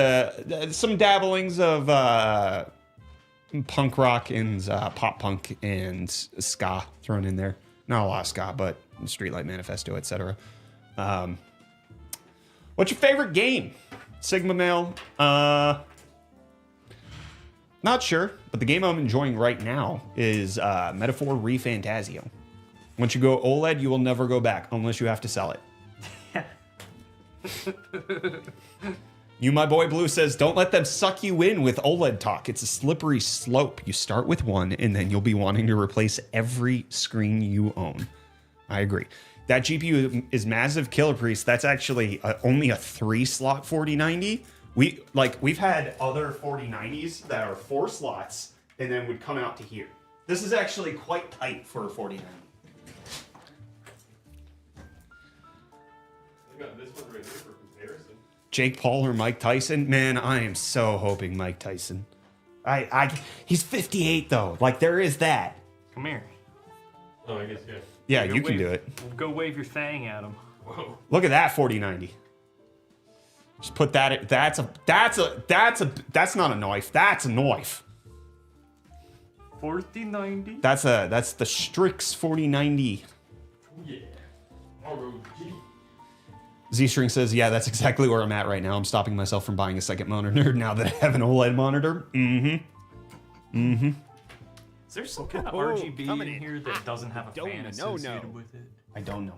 some dabblings of punk rock and pop punk and ska thrown in there. Not a lot of ska, but Streetlight Manifesto, etc. What's your favorite game? Sigma Male? Not sure, but the game I'm enjoying right now is Metaphor ReFantasio. Once you go OLED, you will never go back unless you have to sell it. You, my boy Blue, says, don't let them suck you in with OLED talk. It's a slippery slope. You start with one, and then you'll be wanting to replace every screen you own. I agree. That GPU is massive. Killer Priest, that's actually only a 3-slot 4090. We've had other 4090s that are 4 slots, and then would come out to here. This is actually quite tight for a 4090. I got this one right here for comparison. Jake Paul or Mike Tyson? Man, I am so hoping Mike Tyson. He's 58 though. Like there is that. Come here. Oh, I guess yeah. Yeah, you can do it. Go wave your fang at him. Whoa. Look at that 4090. Just put that. That's not a knife. That's a knife. 4090. That's the Strix 4090. Oh yeah. ROG. Z-String says, yeah, that's exactly where I'm at right now. I'm stopping myself from buying a second monitor now that I have an OLED monitor. Is there some kind of RGB in here that doesn't have a fan associated with it? I don't know.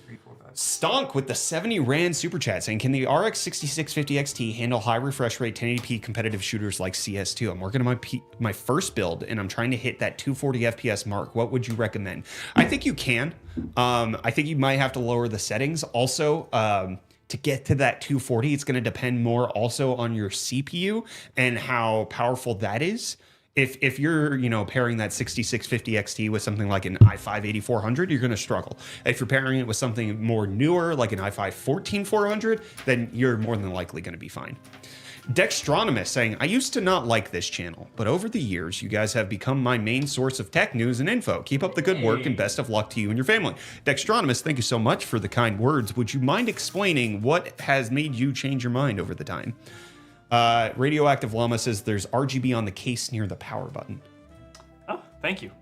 3, 4, 5. Stonk with the 70 Rand super chat saying, can the RX 6650 XT handle high refresh rate 1080p competitive shooters like CS2? I'm working on my first build and I'm trying to hit that 240 FPS mark. What would you recommend? I think you can. I think you might have to lower the settings. Also, to get to that 240, it's going to depend more also on your CPU and how powerful that is. If you're, pairing that 6650 XT with something like an i5 8400, you're going to struggle. If you're pairing it with something more newer, like an i5 14400, then you're more than likely going to be fine. Dextronomist saying, I used to not like this channel, but over the years, you guys have become my main source of tech news and info. Keep up the good work and best of luck to you and your family. Dextronomist, thank you so much for the kind words. Would you mind explaining what has made you change your mind over the time? Radioactive Llama says there's RGB on the case near the power button. Oh, thank you.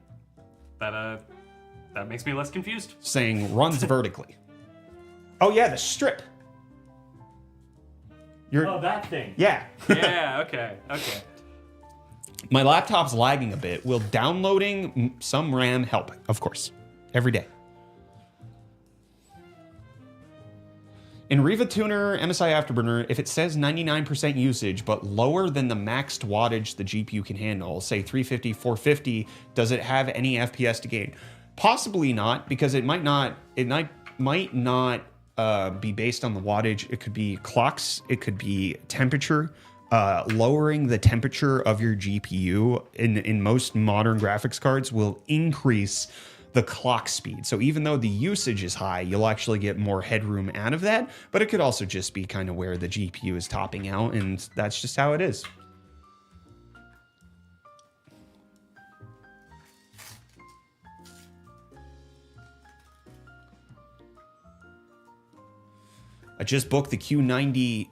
That makes me less confused. Saying runs vertically. Oh yeah, the strip. Oh, that thing. Yeah. Yeah, okay. My laptop's lagging a bit. Will downloading some RAM help? Of course. Every day. In Riva Tuner MSI Afterburner, if it says 99% usage, but lower than the maxed wattage the GPU can handle, say 350, 450, does it have any FPS to gain? Possibly not, because it might not be based on the wattage. It could be clocks, it could be temperature. Lowering the temperature of your GPU in most modern graphics cards will increase the clock speed. So even though the usage is high, you'll actually get more headroom out of that, but it could also just be kind of where the GPU is topping out, and that's just how it is. I just booked the QN90D,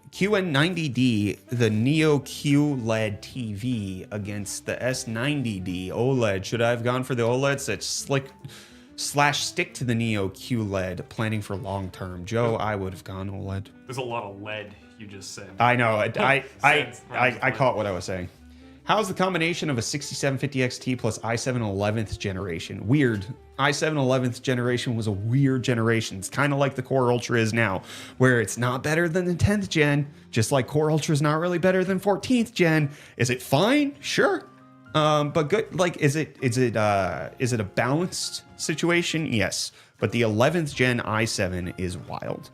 the Neo QLED TV against the S90D OLED. Should I have gone for the OLED? Such stick to the Neo QLED, planning for long term. Joe, I would have gone OLED. There's a lot of lead you just said. I know. I caught what I was saying. How's the combination of a 6750 XT plus i7 11th generation? Weird. i7 11th generation was a weird generation. It's kind of like the Core Ultra is now, where it's not better than the 10th gen, just like Core Ultra is not really better than 14th gen. Is it fine? Sure. But good. Like, is it a balanced situation? Yes. But the 11th gen i7 is wild.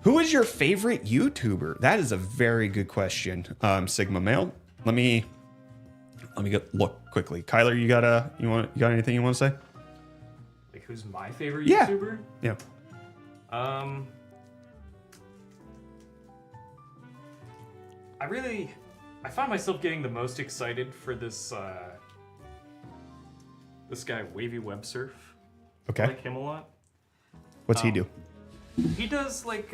Who is your favorite YouTuber? That is a very good question, Sigma Male. Let me go look quickly. Kyler, you got anything you want to say? Like, who's my favorite YouTuber? Yeah. I find myself getting the most excited for this guy, Wavy Web Surf. Okay. I like him a lot. What's he do? He does like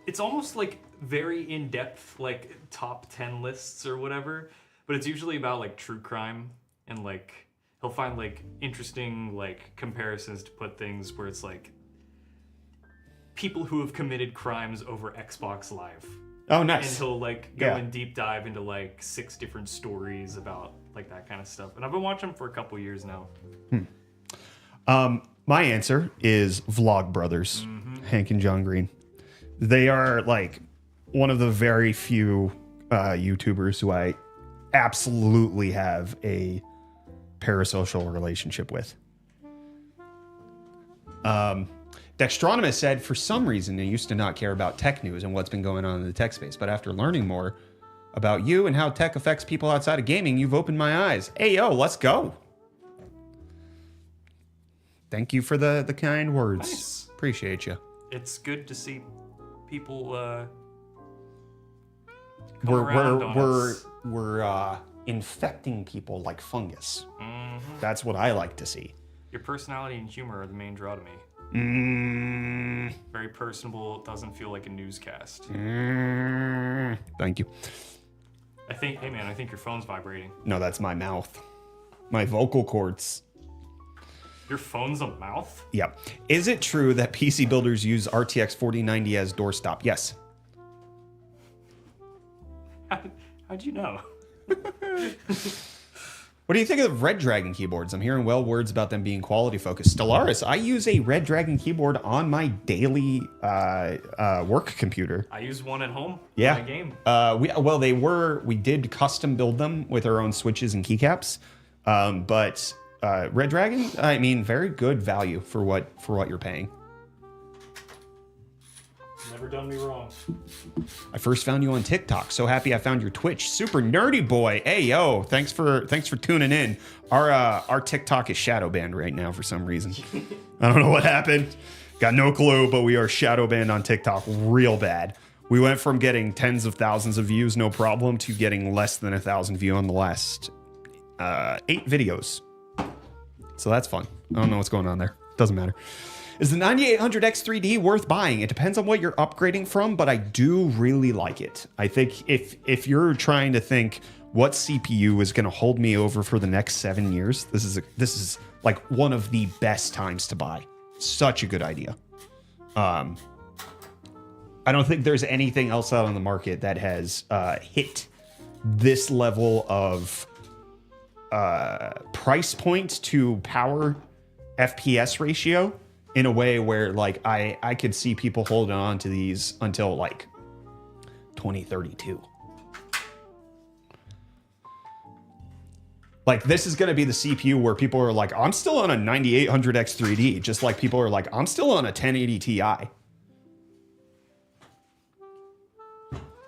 it's almost like very in-depth like top 10 lists or whatever, but it's usually about like true crime, and like he'll find like interesting like comparisons to put things where it's like people who have committed crimes over Xbox Live. Oh, nice. And he'll like go in deep dive into like 6 different stories about like that kind of stuff. And I've been watching him for a couple years now. My answer is Vlog Brothers, Hank and John Green. They are like one of the very few YouTubers who I absolutely have a parasocial relationship with. Dextronomus said, for some reason, I used to not care about tech news and what's been going on in the tech space, but after learning more about you and how tech affects people outside of gaming, you've opened my eyes. Hey, yo, let's go. Thank you for the kind words. Nice. Appreciate you. It's good to see people we're infecting people like fungus. That's what I like to see. Your personality and humor are the main draw to me. Very personable. It doesn't feel like a newscast. Thank you. Hey man, I think your phone's vibrating. No, that's my mouth. My vocal cords. Your phone's a mouth? Yeah. Is it true that PC builders use RTX 4090 as doorstop? Yes. How'd you know? What do you think of Red Dragon keyboards? I'm hearing words about them being quality focused. Stellaris, I use a Red Dragon keyboard on my daily work computer. I use one at home. Yeah. In my game. We did custom build them with our own switches and keycaps. But Red Dragon, I mean, very good value for what you're paying. Never done me wrong. I first found you on TikTok. So happy I found your Twitch. Super nerdy boy. Hey yo, thanks for tuning in. Our TikTok is shadow banned right now for some reason. I don't know what happened. Got no clue, but we are shadow banned on TikTok real bad. We went from getting tens of thousands of views, no problem, to getting less than 1,000 views on the last 8 videos. So that's fun. I don't know what's going on there. Doesn't matter. Is the 9800X3D worth buying? It depends on what you're upgrading from, but I do really like it. I think if you're trying to think what CPU is going to hold me over for the next 7 years, this is like one of the best times to buy. Such a good idea. I don't think there's anything else out on the market that has hit this level of price point to power FPS ratio in a way where like I could see people holding on to these until like 2032. Like this is going to be the CPU where people are like, I'm still on a 9800X3D, just like people are like, I'm still on a 1080 Ti.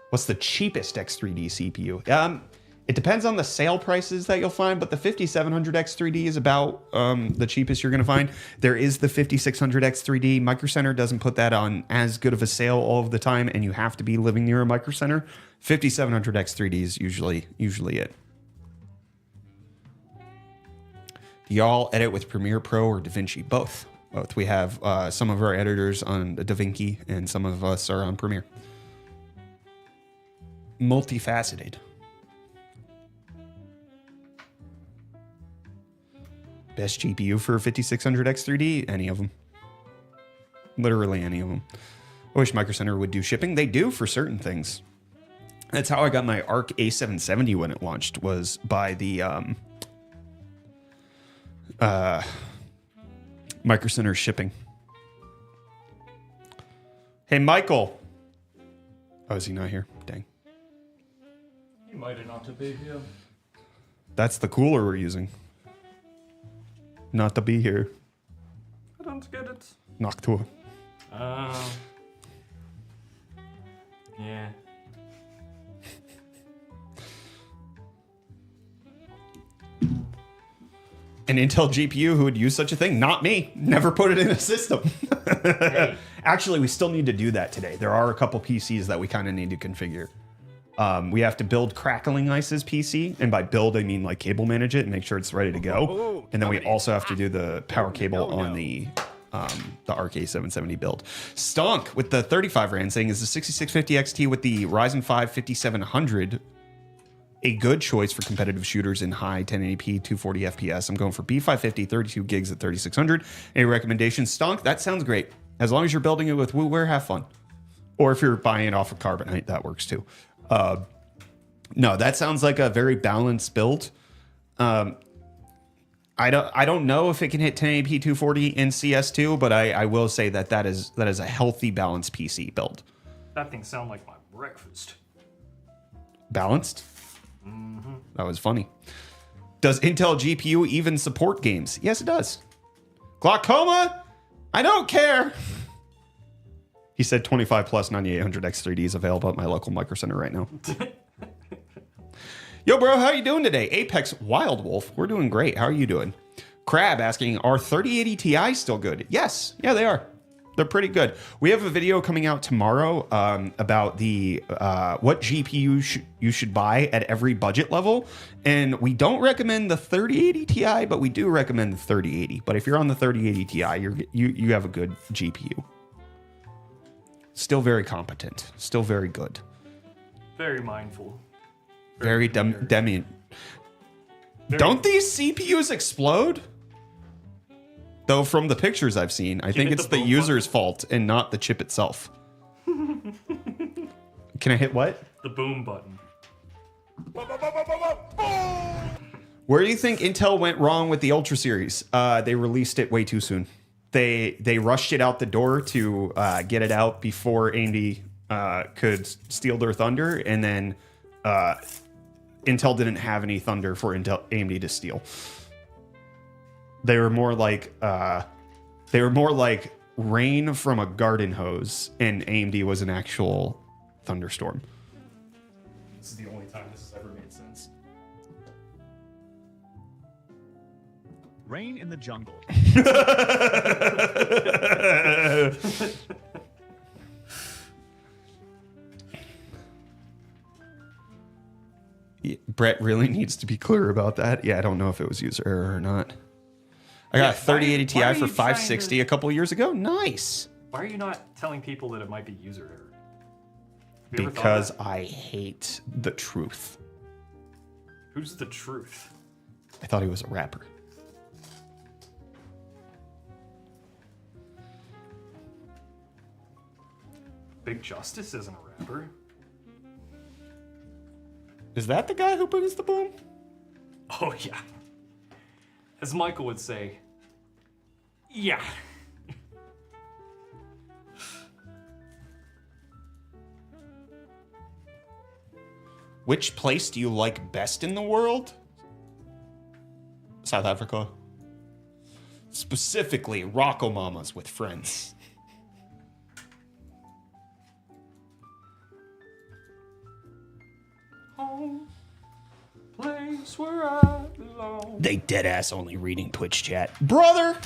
What's the cheapest X3D CPU? It depends on the sale prices that you'll find, but the 5700X3D is about the cheapest you're going to find. There is the 5600X3D. Micro Center doesn't put that on as good of a sale all of the time, and you have to be living near a Micro Center. 5700X3D is usually it. Do y'all edit with Premiere Pro or DaVinci? Both. We have some of our editors on DaVinci, and some of us are on Premiere. Multifaceted. Best GPU for 5600X3D? Any of them. Literally any of them. I wish Micro Center would do shipping. They do for certain things. That's how I got my Arc A770 when it launched, was by the Micro Center shipping. Hey, Michael. Oh, is he not here? Dang. He might have not to be here. That's the cooler we're using. Not to be here. I don't get it. Noctua. Yeah. An Intel GPU who would use such a thing? Not me. Never put it in a system. Hey. Actually, we still need to do that today. There are a couple PCs that we kind of need to configure. We have to build Crackling Ice's PC, and by build I mean like cable manage it and make sure it's ready to go. And then we also have to do the power cable on the the RK770 build. Stunk with the 35 rand saying, is the 6650 XT with the Ryzen 5 5700 a good choice for competitive shooters in high 1080p 240 FPS? I'm going for B550 32 gigs at 3600. Any recommendations? Stunk, that sounds great. As long as you're building it with WooWare, have fun. Or if you're buying it off of Carbonite, that works too. No, that sounds like a very balanced build. I don't know if it can hit 1080p 240 in CS2, but I will say that is a healthy balanced PC build. That thing sounds like my breakfast. Balanced? That was funny. Does Intel GPU even support games? Yes, it does. Glaucoma? I don't care. He said 25 plus 9800 X3D is available at my local Micro Center right now. Yo, bro, how you doing today? Apex Wild Wolf, we're doing great. How are you doing? Crab asking, are 3080 Ti still good? Yes. Yeah, they are. They're pretty good. We have a video coming out tomorrow about the what GPU you should buy at every budget level. And we don't recommend the 3080 Ti, but we do recommend the 3080. But if you're on the 3080 Ti, you have a good GPU. Still very competent. Still very good. Very mindful. Very demi. Don't these CPUs explode? Though from the pictures I've seen, I think it's the user's fault and not the chip itself. Can I hit what? The boom button. Where do you think Intel went wrong with the Ultra series? They released it way too soon. They rushed it out the door to get it out before AMD could steal their thunder, and then Intel didn't have any thunder for AMD to steal. They were more like rain from a garden hose, and AMD was an actual thunderstorm. This is the only time this has ever made sense. Rain in the jungle. Brett really needs to be clear about that. Yeah, I don't know if it was user error or not. I got a 3080 Ti for 560 a couple years ago. Nice. Why are you not telling people that it might be user error? Because I hate the truth. Who's the truth? I thought he was a rapper. Big Justice isn't a rapper. Is that the guy who brings the boom? Oh, yeah. As Michael would say, yeah. Which place do you like best in the world? South Africa. Specifically, Rocco Mamas with friends. Home, place where I belong. They deadass only reading Twitch chat. Brother!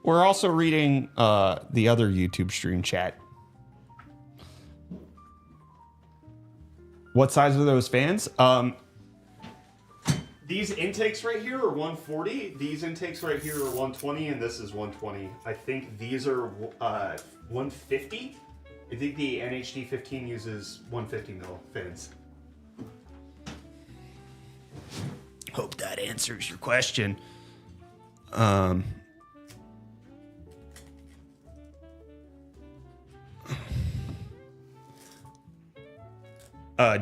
We're also reading the other YouTube stream chat. What size are those fans? These intakes right here are 140. These intakes right here are 120, and this is 120. I think these are 150. I think the NHD 15 uses 150 mil fans. Hope that answers your question.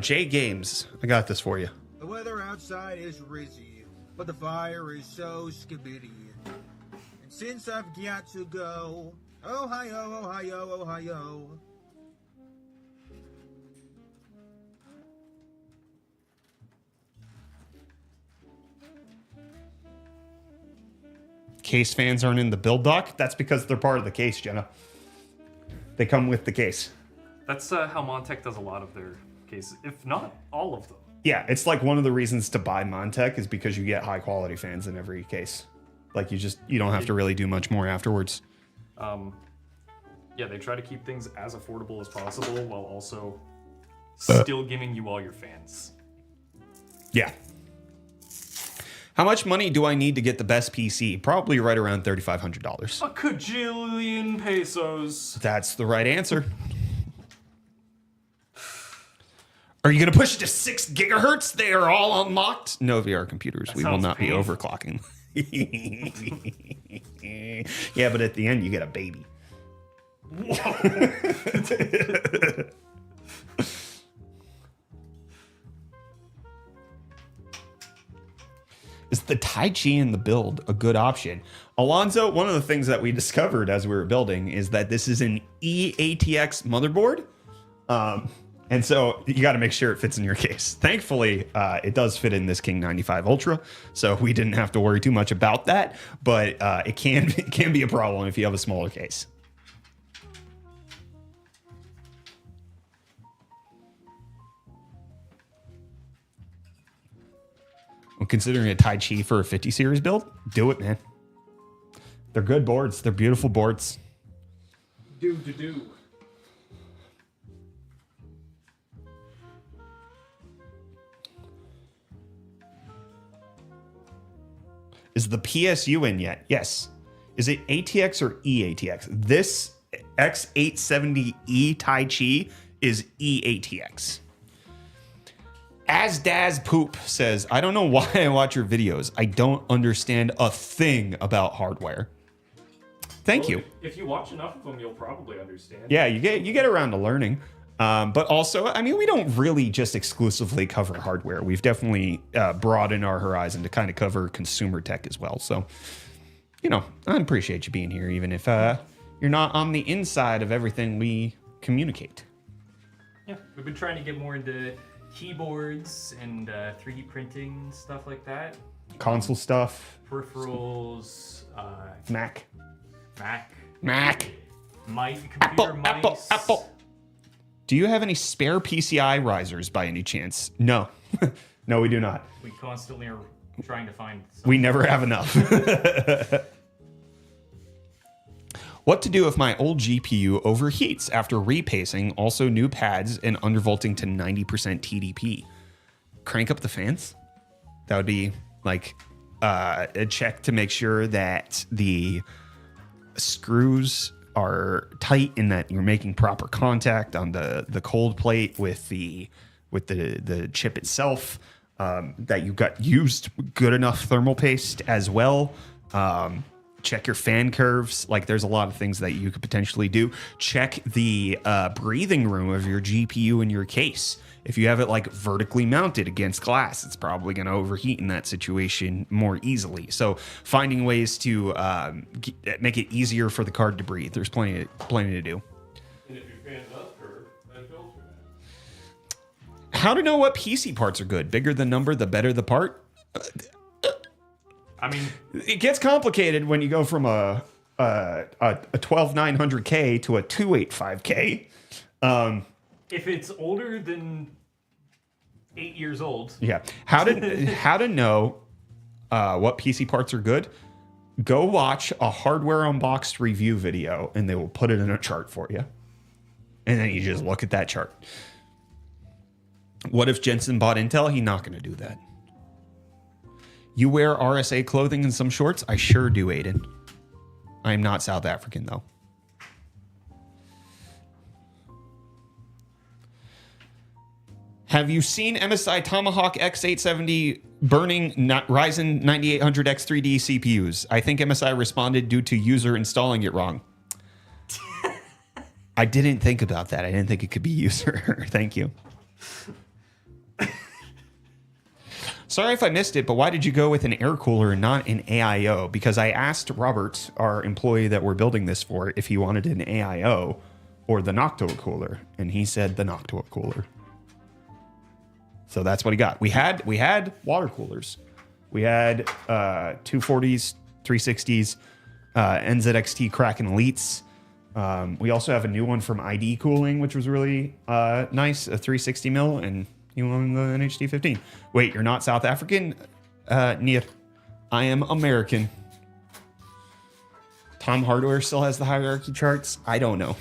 J Games, I got this for you. The weather outside is rizzy, but the fire is so skibidi. And since I've got to go, Ohio, Ohio, Ohio. Case fans aren't in the build doc. That's because they're part of the case, Jenna. They come with the case. That's how Montech does a lot of their cases, if not all of them. Yeah, it's like one of the reasons to buy Montech is because you get high quality fans in every case. Like you don't have to really do much more afterwards. Yeah, they try to keep things as affordable as possible while also still giving you all your fans. Yeah. How much money do I need to get the best PC? Probably right around $3,500. A cajillion pesos. That's the right answer. Are you going to push it to 6 gigahertz? They are all unlocked. No VR computers. We will not be overclocking. Yeah, but at the end, you get a baby. Is the Tai Chi in the build a good option? Alonzo, one of the things that we discovered as we were building is that this is an eATX motherboard. And so you got to make sure it fits in your case. Thankfully, it does fit in this King 95 Ultra, so we didn't have to worry too much about that. But it can be a problem if you have a smaller case. I'm considering a Tai Chi for a 50 series build. Do it, man. They're good boards. They're beautiful boards. Do. Is the PSU in yet? Yes. Is it ATX or eATX? This X870E Tai Chi is eATX. As Daz Poop says, I don't know why I watch your videos. I don't understand a thing about hardware. Thank you. If you watch enough of them, you'll probably understand. Yeah, you get around to learning. But also, I mean, we don't really just exclusively cover hardware. We've definitely broadened our horizon to kind of cover consumer tech as well. So, you know, I appreciate you being here, even if you're not on the inside of everything we communicate. Yeah, we've been trying to get more into keyboards and 3D printing, stuff like that. Console stuff. Peripherals. Mac. Computer mice. Apple. Do you have any spare PCI risers by any chance? No. No, we do not. We constantly are trying to find something. We never have enough. What to do if my old GPU overheats after repacing, also new pads, and undervolting to 90% TDP? Crank up the fans? That would be like a check to make sure that the screws are tight and that you're making proper contact on the cold plate with the chip itself, that you got used good enough thermal paste as well. Check your fan curves. Like, there's a lot of things that you could potentially do. Check the breathing room of your GPU in your case. If you have it like vertically mounted against glass, it's probably going to overheat in that situation more easily. So finding ways to make it easier for the card to breathe. There's plenty to do. And if your fan does curve, then filter that. How to know what PC parts are good? Bigger the number, the better the part. I mean, it gets complicated when you go from a 12900K to a 285K. If it's older than 8 years old. Yeah. How to know what PC parts are good? Go watch a hardware unboxed review video, and they will put it in a chart for you. And then you just look at that chart. What if Jensen bought Intel? He's not going to do that. You wear RSA clothing and some shorts? I sure do, Aiden. I am not South African, though. Have you seen MSI Tomahawk X870 burning Ryzen 9800X3D CPUs? I think MSI responded due to user installing it wrong. I didn't think about that. I didn't think it could be user. Thank you. Sorry if I missed it, but why did you go with an air cooler and not an AIO? Because I asked Robert, our employee that we're building this for, if he wanted an AIO or the Noctua cooler, and he said the Noctua cooler. So that's what he got. We had water coolers. We had 240s, 360s, NZXT Kraken Elites. We also have a new one from ID Cooling, which was really nice, a 360 mil, and you won the NHD 15. Wait, you're not South African? Near. I am American. Tom Hardware still has the hierarchy charts? I don't know.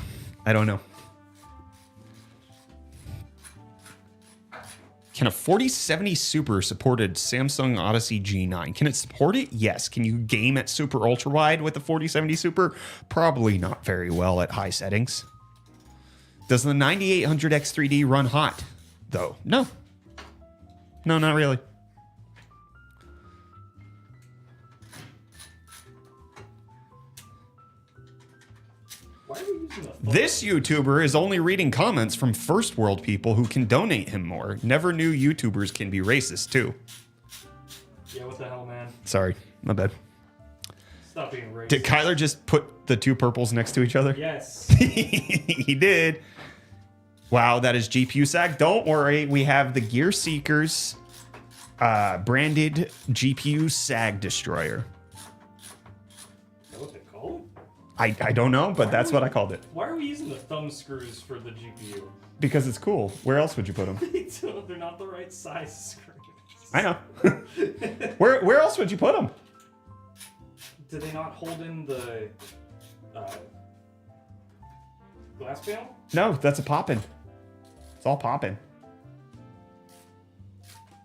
Can a 4070 Super supported Samsung Odyssey G9? Can it support it? Yes. Can you game at super ultra wide with the 4070 Super? Probably not very well at high settings. Does the 9800X3D run hot, though? No. No, not really. This YouTuber is only reading comments from first world people who can donate him more. Never knew YouTubers can be racist, too. Yeah, what the hell, man? Sorry, my bad. Stop being racist. Did Kyler just put the two purples next to each other? Yes. He did. Wow, that is GPU sag. Don't worry, we have the Gear Seekers branded GPU sag destroyer. Is that what they call it? I don't know, but that's what I called it. Why are we using the thumb screws for the GPU? Because it's cool. Where else would you put them? They're not the right size screws. I know. Where else would you put them? Do they not hold in the glass panel? No, that's a poppin'. It's all poppin'.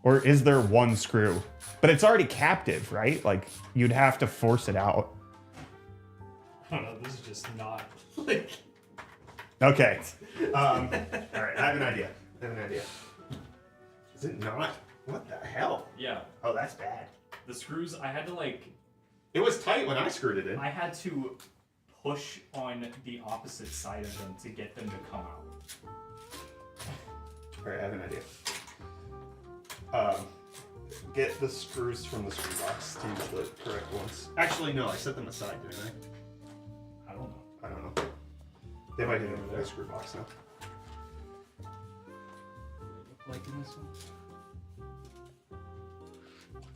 Or is there one screw? But it's already captive, right? Like, you'd have to force it out. I don't know, this is just not, like... Okay. All right, I have an idea. Is it not? What the hell? Yeah. Oh, that's bad. The screws, I had to, like... It was tight when I screwed it in. I had to push on the opposite side of them to get them to come out. All right, I have an idea. Get the screws from the screw box to use the correct ones. Actually, no, I set them aside, didn't I? I don't know. They might be in the screw box now. Like in this one?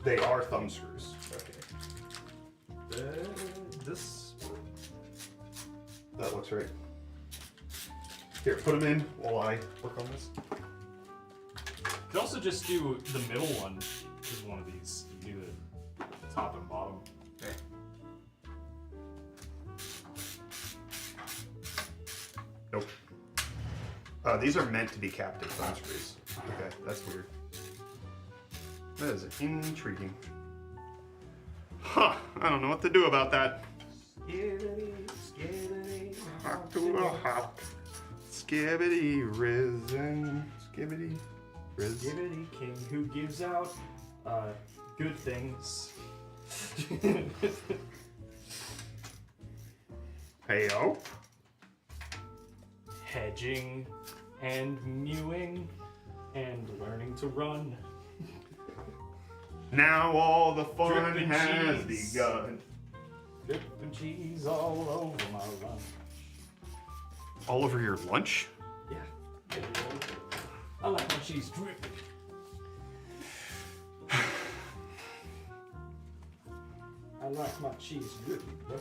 They are thumb screws. Okay. This... That looks right. Here, put them in while I work on this. You could also just do the middle one is one of these. You do the top and bottom. Okay. Nope. These are meant to be captive thumb screws. Okay, that's weird. That is intriguing. Huh, I don't know what to do about that. Hop to a hop. Skibbity risen. Skibbity riz. Skibbity king who gives out good things. Heyo. Hedging and mewing and learning to run. Now all the fun Dripping has cheese. begun. Dripping cheese all over my lunch. All over your lunch? Yeah. I like my cheese dripping. I like my cheese dripping, bro.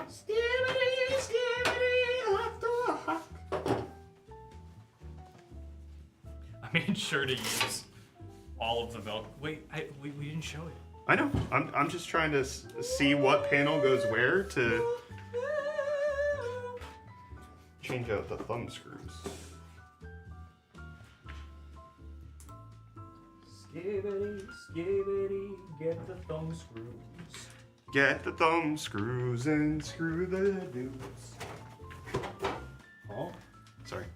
Skibbity, skibbity, hop to a hop. I made sure to use all of the milk. Wait, we didn't show it. I know. I'm just trying to see what panel goes where to change out the thumb screws. Skibbity, skibbity, get the thumb screws. Get the thumb screws and screw the dudes. Oh, sorry.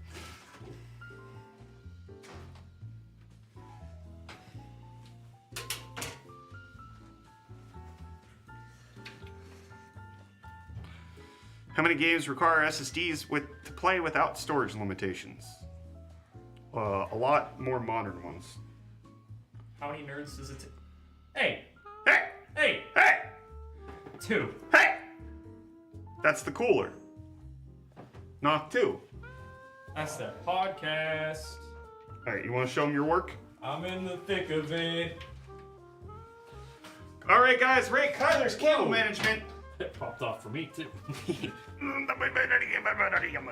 How many games require SSDs to play without storage limitations? A lot more modern ones. how many nerds does it take? Hey! Hey! Hey! Hey! 2. Hey! That's the cooler. Not 2. That's that podcast. All right, you want to show them your work? I'm in the thick of it. All right, guys, rate Kyler's cable management. It popped off for me, too.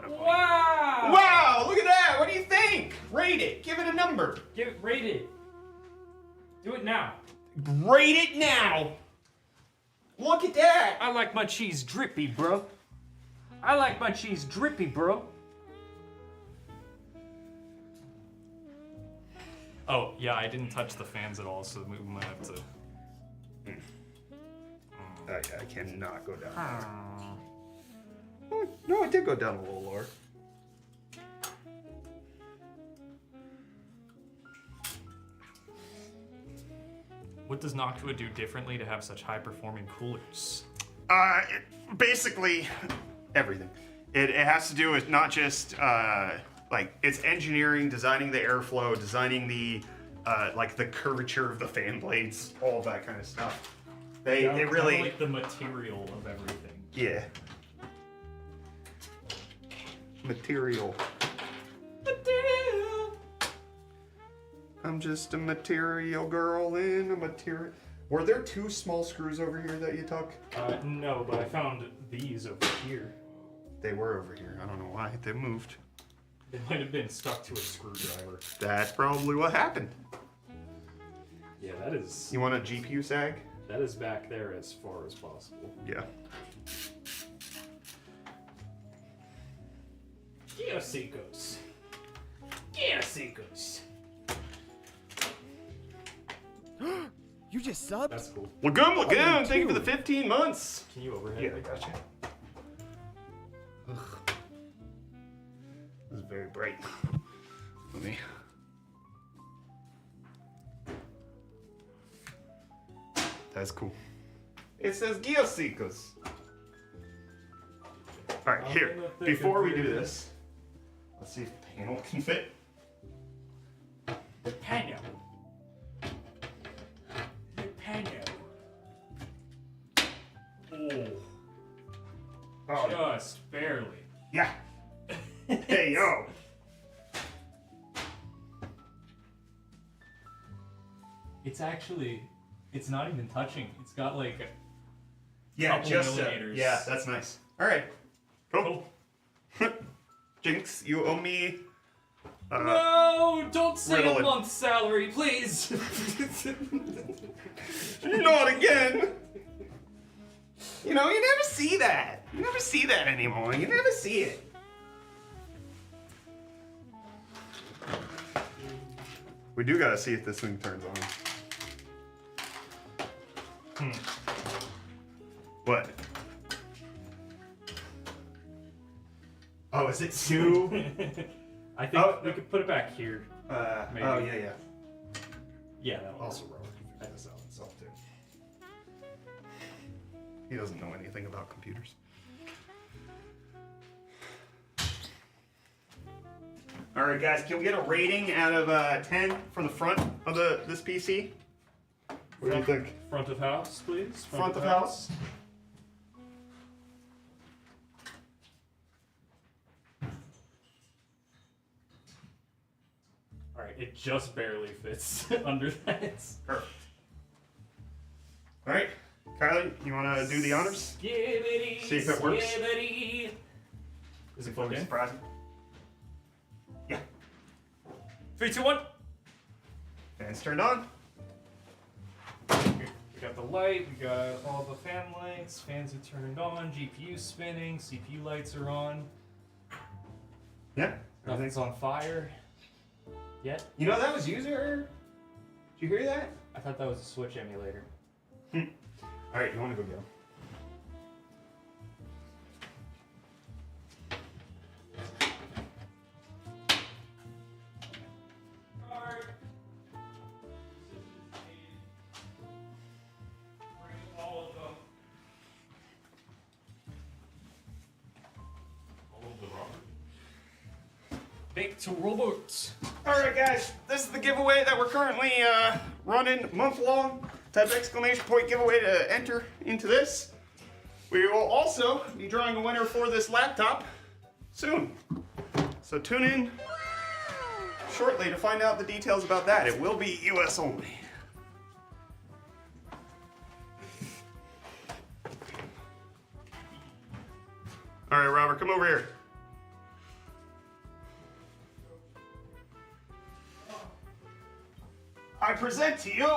Wow! Wow, look at that. What do you think? Rate it. Give it a number. Rate it. Do it now. Rate it now. Look at that. I like my cheese drippy, bro. I like my cheese drippy, bro. Oh, yeah, I didn't touch the fans at all, so we might have to... I cannot go down. Oh, no, it did go down a little lower. What does Noctua do differently to have such high-performing coolers? Basically, everything. It has to do with not just like it's engineering, designing the airflow, designing the like the curvature of the fan blades, all of that kind of stuff. They really like the material of everything. Yeah. Material. I'm just a material girl in a material. Were there 2 small screws over here that you took? No, but I found these over here. They were over here. I don't know why. They moved. They might have been stuck to a screwdriver. That's probably what happened. Yeah, that is... You want a GPU sag? That is back there as far as possible. Yeah. Geosecos. Geosecos. You just subbed? That's cool. Lagoon, thank you for the 15 months. Can you overhead? Yeah, I gotcha. Ugh. This is very bright. Let me. That's cool. It says Geosecos. Alright, here. Before we do this, let's see if the panel can fit. The panel. The panel. Oh. Just barely. Yeah. Hey, yo. It's actually, it's not even touching. It's got like a Yeah, couple millimeters. yeah, that's nice. All right, cool. Jinx, you owe me. No, don't say Riddle a it. month's salary, please. Not again. You know, you never see that. You never see that anymore. You never see it. We do gotta see if this thing turns on. What? Oh, is it 2? I think we could put it back here. Maybe. Oh, yeah. Yeah, that'll Also, Robert can figure this out himself, too. He doesn't know anything about computers. All right, guys, can we get a rating out of 10 for the front of this PC? What do you think? Front of house, please. Front of house? All right, it just barely fits under that. Perfect. All right, Kylie, you want to do the honors? Skibbity, See if it works. skibbity. Is it plugged in? Surprising. Yeah. 3, 2, 1. Fans turned on. We got the light, we got all the fan lights, fans are turned on, GPU spinning, CPU lights are on. Yeah. Nothing's on fire yet. You know that was user error? Did you hear that? I thought that was a Switch emulator. All right, you want to go get 'em? Bake to robots. All right, guys, this is the giveaway that we're currently running, month-long. Type exclamation point giveaway to enter into this. We will also be drawing a winner for this laptop soon. So tune in shortly to find out the details about that. It will be US only. All right, Robert, come over here. I present to you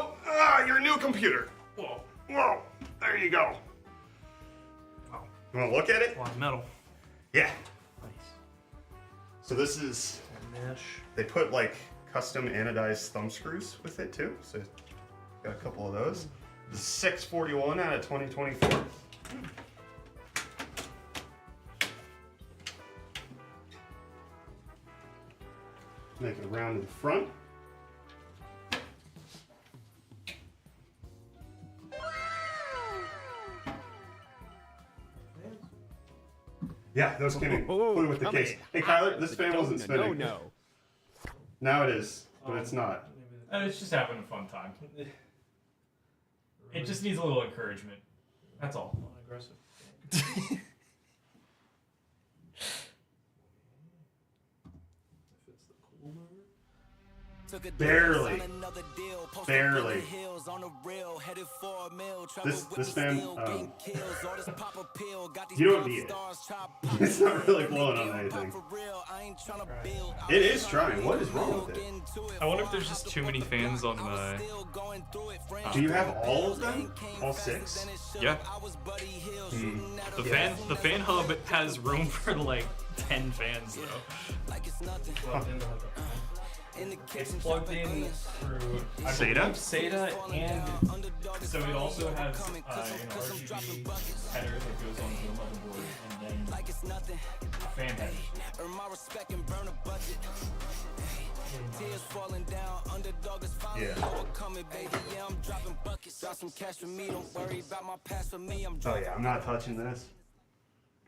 your new computer. Whoa, there you go. Oh, you want to look at it? A lot of metal. Yeah. So this is, they put like custom anodized thumb screws with it too. So got a couple of those. This is 641 out of 2024. Make it around to the front. Yeah, those came included with the case. Hey Kyler, this fan wasn't spinning. No. Now it is, but it's not. It's just having a fun time. It just needs a little encouragement. That's all. Aggressive. Barely. Barely. This fan, you don't need it. It's not really blowing on anything. It is trying. What is wrong with it? I wonder if there's just too many fans on the... Do you have all of them? All 6? Yeah. The fan hub has room for like 10 fans though. It's plugged in through SATA? SATA, and so it also has an RGB header that goes onto the motherboard, and then a fan header. Oh yeah, I'm not touching this.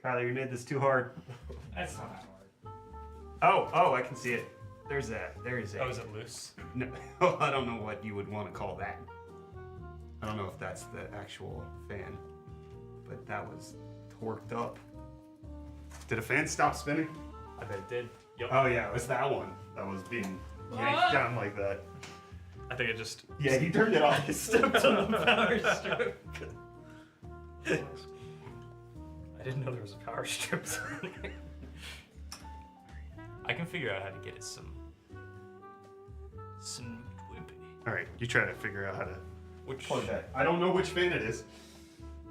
Kyler, you made this too hard. That's not that hard. Oh, I can see it. There's that. There is Oh, is it loose? No, I don't know what you would want to call that. I don't know if that's the actual fan, but that was torqued up. Did a fan stop spinning? I bet it did. Yep. Oh yeah, it was that one that was being yanked down like that. I think it just... Yeah, he turned it off. It stepped on the power strip. I didn't know there was a power strip. I can figure out how to get it some wimpy. All right, you try to figure out how to Which plug that. I don't know which fan it is.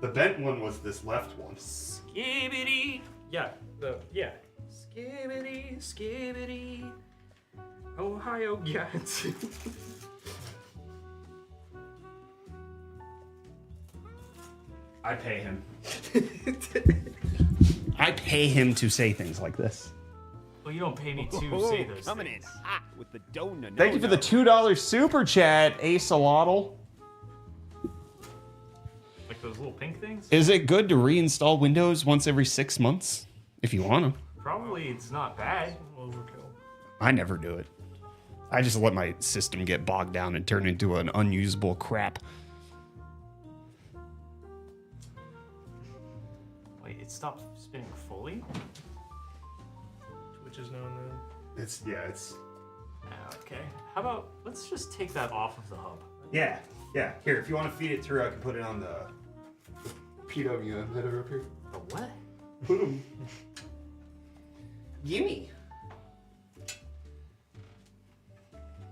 The bent one was this left one. Skibbity. Yeah. Skibbity. Ohio cats. I pay him. I pay him to say things like this. Well, you don't pay me to say those Coming things. in hot with the donut. Thank you for the $2 super chat, Acelotl. Like those little pink things? Is it good to reinstall Windows once every 6 months? If you want to. Probably it's not bad. Overkill. I never do it. I just let my system get bogged down and turn into an unusable crap. Wait, it stopped spinning fully? Which is known It's Okay. How about, let's just take that off of the hub. Yeah. Here, if you want to feed it through, I can put it on the PWM header up here. The what? Put them. Gimme.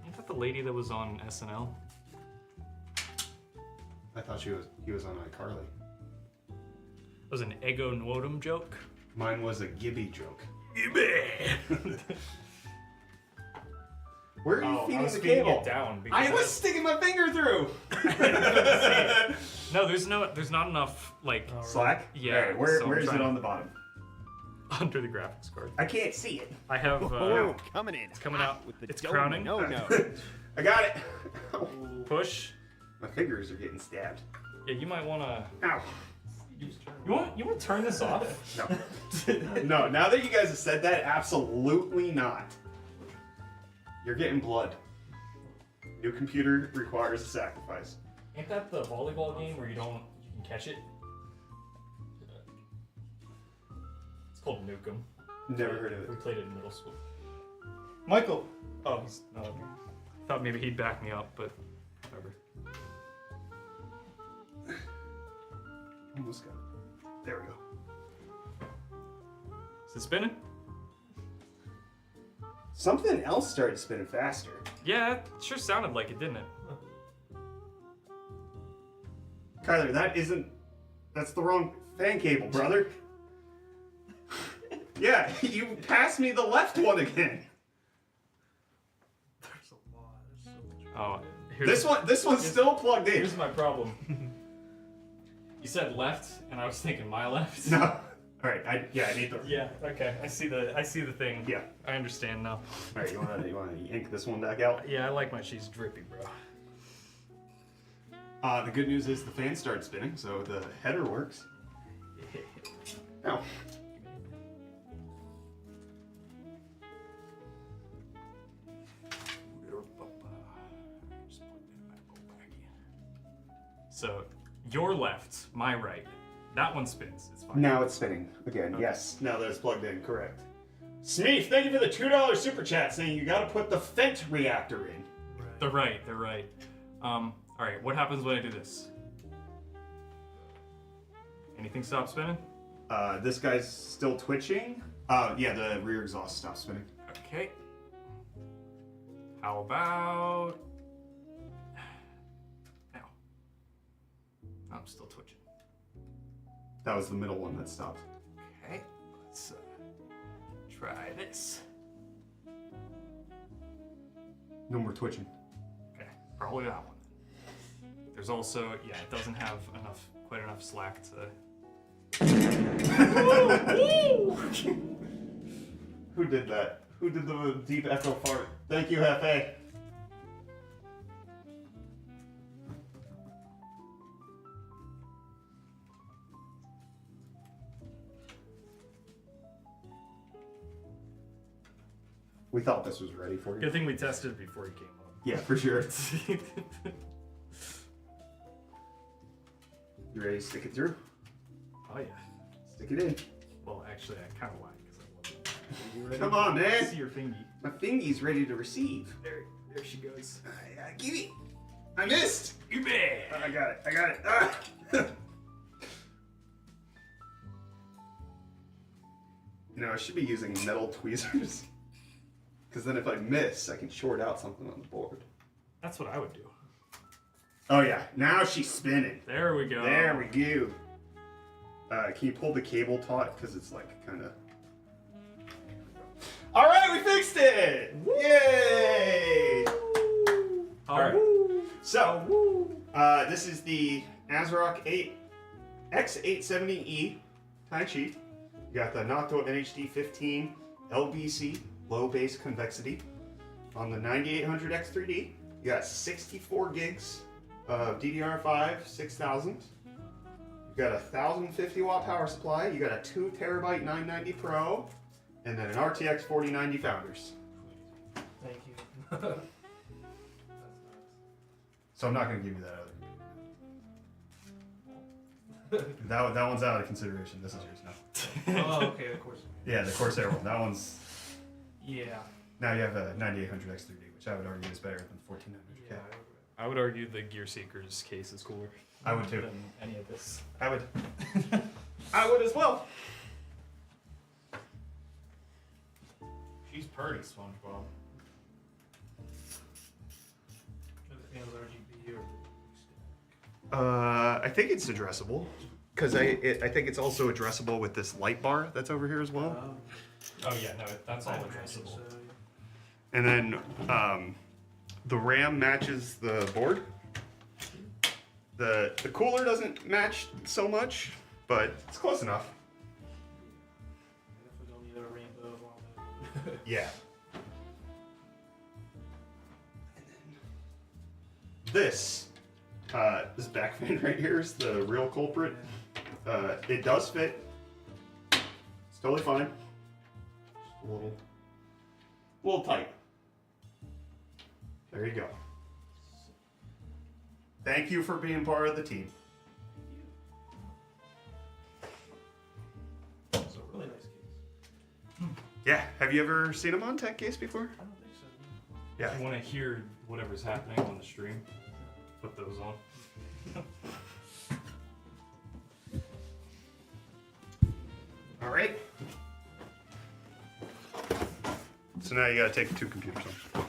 Ain't that the lady that was on SNL? I thought he was on iCarly. It was an Ego Nwodim joke. Mine was a Gibby joke. Gibby! Where are you feeding I was the feeding cable? it down. I was sticking my finger through. No, there's not enough like Slack. Yeah. All right, where so is it on the bottom? Under the graphics card. I can't see it. I have. Coming in. It's coming out. With the It's donut. crowning. No. I got it. Push. My fingers are getting stabbed. Yeah, you might wanna. Ow. You want to turn this off? No. No. Now that you guys have said that, absolutely not. You're getting blood. New computer requires a sacrifice. Ain't that the volleyball game where you can catch it? It's called Nukem. Never heard of We it. played it in middle school. Michael. Oh, he's not. I thought maybe he'd back me up, but whatever. Almost got it. There we go. Is it spinning? Something else started spinning faster. Yeah, it sure sounded like it, didn't it? Kyler, that's the wrong fan cable, brother. Yeah, you passed me the left one again. There's a lot. There's so much. Oh, This one's still plugged in. Here's my problem. You said left, and I was thinking my left. No. All right. I need the. Yeah. Okay. I see the thing. Yeah. I understand now. All right. You wanna yank this one back out? Yeah, I like my cheese drippy, bro. The good news is the fan started spinning, so the header works. Now. So, your left, my right. That one spins. It's fine. Now it's spinning again. Okay. Yes. Now that it's plugged in, correct. Smeef, thank you for the $2 super chat saying you got to put the Fent reactor in. They're right. All right. What happens when I do this? Anything stop spinning? This guy's still twitching. Yeah, the rear exhaust stops spinning. Okay. How about now? I'm still twitching. That was the middle one that stopped. Okay, let's try this. No more twitching. Okay, probably that one. There's also, yeah, it doesn't have quite enough slack to. Who did that? Who did the deep echo fart? Thank you, Hefe. We thought this was ready for you. Good thing we tested it before he came up. Yeah, for sure. You ready to stick it through? Oh yeah. Stick it in. Well, actually, I kind of lied because I wasn't. Come on, man. I see your fingy. My fingy's ready to receive. There she goes. Give it. I missed. You bet. I got it. Ah. You know, I should be using metal tweezers. Because then if I miss, I can short out something on the board. That's what I would do. Oh yeah, now she's spinning. There we go. There we go. Can you pull the cable taut? Because it's like kind of... All right, we fixed it! Woo! Yay! All right. So, this is the ASRock X870E Tai Chi. You got the Nato NHD 15 LBC, low base convexity. On the 9800 X3D, you got 64 gigs of DDR5 6000. You've got a 1050 watt power supply. You got a 2 terabyte 990 Pro, and then an RTX 4090 Founders. Thank you. So I'm not going to give you that other. that one's out of consideration. This is yours now. Oh, okay, of course. Yeah, the Corsair one. That one's. Yeah. Now you have a 9800 X3D, which I would argue is better than 1400. Yeah. I would argue the Gear Seeker's case is cooler. I would too. Than any of this. I would. I would as well. She's pretty, SpongeBob. Everything else RGB or I think it's addressable. Because I think it's also addressable with this light bar that's over here as well. Oh yeah, no, that's all I imagine addressable. so, yeah. And then the RAM matches the board. The cooler doesn't match so much, but it's close enough. If we don't need a rainbow on it. Yeah. And then this back fan right here is the real culprit. It does fit. It's totally fine. Just a little tight. There you go. Thank you for being part of the team. It's a really nice case. Yeah. Have you ever seen a Montech case before? I don't think so. Yeah. If you want to hear whatever's happening on the stream, put those on. All right. So now you gotta take the two computers on.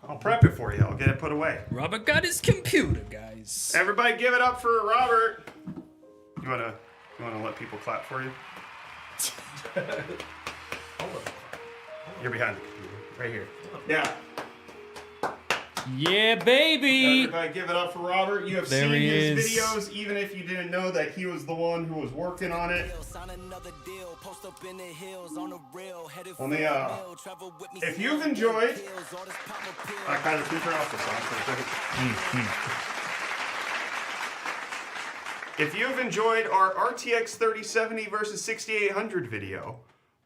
Oh prep it for you. I'll get it put away. Robert got his computer, guys. Everybody give it up for Robert. You wanna let people clap for you? You're behind the computer. Right here. Yeah. Yeah, baby. Everybody give it up for Robert. You have seen his videos, even if you didn't know that he was the one who was working on it. Let me, if you've enjoyed, I kind of turn off the song for a second. If you've enjoyed our RTX 3070 versus 6800 video,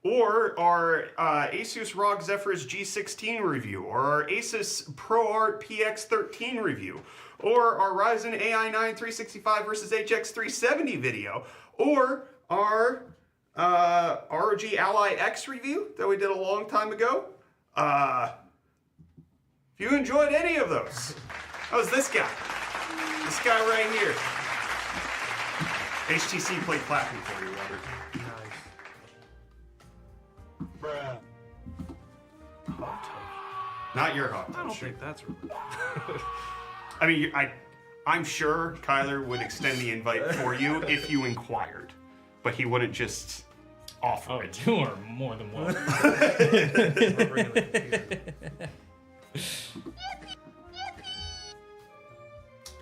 or our Asus ROG Zephyrus G16 review, or our Asus ProArt PX13 review, or our Ryzen AI 9 365 versus HX 370 video, or our ROG Ally X review that we did a long time ago. If you enjoyed any of those, that was this guy. This guy right here. HTC played clapping for you, Robert. Bruh. Not your hot touch. I don't think that's really. I mean, I'm sure Kyler would extend the invite for you if you inquired, but he wouldn't just offer it. You are more than welcome.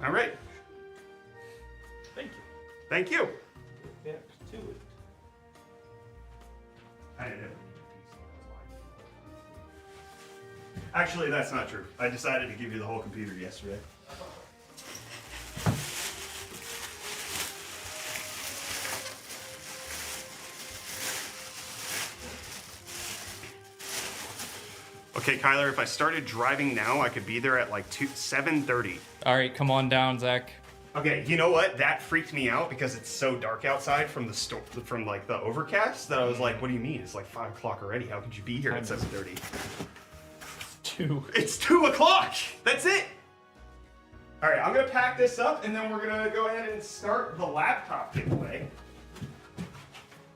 All right. Thank you. Thank you. Back to it. I didn't know. Actually, that's not true. I decided to give you the whole computer yesterday. Okay, Kyler, if I started driving now, I could be there at like 7:30. All right, come on down, Zach. Okay, you know what? That freaked me out because it's so dark outside from like the overcast that I was like, "What do you mean? It's like 5 o'clock already. How could you be here at 7:30?" It's 2 o'clock. That's it. All right, I'm gonna pack this up and then we're gonna go ahead and start the laptop giveaway.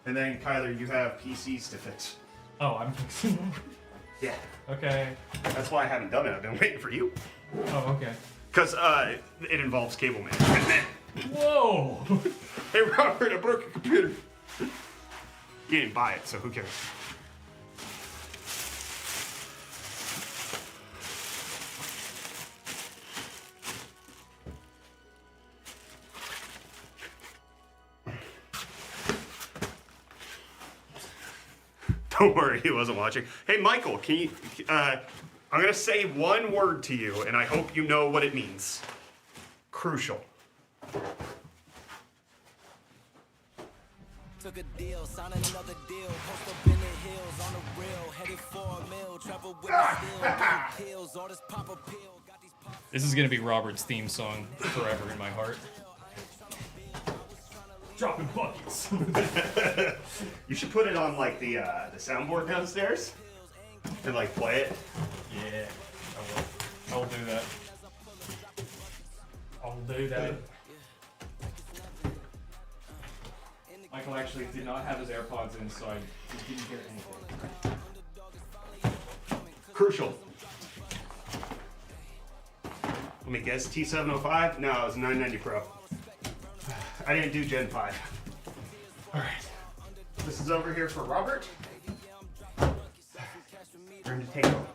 And then Kyler, you have PCs to fix. Oh, I'm fixing them. Yeah. Okay. That's why I haven't done it. I've been waiting for you. Oh, okay. Because it involves cable management. Whoa! Hey, Robert, I broke your computer. You didn't buy it, so who cares? Don't worry, he wasn't watching. Hey, Michael, can you... I'm going to say one word to you, and I hope you know what it means. Crucial. Took a deal, signed another deal, post up in the hills on the rail, headed for a mill, travel with me still, getting kills, all this pop appeal, got these pop. This is gonna be Robert's theme song forever in my heart. Dropping buckets. You should put it on like the soundboard downstairs and like play it. Yeah, I will do that. I will do that. Michael actually did not have his AirPods in, so I didn't hear anything. Crucial. Let me guess, T705? No, it was 990 Pro. I didn't do Gen 5. Alright. This is over here for Robert. Turn to take over.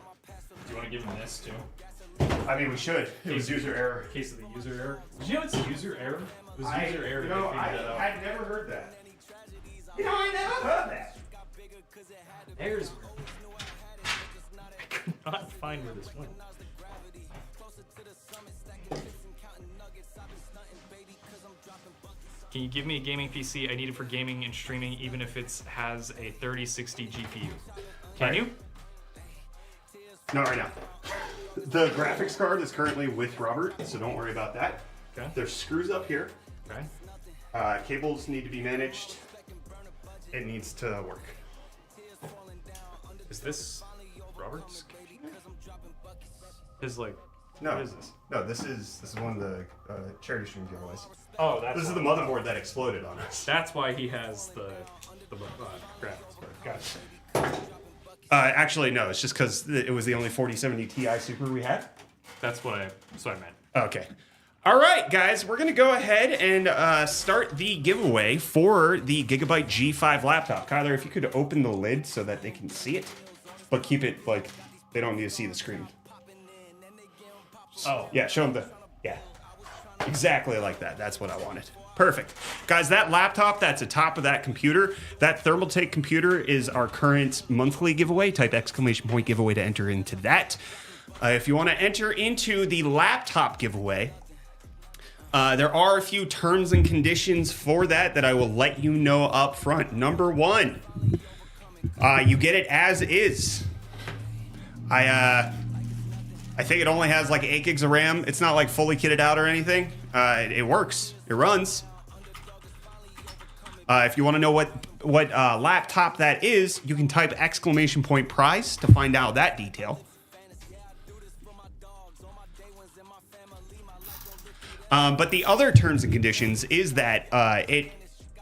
Do you want to give him this too? I mean, we should. It was user error. In case of the user error. Did you know it's user error? It was user error. You know, I've never heard that. You know, I never heard that. Errors. I could not find where this went. Can you give me a gaming PC? I need it for gaming and streaming, even if it has a 3060 GPU. Can you? Not right now. The graphics card is currently with Robert, so don't worry about that. Okay. There's screws up here. Okay. Cables need to be managed. It needs to work. Is this Robert's computer? His like. No. What is this? No, this is one of the charity stream giveaways. Oh, that's. This is the motherboard that exploded on us. That's why he has the graphics card. Gotcha. Actually, no. It's just because it was the only 4070 Ti Super we had. That's what I meant. Okay. All right, guys. We're going to go ahead and start the giveaway for the Gigabyte G5 laptop. Kyler, if you could open the lid so that they can see it. But keep it, like, they don't need to see the screen. Oh. Yeah, show them the... Yeah. Exactly like that. That's what I wanted. Perfect. Guys, that laptop that's atop of that computer, that Thermaltake computer is our current monthly giveaway. Type ! giveaway to enter into that. If you want to enter into the laptop giveaway, there are a few terms and conditions for that I will let you know up front. Number one, you get it as is. I think it only has like 8 gigs of RAM. It's not like fully kitted out or anything. It works. It runs. If you want to know what laptop that is, you can type !prize to find out that detail. But the other terms and conditions is that it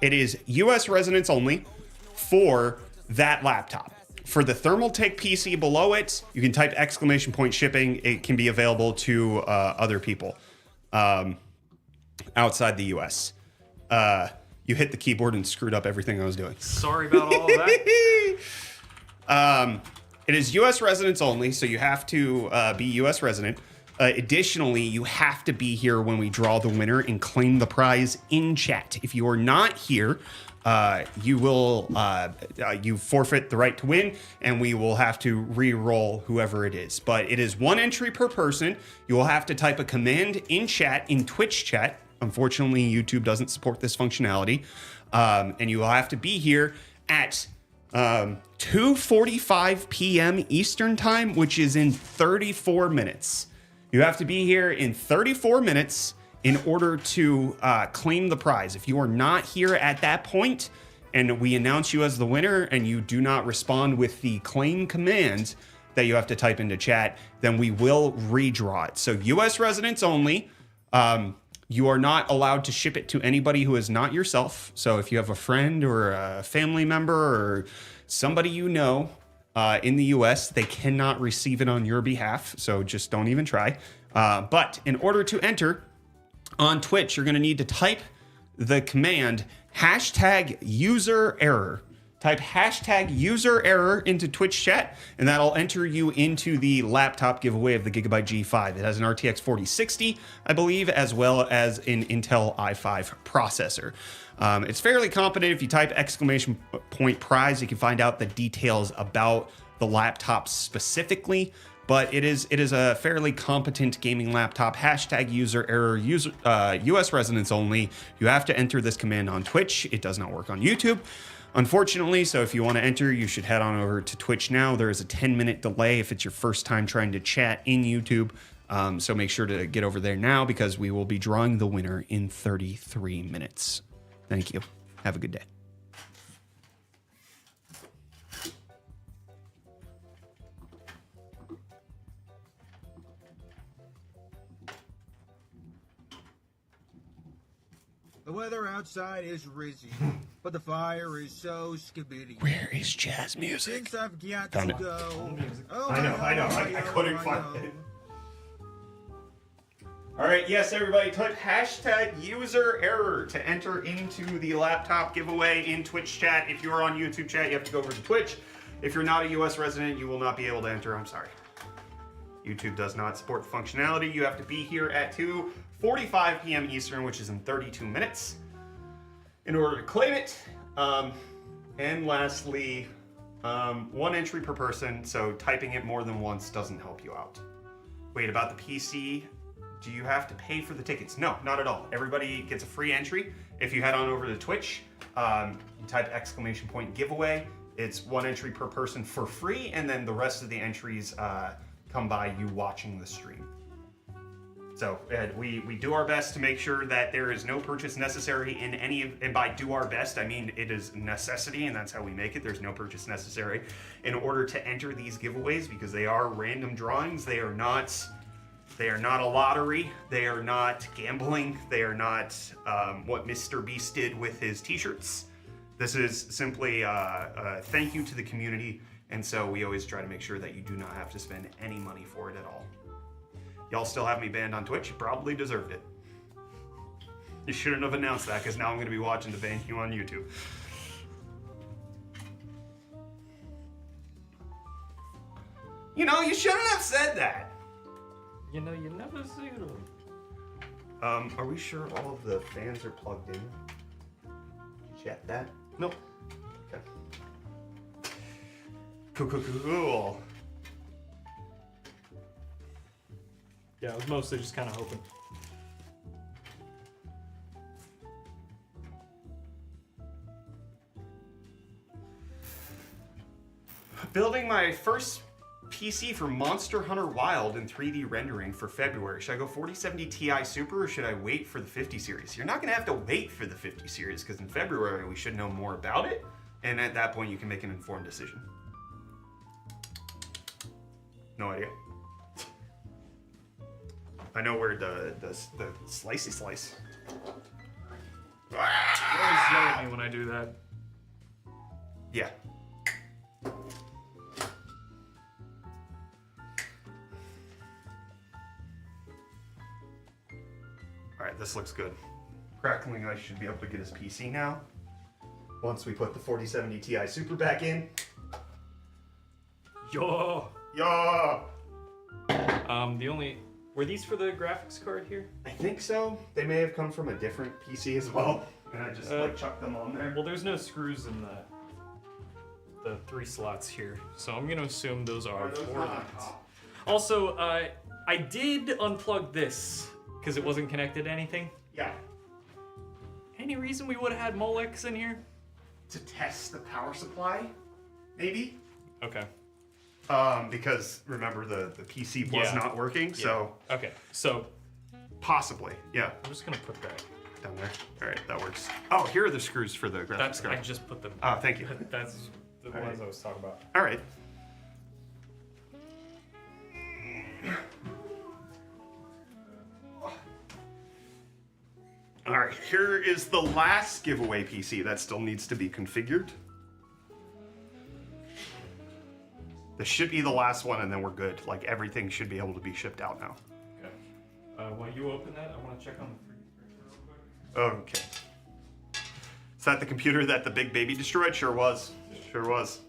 is U.S. residents only for that laptop. For the Thermaltake PC below it, you can type !shipping. It can be available to other people outside the U.S. You hit the keyboard and screwed up everything I was doing. Sorry about all of that. It is U.S. residents only, so you have to be U.S. resident. Additionally, you have to be here when we draw the winner and claim the prize in chat. If you are not here, you will you forfeit the right to win, and we will have to re-roll whoever it is. But it is 1 entry per person. You will have to type a command in chat, in Twitch chat. Unfortunately, YouTube doesn't support this functionality. And you will have to be here at 2:45 p.m. Eastern Time, which is in 34 minutes. You have to be here in 34 minutes in order to claim the prize. If you are not here at that point and we announce you as the winner and you do not respond with the claim command that you have to type into chat, then we will redraw it. So US residents only. You are not allowed to ship it to anybody who is not yourself. So if you have a friend or a family member or somebody you know in the US, they cannot receive it on your behalf. So just don't even try. But in order to enter on Twitch, you're going to need to type the command #user_error. Type #user_error into Twitch chat, and that'll enter you into the laptop giveaway of the Gigabyte G5. It has an RTX 4060, I believe, as well as an Intel i5 processor. It's fairly competent. If you type !prize, you can find out the details about the laptop specifically. But it is a fairly competent gaming laptop. #user_error, US residents only. You have to enter this command on Twitch. It does not work on YouTube, unfortunately. So if you want to enter, you should head on over to Twitch now. There is a 10-minute delay if it's your first time trying to chat in YouTube. So make sure to get over there now because we will be drawing the winner in 33 minutes. Thank you. Have a good day. The weather outside is rizzy, but the fire is so skibidi. Where is jazz music? Since I've got Found to it. go. Oh, I know. I couldn't find it. All right, yes, everybody, type #user_error to enter into the laptop giveaway in Twitch chat. If you are on YouTube chat, you have to go over to Twitch. If you're not a US resident, you will not be able to enter. I'm sorry. YouTube does not support the functionality. You have to be here at 2:45 p.m. Eastern, which is in 32 minutes, in order to claim it. And lastly, 1 entry per person, so typing it more than once doesn't help you out. Wait, about the PC, do you have to pay for the tickets? No, not at all. Everybody gets a free entry. If you head on over to Twitch, you type !giveaway. It's 1 entry per person for free, and then the rest of the entries come by you watching the stream. So we do our best to make sure that there is no purchase necessary in any of, and by do our best, I mean it is necessity, and that's how we make it. There's no purchase necessary in order to enter these giveaways because they are random drawings. They are not a lottery. They are not gambling. They are not what Mr. Beast did with his t-shirts. This is simply a thank you to the community And so we always try to make sure that you do not have to spend any money for it at all. Y'all still have me banned on Twitch? You probably deserved it. You shouldn't have announced that, because now I'm going to be watching to ban you on YouTube. You know, you shouldn't have said that. You know, you never see them. Are we sure all of the fans are plugged in? Check that. Nope. Okay. Cool. Yeah, I was mostly just kind of hoping. Building my first PC for Monster Hunter Wild in 3D rendering for February. Should I go 4070 Ti Super or should I wait for the 50 series? You're not gonna have to wait for the 50 series because in February we should know more about it. And at that point you can make an informed decision. No idea. I know where the slicey slice. You always yell at me when I do that. Yeah. Alright, this looks good. Crackling Ice should be able to get his PC now. Once we put the 4070 Ti Super back in. Yo! Yo! Were these for the graphics card here? I think so. They may have come from a different PC as well. And I just like chucked them on there. Well, there's no screws in the 3 slots here, so I'm gonna assume those are for lines. Also, I did unplug this because it wasn't connected to anything. Yeah. Any reason we would have had Molex in here? To test the power supply, maybe? Okay. Because remember the PC was not working, so. Okay, so. Possibly, yeah. I'm just gonna put that down there. All right, that works. Oh, here are the screws for the graphics card. I just put them. Oh, thank you. That's the ones I was talking about. All right. All right, here is the last giveaway PC that still needs to be configured. This should be the last one, and then we're good. Like, everything should be able to be shipped out now. Okay. While you open that, I want to check on the 3D printer real quick. Okay. Is that the computer that the big baby destroyed? Sure was. Sure was.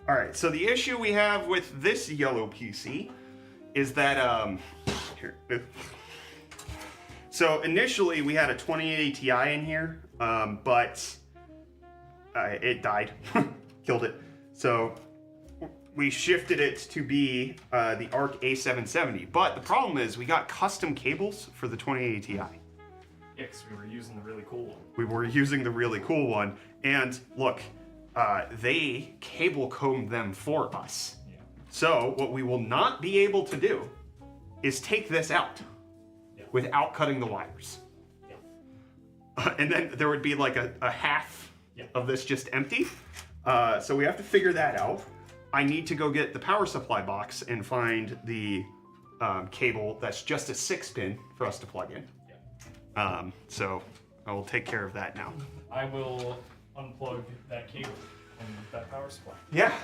All right, so the issue we have with this yellow PC is that, here. So initially we had a 2080 Ti in here, but it died, killed it. So we shifted it to be the Arc A770. But the problem is we got custom cables for the 2080 Ti. Yeah, because we were using the really cool one. We were using the really cool one. And look, they cable combed them for us. Yeah. So what we will not be able to do is take this out without cutting the wires. Yeah. And then there would be like a half of this just empty. So we have to figure that out. I need to go get the power supply box and find the cable that's just a 6-pin for us to plug in. Yeah. So I will take care of that now. I will unplug that cable and that power supply. Yeah,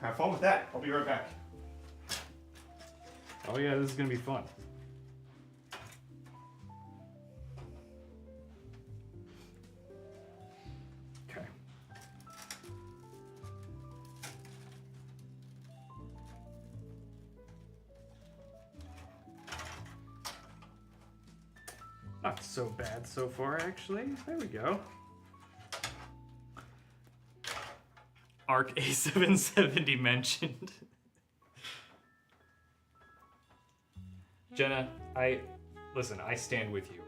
have fun with that. I'll be right back. Oh yeah, this is gonna be fun. Okay. Not so bad so far, actually. There we go. Arc A770 mentioned. Jenna, I stand with you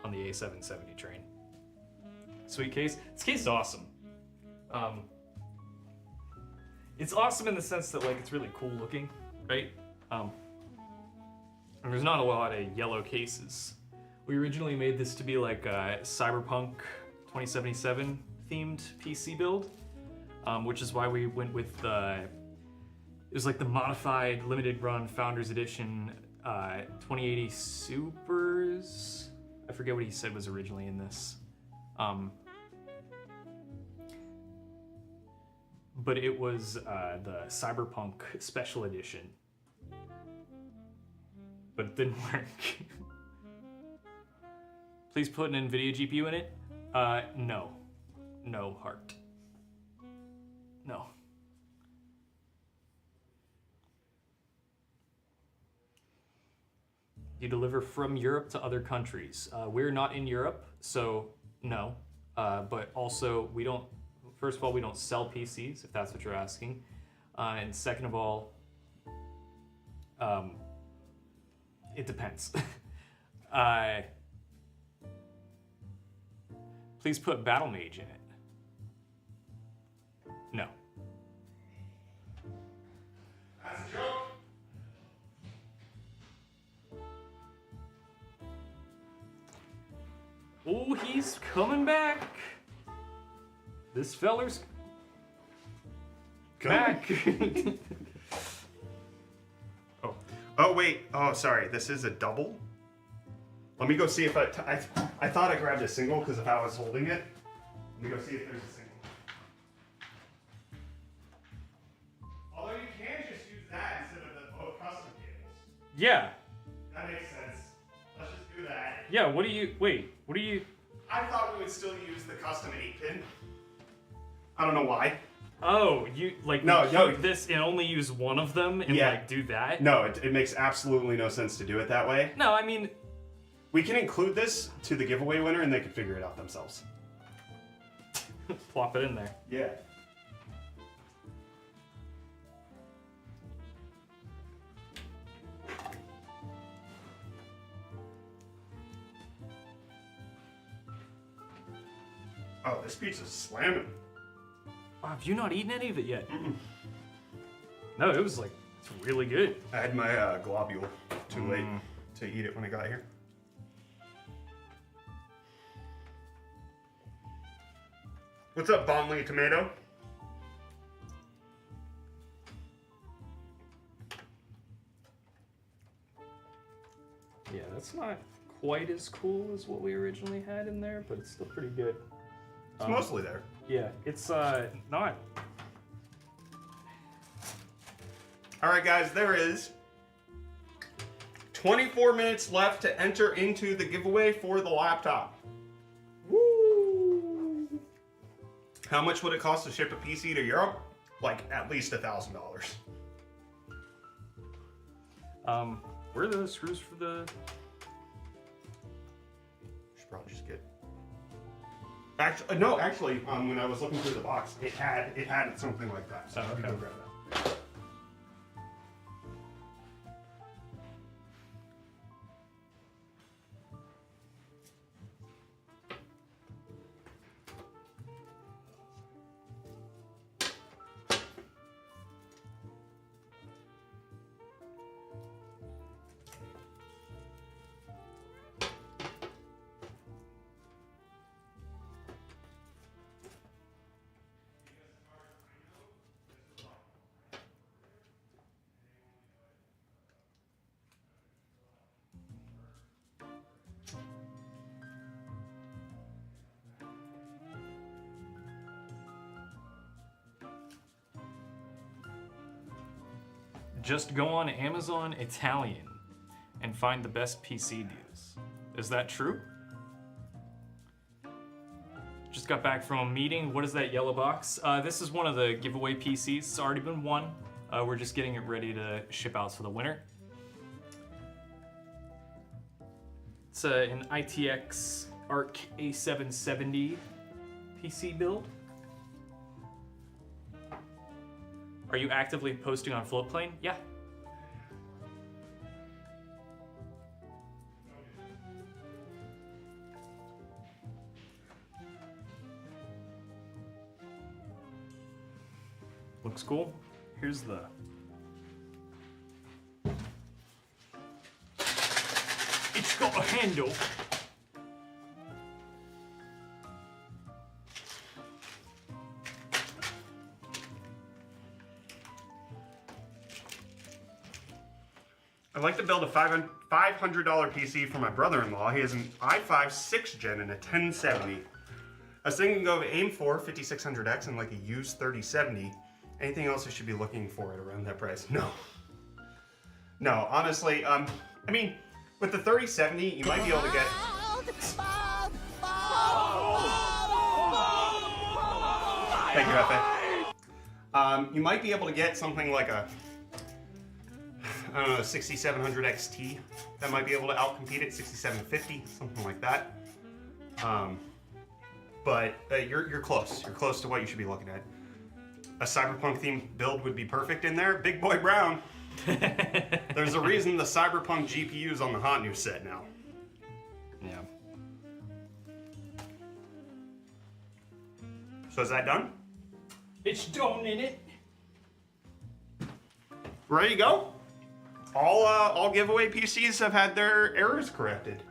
on the A770 train. Sweet case. This case is awesome. It's awesome in the sense that like it's really cool looking, right? And there's not a lot of yellow cases. We originally made this to be like a Cyberpunk 2077 themed PC build. Which is why we went with it was like the modified limited run Founders Edition 2080 Supers. I forget what he said was originally in this. But it was the Cyberpunk Special Edition. But it didn't work. Please put an NVIDIA GPU in it. No. No, heart. No. You deliver from Europe to other countries. We're not in Europe, so no. But also, we don't, first of all, we don't sell PCs, if that's what you're asking. And second of all, it depends. Please put Battle Mage in it. No. That's a joke. Oh, he's coming back. This feller's back. Oh wait. Oh, sorry. This is a double. Let me go see if I thought I grabbed a single because if I was holding it. Let me go see if there's a single. Although you can just use that instead of the both custom cables. Yeah. That makes sense. Let's just do that. Yeah, what do you, wait, what do you? I thought we would still use the custom 8-pin. I don't know why. Oh, you like no, keep this and only use one of them and like do that? No, it makes absolutely no sense to do it that way. No, I mean, we can include this to the giveaway winner and they can figure it out themselves. Plop it in there. Yeah. Oh, this pizza's slamming. Wow, have you not eaten any of it yet? No, it was like, it's really good. I had my globule too late to eat it when I got here. What's up, Bonley Tomato? Yeah, that's not quite as cool as what we originally had in there, but it's still pretty good. It's mostly there. Yeah, it's not. All right, guys, there is 24 minutes left to enter into the giveaway for the laptop. Woo! How much would it cost to ship a PC to Europe? Like at least $1,000. Where are the screws for the? Should probably just get. Actually, no. Actually, when I was looking through the box, it had something like that. So okay. I can go grab that. Just go on Amazon Italian and find the best PC deals. Is that true? Just got back from a meeting. What is that yellow box? This is one of the giveaway PCs. It's already been won. We're just getting it ready to ship out to the winner. It's an ITX Arc A770 PC build. Are you actively posting on Floatplane? Yeah. Looks cool. Here's the... It's got a handle. I'd like to build a $500 PC for my brother-in-law. He has an i5 6th gen and a 1070. I was thinking go aim for 5600X and like a used 3070. Anything else I should be looking for at around that price? No. No, honestly, I mean, with the 3070, you might be able to get... Thank you, Hefe. You might be able to get something like a, I don't know, 6700 XT that might be able to outcompete it, 6750, something like that. But you're close. You're close to what you should be looking at. A Cyberpunk themed build would be perfect in there. Big Boy Brown. There's a reason the Cyberpunk GPU is on the hot new set now. Yeah. So is that done? It's done, innit? Ready to go? All giveaway PCs have had their errors corrected.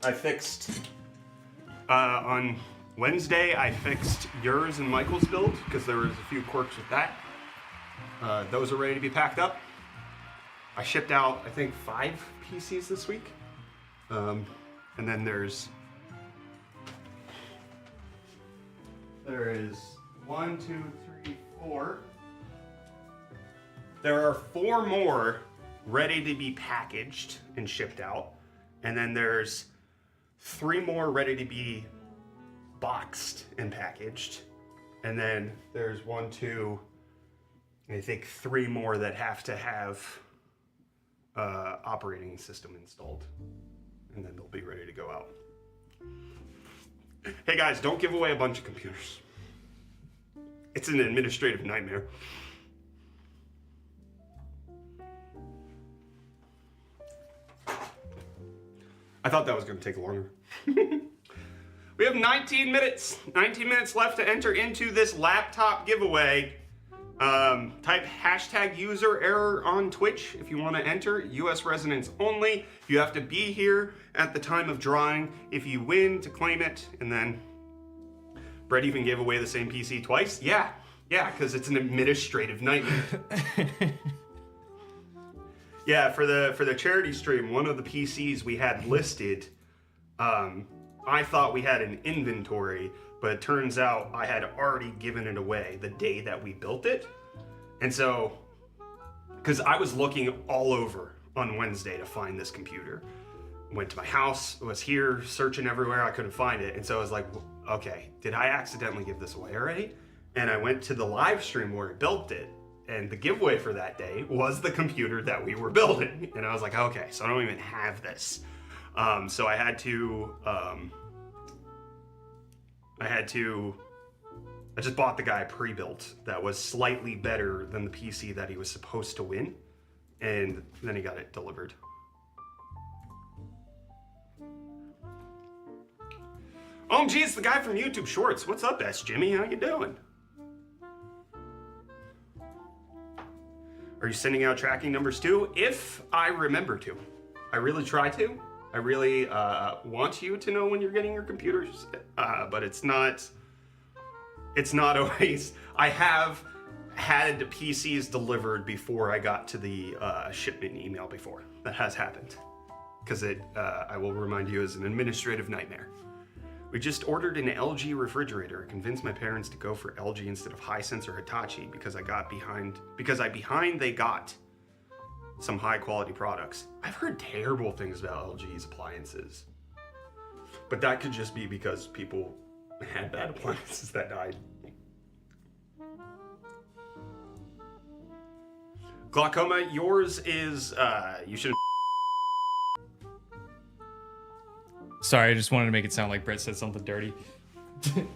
I fixed on Wednesday. I fixed yours and Michael's build because there was a few quirks with that. Those are ready to be packed up. I shipped out, I think, 5 PCs this week, and then there is 1, 2, 3, 4. There are 4 more ready to be packaged and shipped out. And then there's 3 more ready to be boxed and packaged. And then there's 1, 2, I think 3 more that have to have operating system installed. And then they'll be ready to go out. Hey guys, don't give away a bunch of computers. It's an administrative nightmare. I thought that was going to take longer. We have 19 minutes. 19 minutes left to enter into this laptop giveaway. Type hashtag user error on Twitch if you want to enter. US residents only. You have to be here at the time of drawing if you win to claim it. And then Brett even gave away the same PC twice. Yeah, because it's an administrative nightmare. Yeah, for the charity stream, one of the PCs we had listed, I thought we had an inventory, but it turns out I had already given it away the day that we built it. And so, because I was looking all over on Wednesday to find this computer. Went to my house, was here, searching everywhere, I couldn't find it. And so I was like, okay, did I accidentally give this away already? And I went to the live stream where I built it. And the giveaway for that day was the computer that we were building. And I was like, okay, so I don't even have this. So I had to, I just bought the guy pre-built that was slightly better than the PC that he was supposed to win. And then he got it delivered. Oh, gee, it's the guy from YouTube Shorts. What's up, S. Jimmy? How you doing? Are you sending out tracking numbers too? If I remember to. I really try to. I really want you to know when you're getting your computers, but it's not always. I have had PCs delivered before I got to the shipment email before. That has happened. Because I will remind you, is an administrative nightmare. We just ordered an LG refrigerator. Convinced my parents to go for LG instead of Hisense or Hitachi because they got some high quality products. I've heard terrible things about LG's appliances. But that could just be because people had bad appliances that died. Glaucoma, yours is, you should. Sorry, I just wanted to make it sound like Brett said something dirty. Did you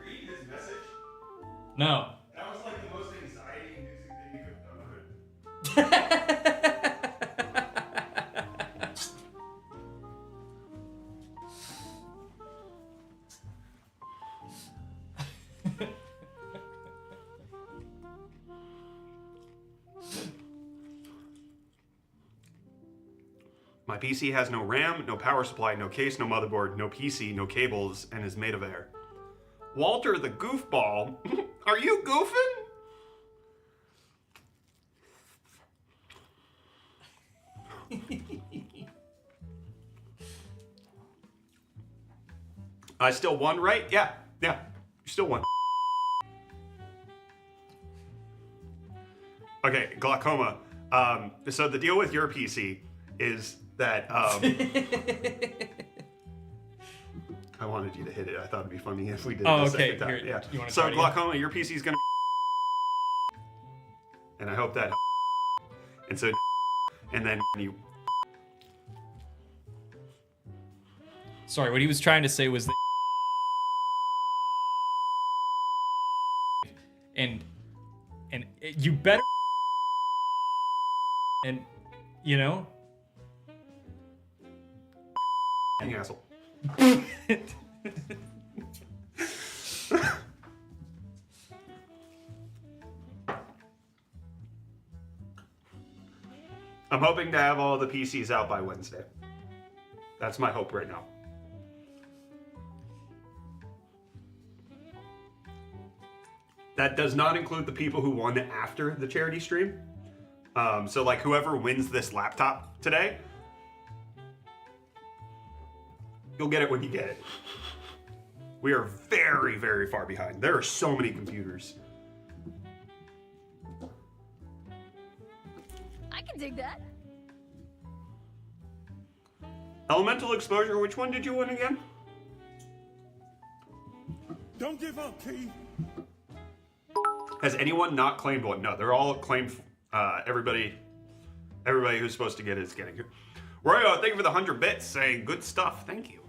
read his message? No. That was like the most anxiety-inducing thing you could have done. My PC has no RAM, no power supply, no case, no motherboard, no PC, no cables, and is made of air. Walter the goofball, are you goofing? I still won, right? Yeah, you still won. Okay, glaucoma. So the deal with your PC is that I wanted you to hit it. I thought it'd be funny if we did it the second time. Here, Yeah. you wanna So try it glaucoma, your PC is gonna and I hope that and so and then you Sorry, what he was trying to say was that and you better and you know you asshole. I'm hoping to have all the PCs out by Wednesday. That's my hope right now. That does not include the people who won after the charity stream. So like whoever wins this laptop today, you'll get it when you get it. We are very, very far behind. There are so many computers. I can dig that. Elemental exposure, which one did you win again? Don't give up, Key. Has anyone not claimed one? No, they're all claimed. Everybody who's supposed to get it is getting it. Royo, thank you for the 100 bits, saying good stuff. Thank you.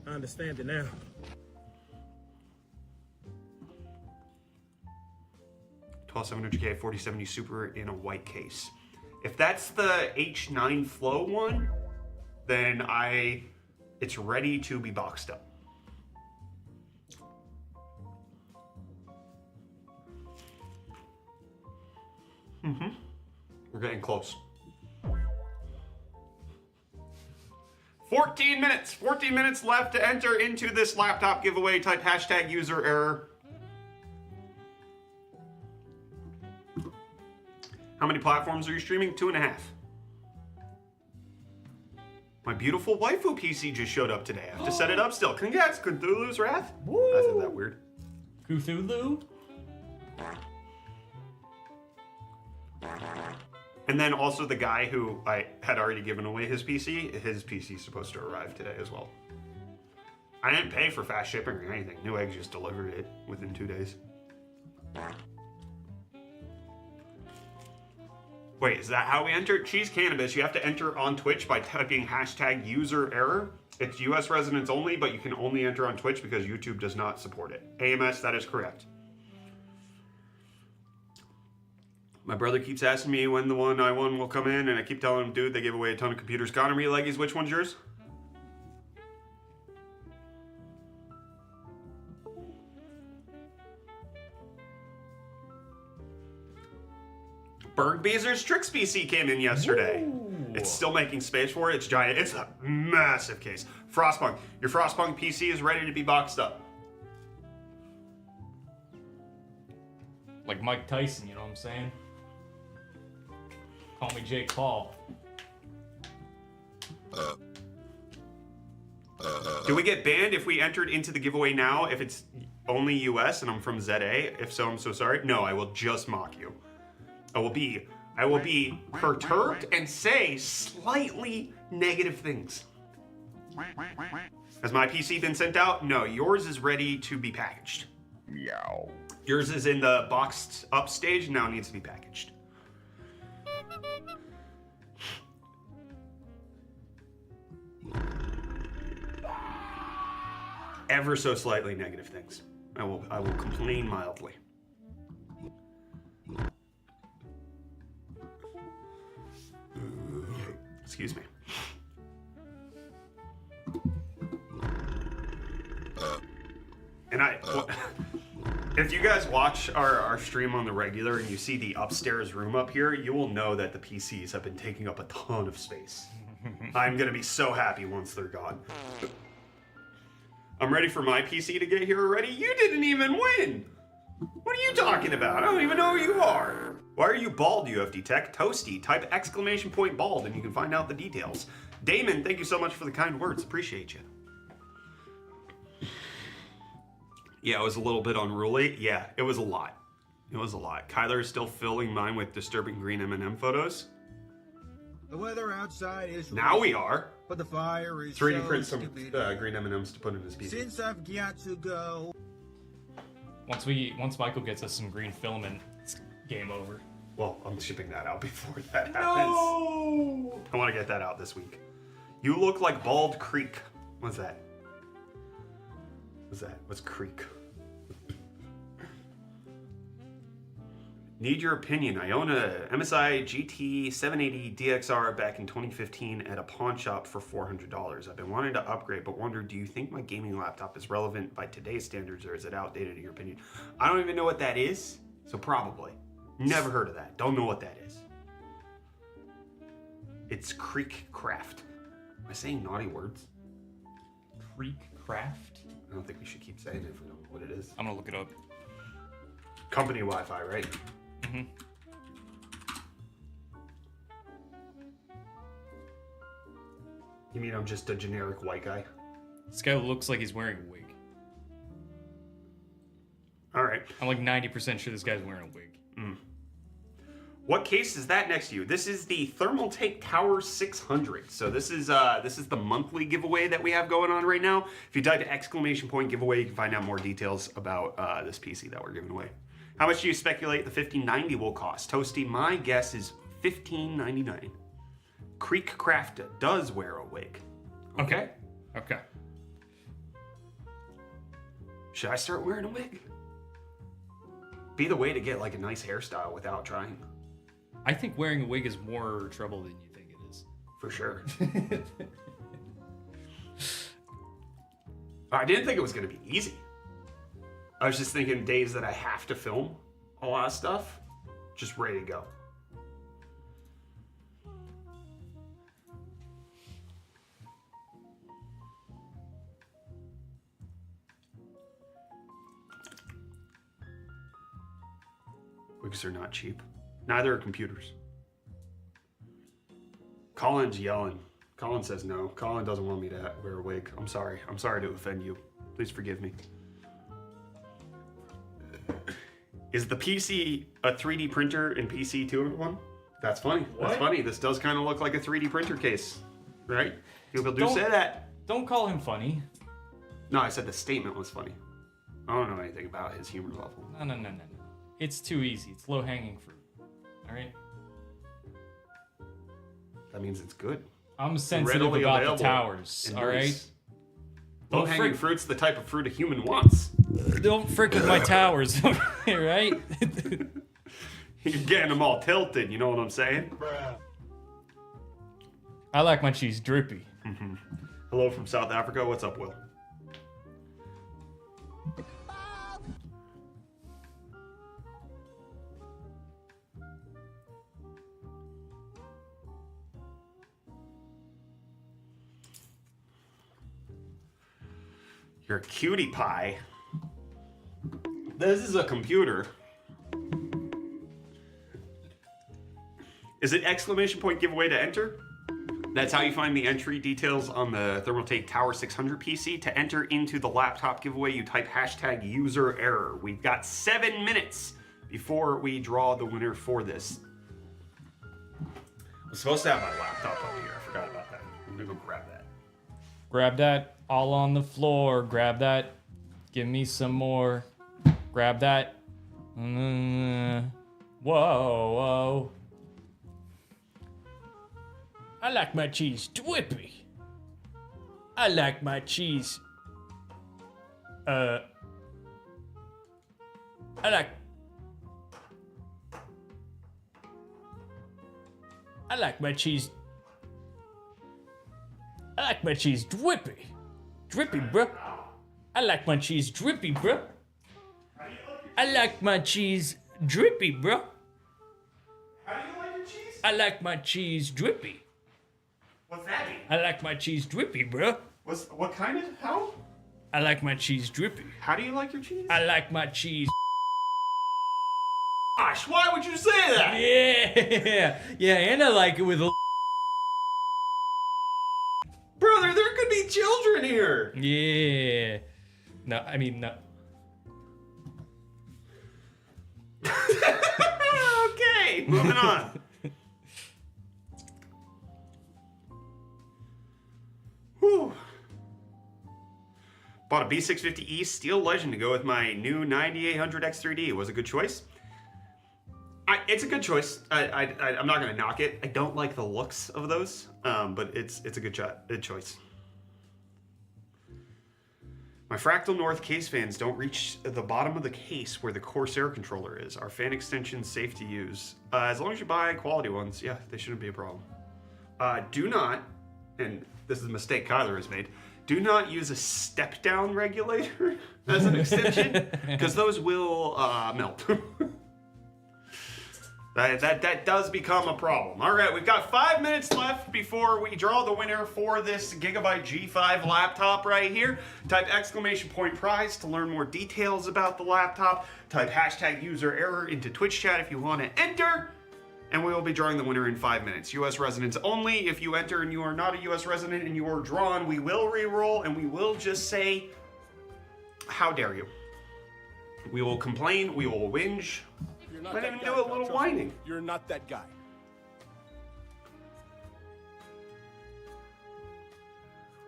I understand it now. $12700K 4070 Super in a white case. If that's the H9 Flow one, then it's ready to be boxed up. We're getting close. 14 minutes left to enter into this laptop giveaway. Type hashtag user error. How many platforms are you streaming? 2.5. My beautiful waifu PC just showed up today. I have to set it up still. Congrats, Cthulhu's Wrath. Woo! I said that weird. Cthulhu. And then also the guy who I had already given away his PC is supposed to arrive today as well. I didn't pay for fast shipping or anything. Newegg just delivered it within 2 days. Wait, is that how we enter? Cheese Cannabis, you have to enter on Twitch by typing hashtag user error. It's US residents only, but you can only enter on Twitch because YouTube does not support it. AMS, that is correct. My brother keeps asking me when the one I won will come in, and I keep telling him, dude, they gave away a ton of computers. Gonorrhea Leggies, which one's yours? Bergbeezer's Tricks PC came in yesterday. Ooh. It's still making space for it. It's giant. It's a massive case. Frostpunk. Your Frostpunk PC is ready to be boxed up. Like Mike Tyson, you know what I'm saying? Call me Jake Paul. Do we get banned if we entered into the giveaway now? If it's only US and I'm from ZA? If so, I'm so sorry. No, I will just mock you. I will be perturbed and say slightly negative things. Has my PC been sent out? No, yours is ready to be packaged. Meow. Yours is in the boxed up stage and now needs to be packaged. Ever so slightly negative things. I will complain mildly. Excuse me. And if you guys watch our stream on the regular and you see the upstairs room up here, you will know that the PCs have been taking up a ton of space. I'm gonna be so happy once they're gone. I'm ready for my PC to get here already. You didn't even win! What are you talking about? I don't even know who you are. Why are you bald, UFD Tech? Toasty. Type !_ bald and you can find out the details. Damon, thank you so much for the kind words. Appreciate you. Yeah, it was a little bit unruly. Yeah, it was a lot. It was a lot. Kyler is still filling mine with disturbing green M&M photos. The weather outside is Now we are. but the fire is 3D so print some stupid. green M&Ms to put in his PC. Since I've got to go. Once Michael gets us some green filament, it's game over. Well, I'm shipping that out before that happens. No! I want to get that out this week. You look like Bald Creek. What's that? What's that? What's Creek? Need your opinion. I own a MSI GT 780 DXR back in 2015 at a pawn shop for $400. I've been wanting to upgrade, but wonder, do you think my gaming laptop is relevant by today's standards, or is it outdated in your opinion? I don't even know what that is, so probably. Never heard of that. Don't know what that is. It's Creek Craft. Am I saying naughty words? Creek Craft? I don't think we should keep saying it if we don't know what it is. I'm gonna look it up. Company Wi-Fi, right? Mm-hmm. You mean I'm just a generic white guy? This guy looks like he's wearing a wig. All right. I'm like 90% sure this guy's wearing a wig. What case is that next to you? This is the Thermaltake Tower 600. So this is the monthly giveaway that we have going on right now. If you type !giveaway, you can find out more details about this PC that we're giving away. How much do you speculate the 5090 will cost? Toasty, my guess is $15.99. Creek Craft does wear a wig. Okay. Should I start wearing a wig? Be the way to get like a nice hairstyle without trying. I think wearing a wig is more trouble than you think it is. For sure. I didn't think it was going to be easy. I was just thinking days that I have to film a lot of stuff, just ready to go. Wigs are not cheap. Neither are computers. Colin's yelling. Colin says no. Colin doesn't want me to wear a wig. I'm sorry. I'm sorry to offend you. Please forgive me. Is the PC a 3D printer in PC 2-in-1? That's funny. What? That's funny. This does kind of look like a 3D printer case, right? People do say that. Don't call him funny. No, I said the statement was funny. I don't know anything about his humor level. No. It's too easy. It's low-hanging fruit. All right? That means it's good. I'm sensitive Readily about available the towers, and all right? nice. Low-hanging fruit's the type of fruit a human wants. Don't frick with my towers, right? You're getting them all tilted, you know what I'm saying? I like my cheese drippy. Hello from South Africa. What's up, Will? You're a cutie pie. This is a computer. Is it ! giveaway to enter? That's how you find the entry details on the Thermaltake Tower 600 PC. To enter into the laptop giveaway, you type #user_error. We've got 7 minutes before we draw the winner for this. I'm supposed to have my laptop up here. I forgot about that. I'm gonna go grab that. Grab that. All on the floor. Grab that. Give me some more. Grab that. Whoa. I like my cheese drippy. I like my cheese. I like my cheese. I like my cheese drippy. Drippy, bruh. I like my cheese drippy, bruh. I like my cheese drippy, bruh. How do you like your cheese? I like my cheese drippy. What's that mean? I like my cheese drippy, bruh. What kind of? How? I like my cheese drippy. How do you like your cheese? I like my cheese. Gosh, why would you say that? Yeah, and I like it with a. Brother, there could be children here. Yeah. No, I mean, no. Okay, moving on. Whew. Bought a B650E Steel Legend to go with my new 9800X3D. It was a good choice. It's a good choice. I'm not going to knock it. I don't like the looks of those, but it's a good choice. My Fractal North case fans don't reach the bottom of the case where the Corsair controller is. Are fan extensions safe to use? As long as you buy quality ones, yeah, they shouldn't be a problem. Do not, and this is a mistake Kyler has made, do not use a step-down regulator as an extension, because those will melt. That does become a problem. All right, we've got 5 minutes left before we draw the winner for this Gigabyte G5 laptop right here. Type !prize to learn more details about the laptop. Type #user_error into Twitch chat if you want to enter. And we will be drawing the winner in 5 minutes. US residents only. If you enter and you are not a US resident and you are drawn, we will re-roll and we will just say, how dare you? We will complain, we will whinge. Let him do a little whining. You're not that guy.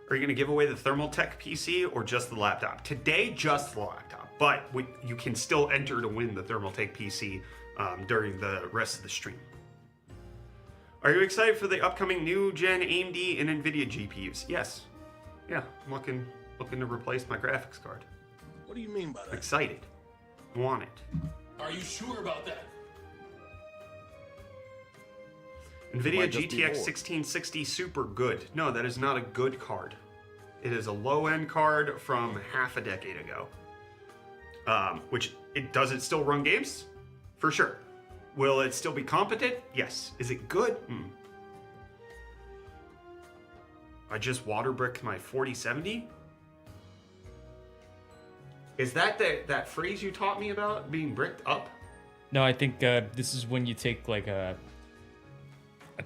Are you going to give away the Thermaltake PC or just the laptop? Today, just the laptop, but you can still enter to win the Thermaltake PC during the rest of the stream. Are you excited for the upcoming new gen AMD and NVIDIA GPUs? Yes. Yeah, I'm looking to replace my graphics card. What do you mean by that? Excited. Want it. Are you sure about that? NVIDIA GTX 1660 super good. No, that is not a good card. It is a low-end card from half a decade ago. Does it still run games? For sure. Will it still be competent? Yes. Is it good? I just water bricked my 4070. Is that that phrase you taught me about, being bricked up? No, I think this is when you take like a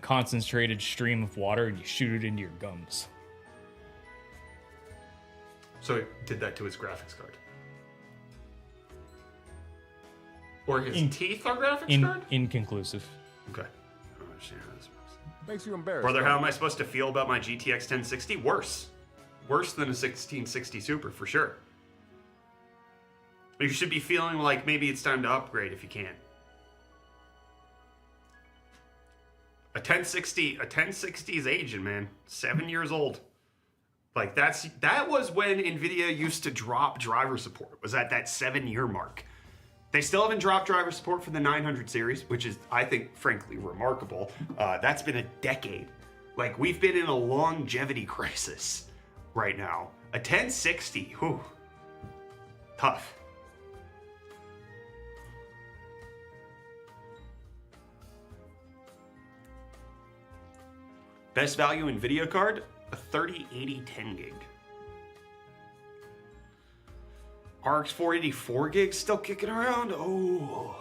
concentrated stream of water and you shoot it into your gums. So it did that to his graphics card? Or his teeth are graphics card? Inconclusive. Okay. I don't understand how this works. Makes you embarrassed. Brother, how am I supposed to feel about my GTX 1060? Worse. Worse than a 1660 Super, for sure. You should be feeling like maybe it's time to upgrade if you can. A 1060 is aging, man. 7 years old. Like that was when NVIDIA used to drop driver support. Was at that 7-year mark. They still haven't dropped driver support for the 900 series, which is, I think, frankly, remarkable. That's been a decade. Like, we've been in a longevity crisis right now. A 1060, whew, tough. Best value NVIDIA card, a 3080 10 gig. RX 484 gigs still kicking around? Oh.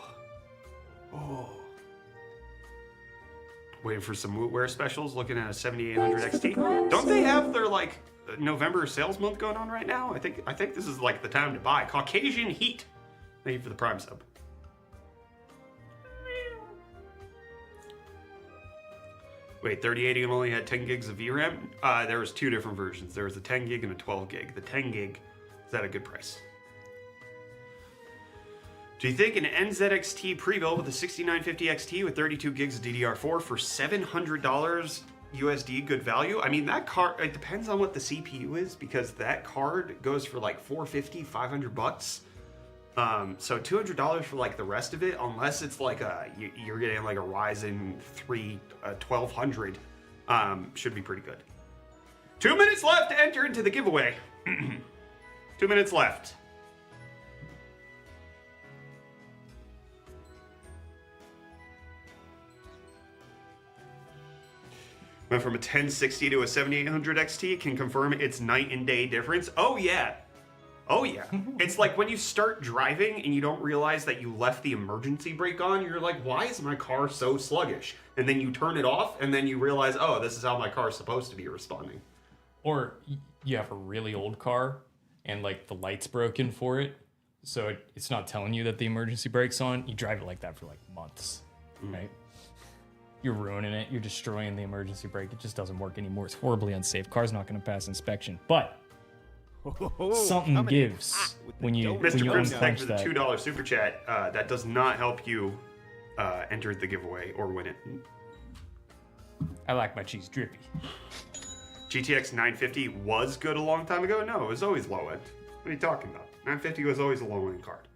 Waiting for some Wootware specials, looking at a 7800 XT. Don't they have their like November sales month going on right now? I think this is like the time to buy. Caucasian Heat. Thank you for the Prime sub. Wait, 3080 only had 10 gigs of VRAM? There was two different versions. There was a 10 gig and a 12 gig. The 10 gig is at a good price. Do you think an NZXT pre-built with a 6950 XT with 32 gigs of DDR4 for $700 USD good value? I mean, that card, it depends on what the CPU is, because that card goes for like $450, $500. So $200 for like the rest of it, unless it's like you're getting like a Ryzen 3 1200, should be pretty good. 2 minutes left to enter into the giveaway. 2 minutes left. Went from a 1060 to a 7800 XT. Can confirm it's night and day difference. Oh yeah. Oh yeah. It's like when you start driving and you don't realize that you left the emergency brake on, you're like, why is my car so sluggish? And then you turn it off and then you realize, oh, this is how my car is supposed to be responding. Or you have a really old car and like the light's broken for it, so it's not telling you that the emergency brake's on. You drive it like that for like months. right? You're ruining it. You're destroying the emergency brake. It just doesn't work anymore. It's horribly unsafe. Car's not going to pass inspection. But something gives when you Mr. Crimson, thank unclench you for the that. $2 super chat. That does not help you enter the giveaway or win it. I like my cheese drippy. GTX 950 was good a long time ago? No, it was always low end. What are you talking about? 950 was always a low end card.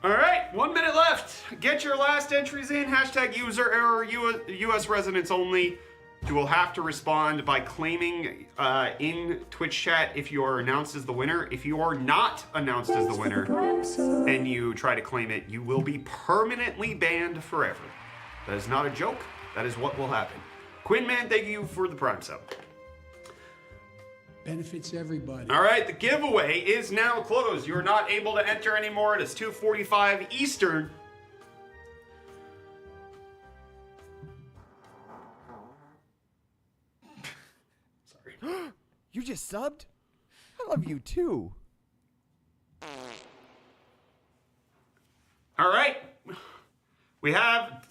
All right, 1 minute left. Get your last entries in. Hashtag user error, US residents only. You will have to respond by claiming in Twitch chat if you are announced as the winner. If you are not announced as the winner and you try to claim it, you will be permanently banned forever. That is not a joke. That is what will happen. Quinn Man, thank you for the Prime sub. Benefits everybody. All right, the giveaway is now closed. You are not able to enter anymore. It is 2:45 Eastern. Sorry. You just subbed? I love you too. All right. We have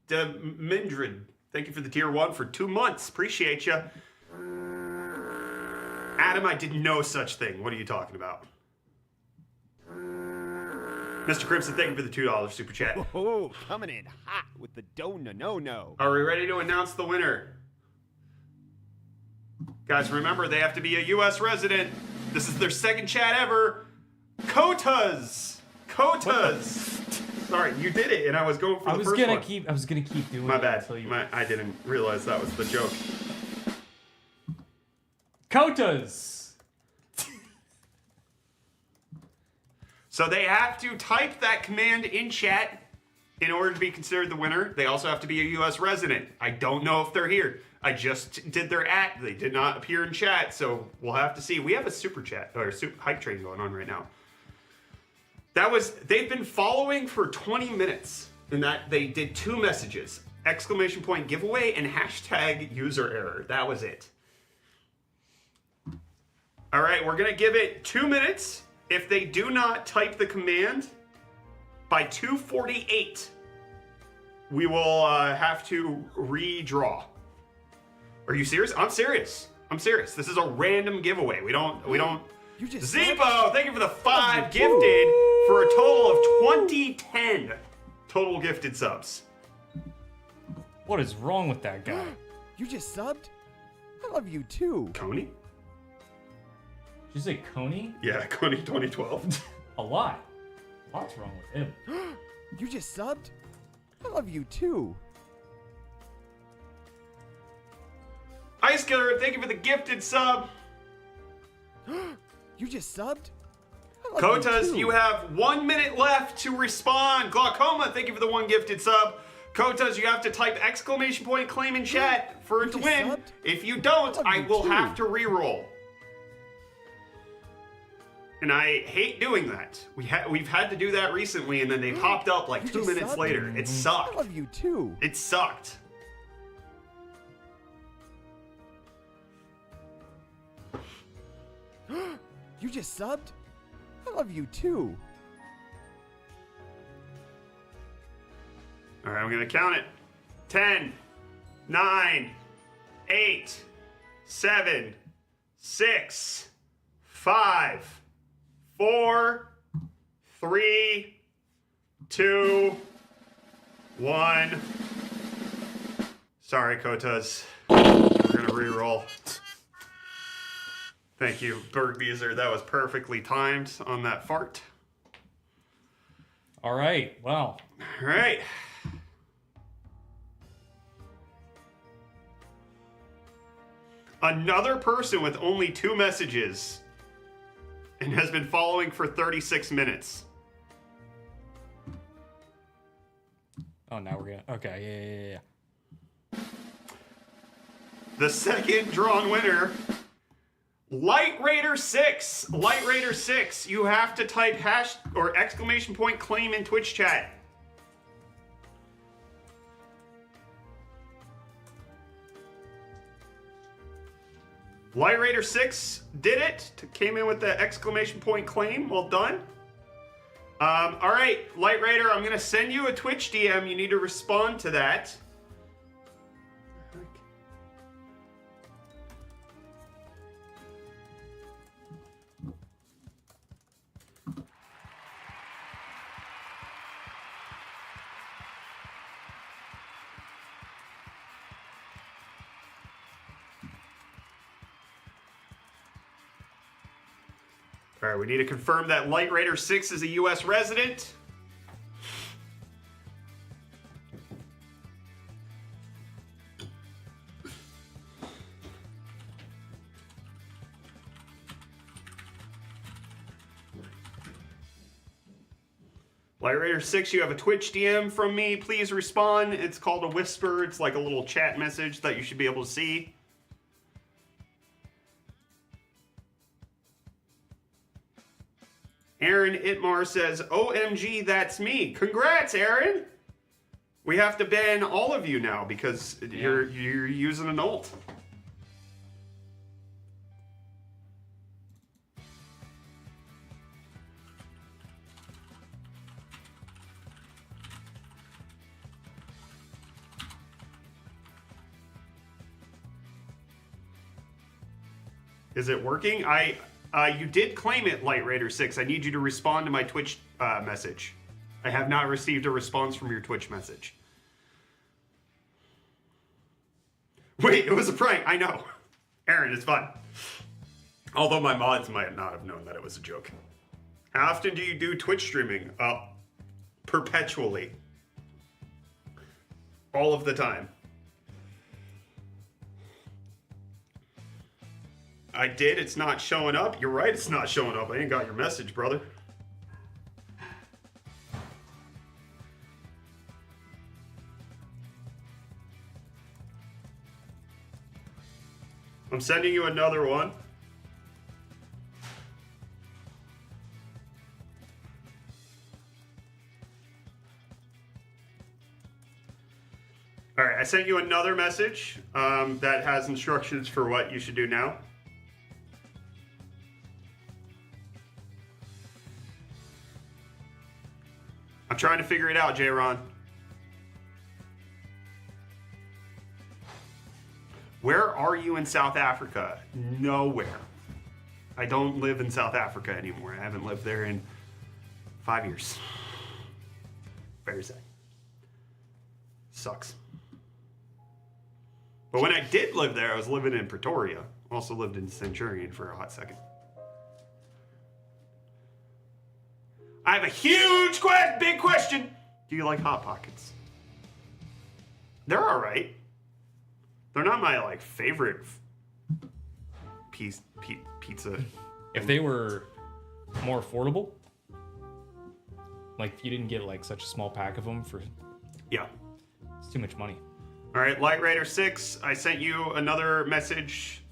Mindred. Thank you for the tier 1 for 2 months. Appreciate you. Adam, I did no such thing. What are you talking about? Mr. Crimson, thank you for the $2 super chat. Oh, coming in hot with the no. Are we ready to announce the winner? Guys, remember, they have to be a U.S. resident. This is their second chat ever. Kotas! Sorry, you did it, and I was going for the first one. I was gonna keep doing My it. bad. Until you... I didn't realize that was the joke. Kotas! So they have to type that command in chat in order to be considered the winner. They also have to be a U.S. resident. I don't know if they're here. I just did their act. They did not appear in chat, so we'll have to see. We have a super chat or hype train going on right now. They've been following for 20 minutes, and that they did 2 messages: exclamation point giveaway and hashtag user error. That was it. All right, we're gonna give it 2 minutes. If they do not type the command by 2:48, we will have to redraw. Are you serious? I'm serious. This is a random giveaway. We don't. You just Zebo, thank you for the 5 gifted for a total of 2010 total gifted subs. What is wrong with that guy? You just subbed? I love you too. Coney? Did you say Coney? Yeah, Coney 2012. A lot. What's wrong with him? You just subbed? I love you too. Ice Killer, thank you for the gifted sub. You just subbed? I love Kotas, too. you have 1 minute left to respond. Glaucoma, thank you for the 1 gifted sub. Kotas, you have to type exclamation point claim in chat for it to win. subbed? If you don't, I will have to re-roll. And I hate doing that. We've had to do that recently, and then they popped up like 2 minutes subbed? later. It sucked. I love you too. It sucked. You just subbed? I love you too. All right, I'm gonna count it. 10, 9, 8, 7, 6, 5, 4, 3, 2, 1. Sorry, Kotas. We're gonna re-roll. Thank you, Bergbeezer. That was perfectly timed on that fart. All right. Well. All right. Another person with only 2 messages and has been following for 36 minutes. Oh, now we're gonna. Okay. Yeah. The second drawn winner, Light Raider 6. Light Raider 6. You have to type hash or exclamation point claim in Twitch chat. Light Raider 6 did it. Came in with the exclamation point claim. Well done. All right, Light Raider, I'm gonna send you a Twitch DM. You need to respond to that. All right, we need to confirm that Light Raider 6 is a U.S. resident. Light Raider 6, you have a Twitch DM from me. Please respond. It's called a whisper. It's like a little chat message that you should be able to see. Aaron Itmar says, OMG, that's me. Congrats, Aaron. We have to ban all of you now because you're using an ult. Is it working? You did claim it, Light Raider 6. I need you to respond to my Twitch message. I have not received a response from your Twitch message. Wait, it was a prank. I know. Aaron, it's fun. Although my mods might not have known that it was a joke. How often do you do Twitch streaming? Perpetually. All of the time. I did. It's not showing up. You're right. It's not showing up. I ain't got your message, brother. I'm sending you another one. All right. I sent you another message that has instructions for what you should do now. I'm trying to figure it out, J-Ron. Where are you in South Africa? Nowhere. I don't live in South Africa anymore. I haven't lived there in 5 years. Very sad. Sucks. But when I did live there, I was living in Pretoria. Also lived in Centurion for a hot second. I have a huge big question. Do you like Hot Pockets? They're all right. They're not my favorite pizza. If they were more affordable, like if you didn't get such a small pack of them for, yeah, it's too much money. All right, Light Raider 6, I sent you another message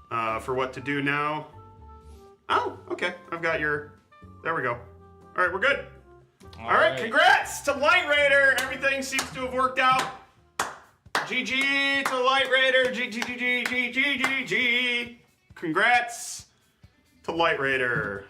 for what to do now. Oh, okay. I've got your. There we go. All right, we're good. All right, congrats to Light Raider. Everything seems to have worked out. GG to Light Raider. GG. Congrats to Light Raider.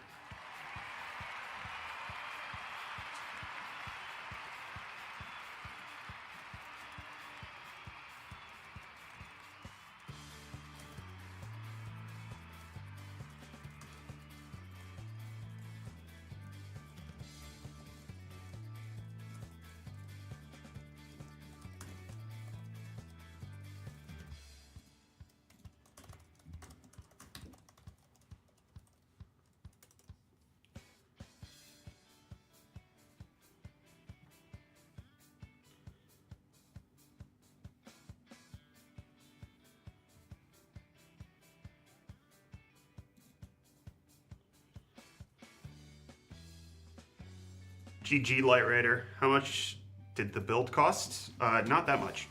GG Light Raider. How much did the build cost? Not that much.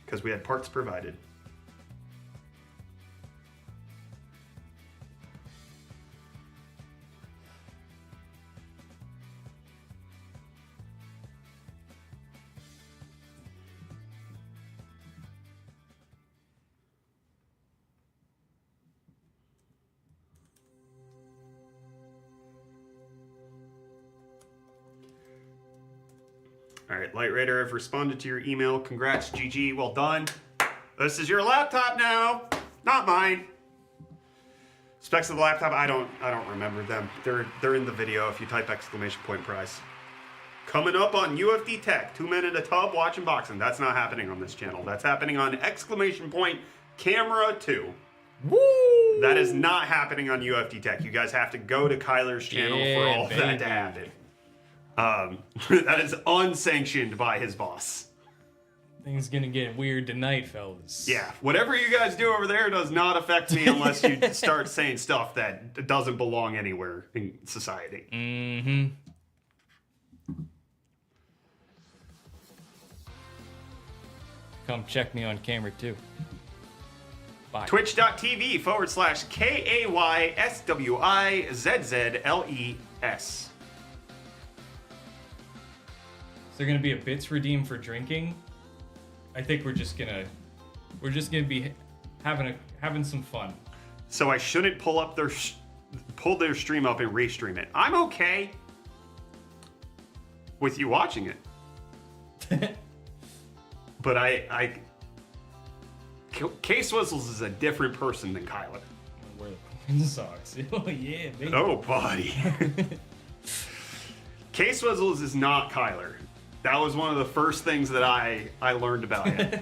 Because we had parts provided. All right, Light Raider, I've responded to your email. Congrats, GG. Well done. This is your laptop now, not mine. Specs of the laptop, I don't remember them. They're in the video if you type !prize. Coming up on UFD Tech, 2 men in a tub watching boxing. That's not happening on this channel. That's happening on Camera 2. Woo! That is not happening on UFD Tech. You guys have to go to Kyler's channel for all that to happen. That is unsanctioned by his boss. Things gonna get weird tonight, fellas. Yeah, whatever you guys do over there does not affect me unless you start saying stuff that doesn't belong anywhere in society. Mm-hmm. Come check me on camera too. Bye. Twitch.tv/KAYSWIZZLES. Is there gonna be a bits redeem for drinking? I think we're just gonna be having some fun. So I shouldn't pull their stream up and restream it. I'm okay with you watching it. But K-Swizzles is a different person than Kyler. Wear the socks. Oh yeah, baby. Oh, buddy. K-Swizzles is not Kyler. That was one of the first things that I learned about him.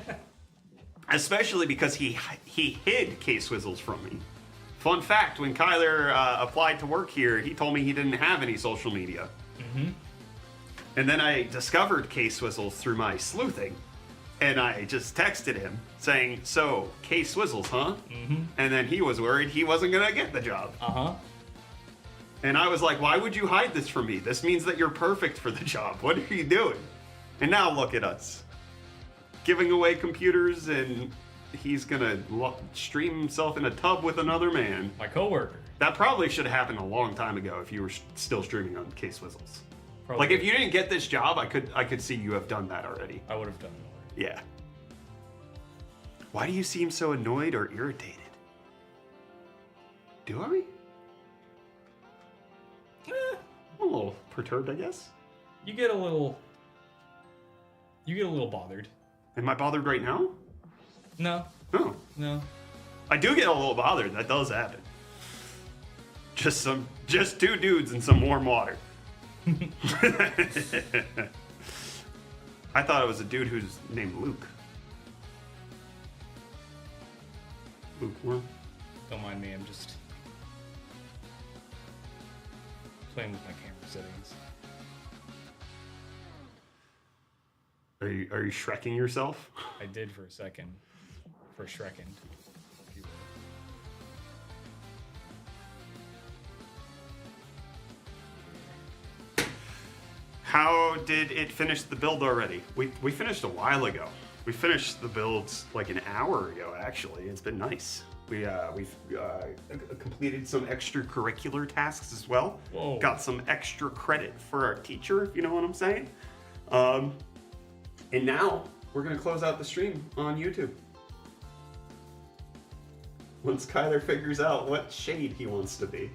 Especially because he hid K-Swizzles from me. Fun fact, when Kyler applied to work here, he told me he didn't have any social media. Mm-hmm. And then I discovered K-Swizzles through my sleuthing. And I just texted him saying, so, K-Swizzles, huh? Mm-hmm. And then he was worried he wasn't going to get the job. Uh-huh. And I was like, why would you hide this from me? This means that you're perfect for the job. What are you doing? And now look at us. Giving away computers, and he's going to stream himself in a tub with another man. My coworker. That probably should have happened a long time ago if you were still streaming on K-Swizzles. Probably. Like, if you didn't get this job, I could see you have done that already. I would have done it already. Yeah. Why do you seem so annoyed or irritated? Do I? I'm a little perturbed, I guess. You get a little bothered. Am I bothered right now? No. Oh. No. I do get a little bothered. That does happen. Just two dudes in some warm water. I thought it was a dude who's named Luke. Lukewarm. Don't mind me, I'm just playing with my camera settings. Are you Shrekking yourself? I did for a second. For Shrekking, if you will. How did it finish the build already? We finished a while ago. We finished the builds like an hour ago, actually. It's been nice. We've completed some extracurricular tasks as well. Whoa. Got some extra credit for our teacher, if you know what I'm saying. And now we're gonna close out the stream on YouTube. Once Kyler figures out what shade he wants to be.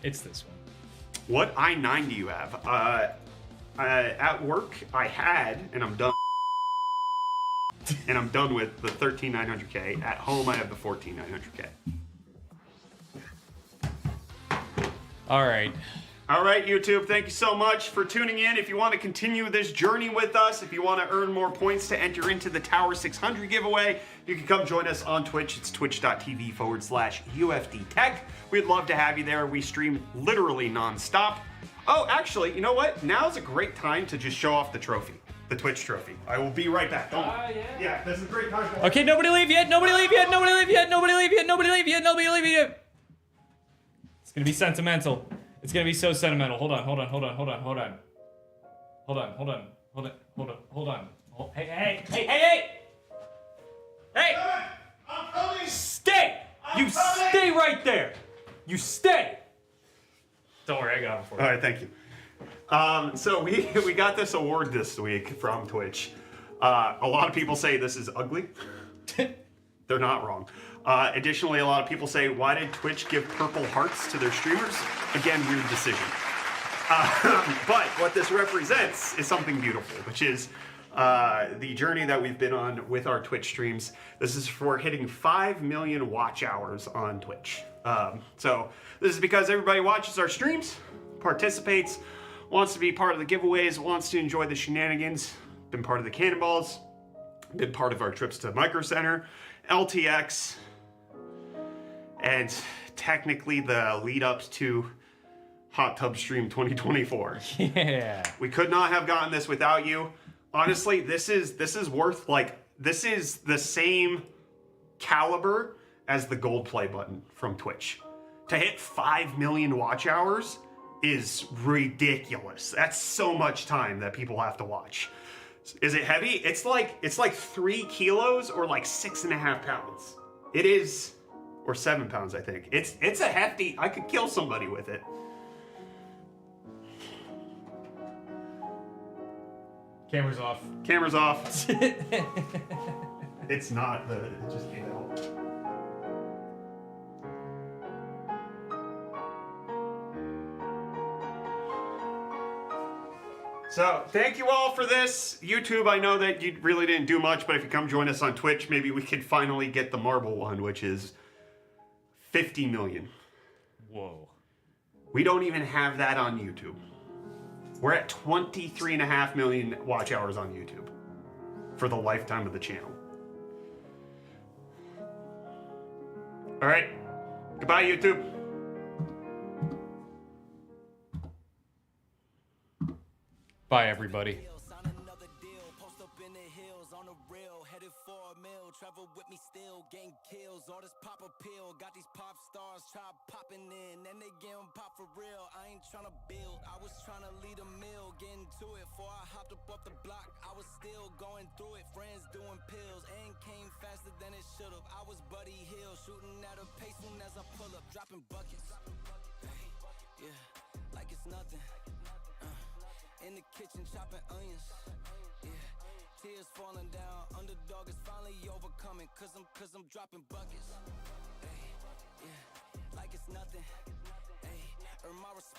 It's this one. What i9 do you have? At work, I had, and I'm done. And I'm done with the 13900K. At home, I have the 14900K. All right. All right, YouTube, thank you so much for tuning in. If you want to continue this journey with us, if you want to earn more points to enter into the Tower 600 giveaway, you can come join us on Twitch. It's twitch.tv/UFDTech. We'd love to have you there. We stream literally nonstop. Oh, actually, you know what? Now's a great time to just show off the trophy, the Twitch trophy. I will be right back. Don't yeah, this is a great time. Okay, nobody leave yet. Nobody leave yet. Nobody leave yet. Nobody leave yet. Nobody leave yet. Nobody leave yet. It's gonna be sentimental. It's gonna be so sentimental. Hold on. Hey! I'm coming. Stay! You stay right there! You stay! Don't worry, I got it for you. All right, thank you. So we got this award this week from Twitch. A lot of people say this is ugly. They're not wrong. Additionally, a lot of people say, why did Twitch give purple hearts to their streamers? Again, weird decision. But what this represents is something beautiful, which is the journey that we've been on with our Twitch streams. This is for hitting 5 million watch hours on Twitch. So this is because everybody watches our streams, participates, wants to be part of the giveaways, wants to enjoy the shenanigans, been part of the cannonballs, been part of our trips to Micro Center, LTX, and technically the lead ups to Hot Tub Stream 2024. Yeah. We could not have gotten this without you. Honestly, this is worth, like, this is the same caliber as the gold play button from Twitch. To hit 5 million watch hours is ridiculous. That's so much time that people have to watch. Is it heavy? It's like 3 kilos or like 6.5 pounds. It is, or 7 pounds, I think. It's a hefty, I could kill somebody with it. Camera's off. Camera's off. It's not the, it just came out. So, thank you all for this. YouTube, I know that you really didn't do much, but if you come join us on Twitch, maybe we can finally get the marble one, which is 50 million. Whoa. We don't even have that on YouTube. We're at 23.5 million watch hours on YouTube for the lifetime of the channel. All right. Goodbye, YouTube. Bye, everybody. Travel with me still, getting kills, all this pop appeal. Got these pop stars try popping in, and they getting pop for real. I ain't tryna build, I was tryna lead a mill. Getting to it, before I hopped up off the block, I was still going through it. Friends doing pills, and came faster than it should've. I was Buddy Hill, shooting at a pace soon as I pull up, dropping buckets. Hey, yeah, like it's nothing. In the kitchen chopping onions. Yeah. Tears falling down, underdog is finally overcoming, cause I'm dropping buckets. Hey, yeah, like it's nothing. Hey, earn my respect.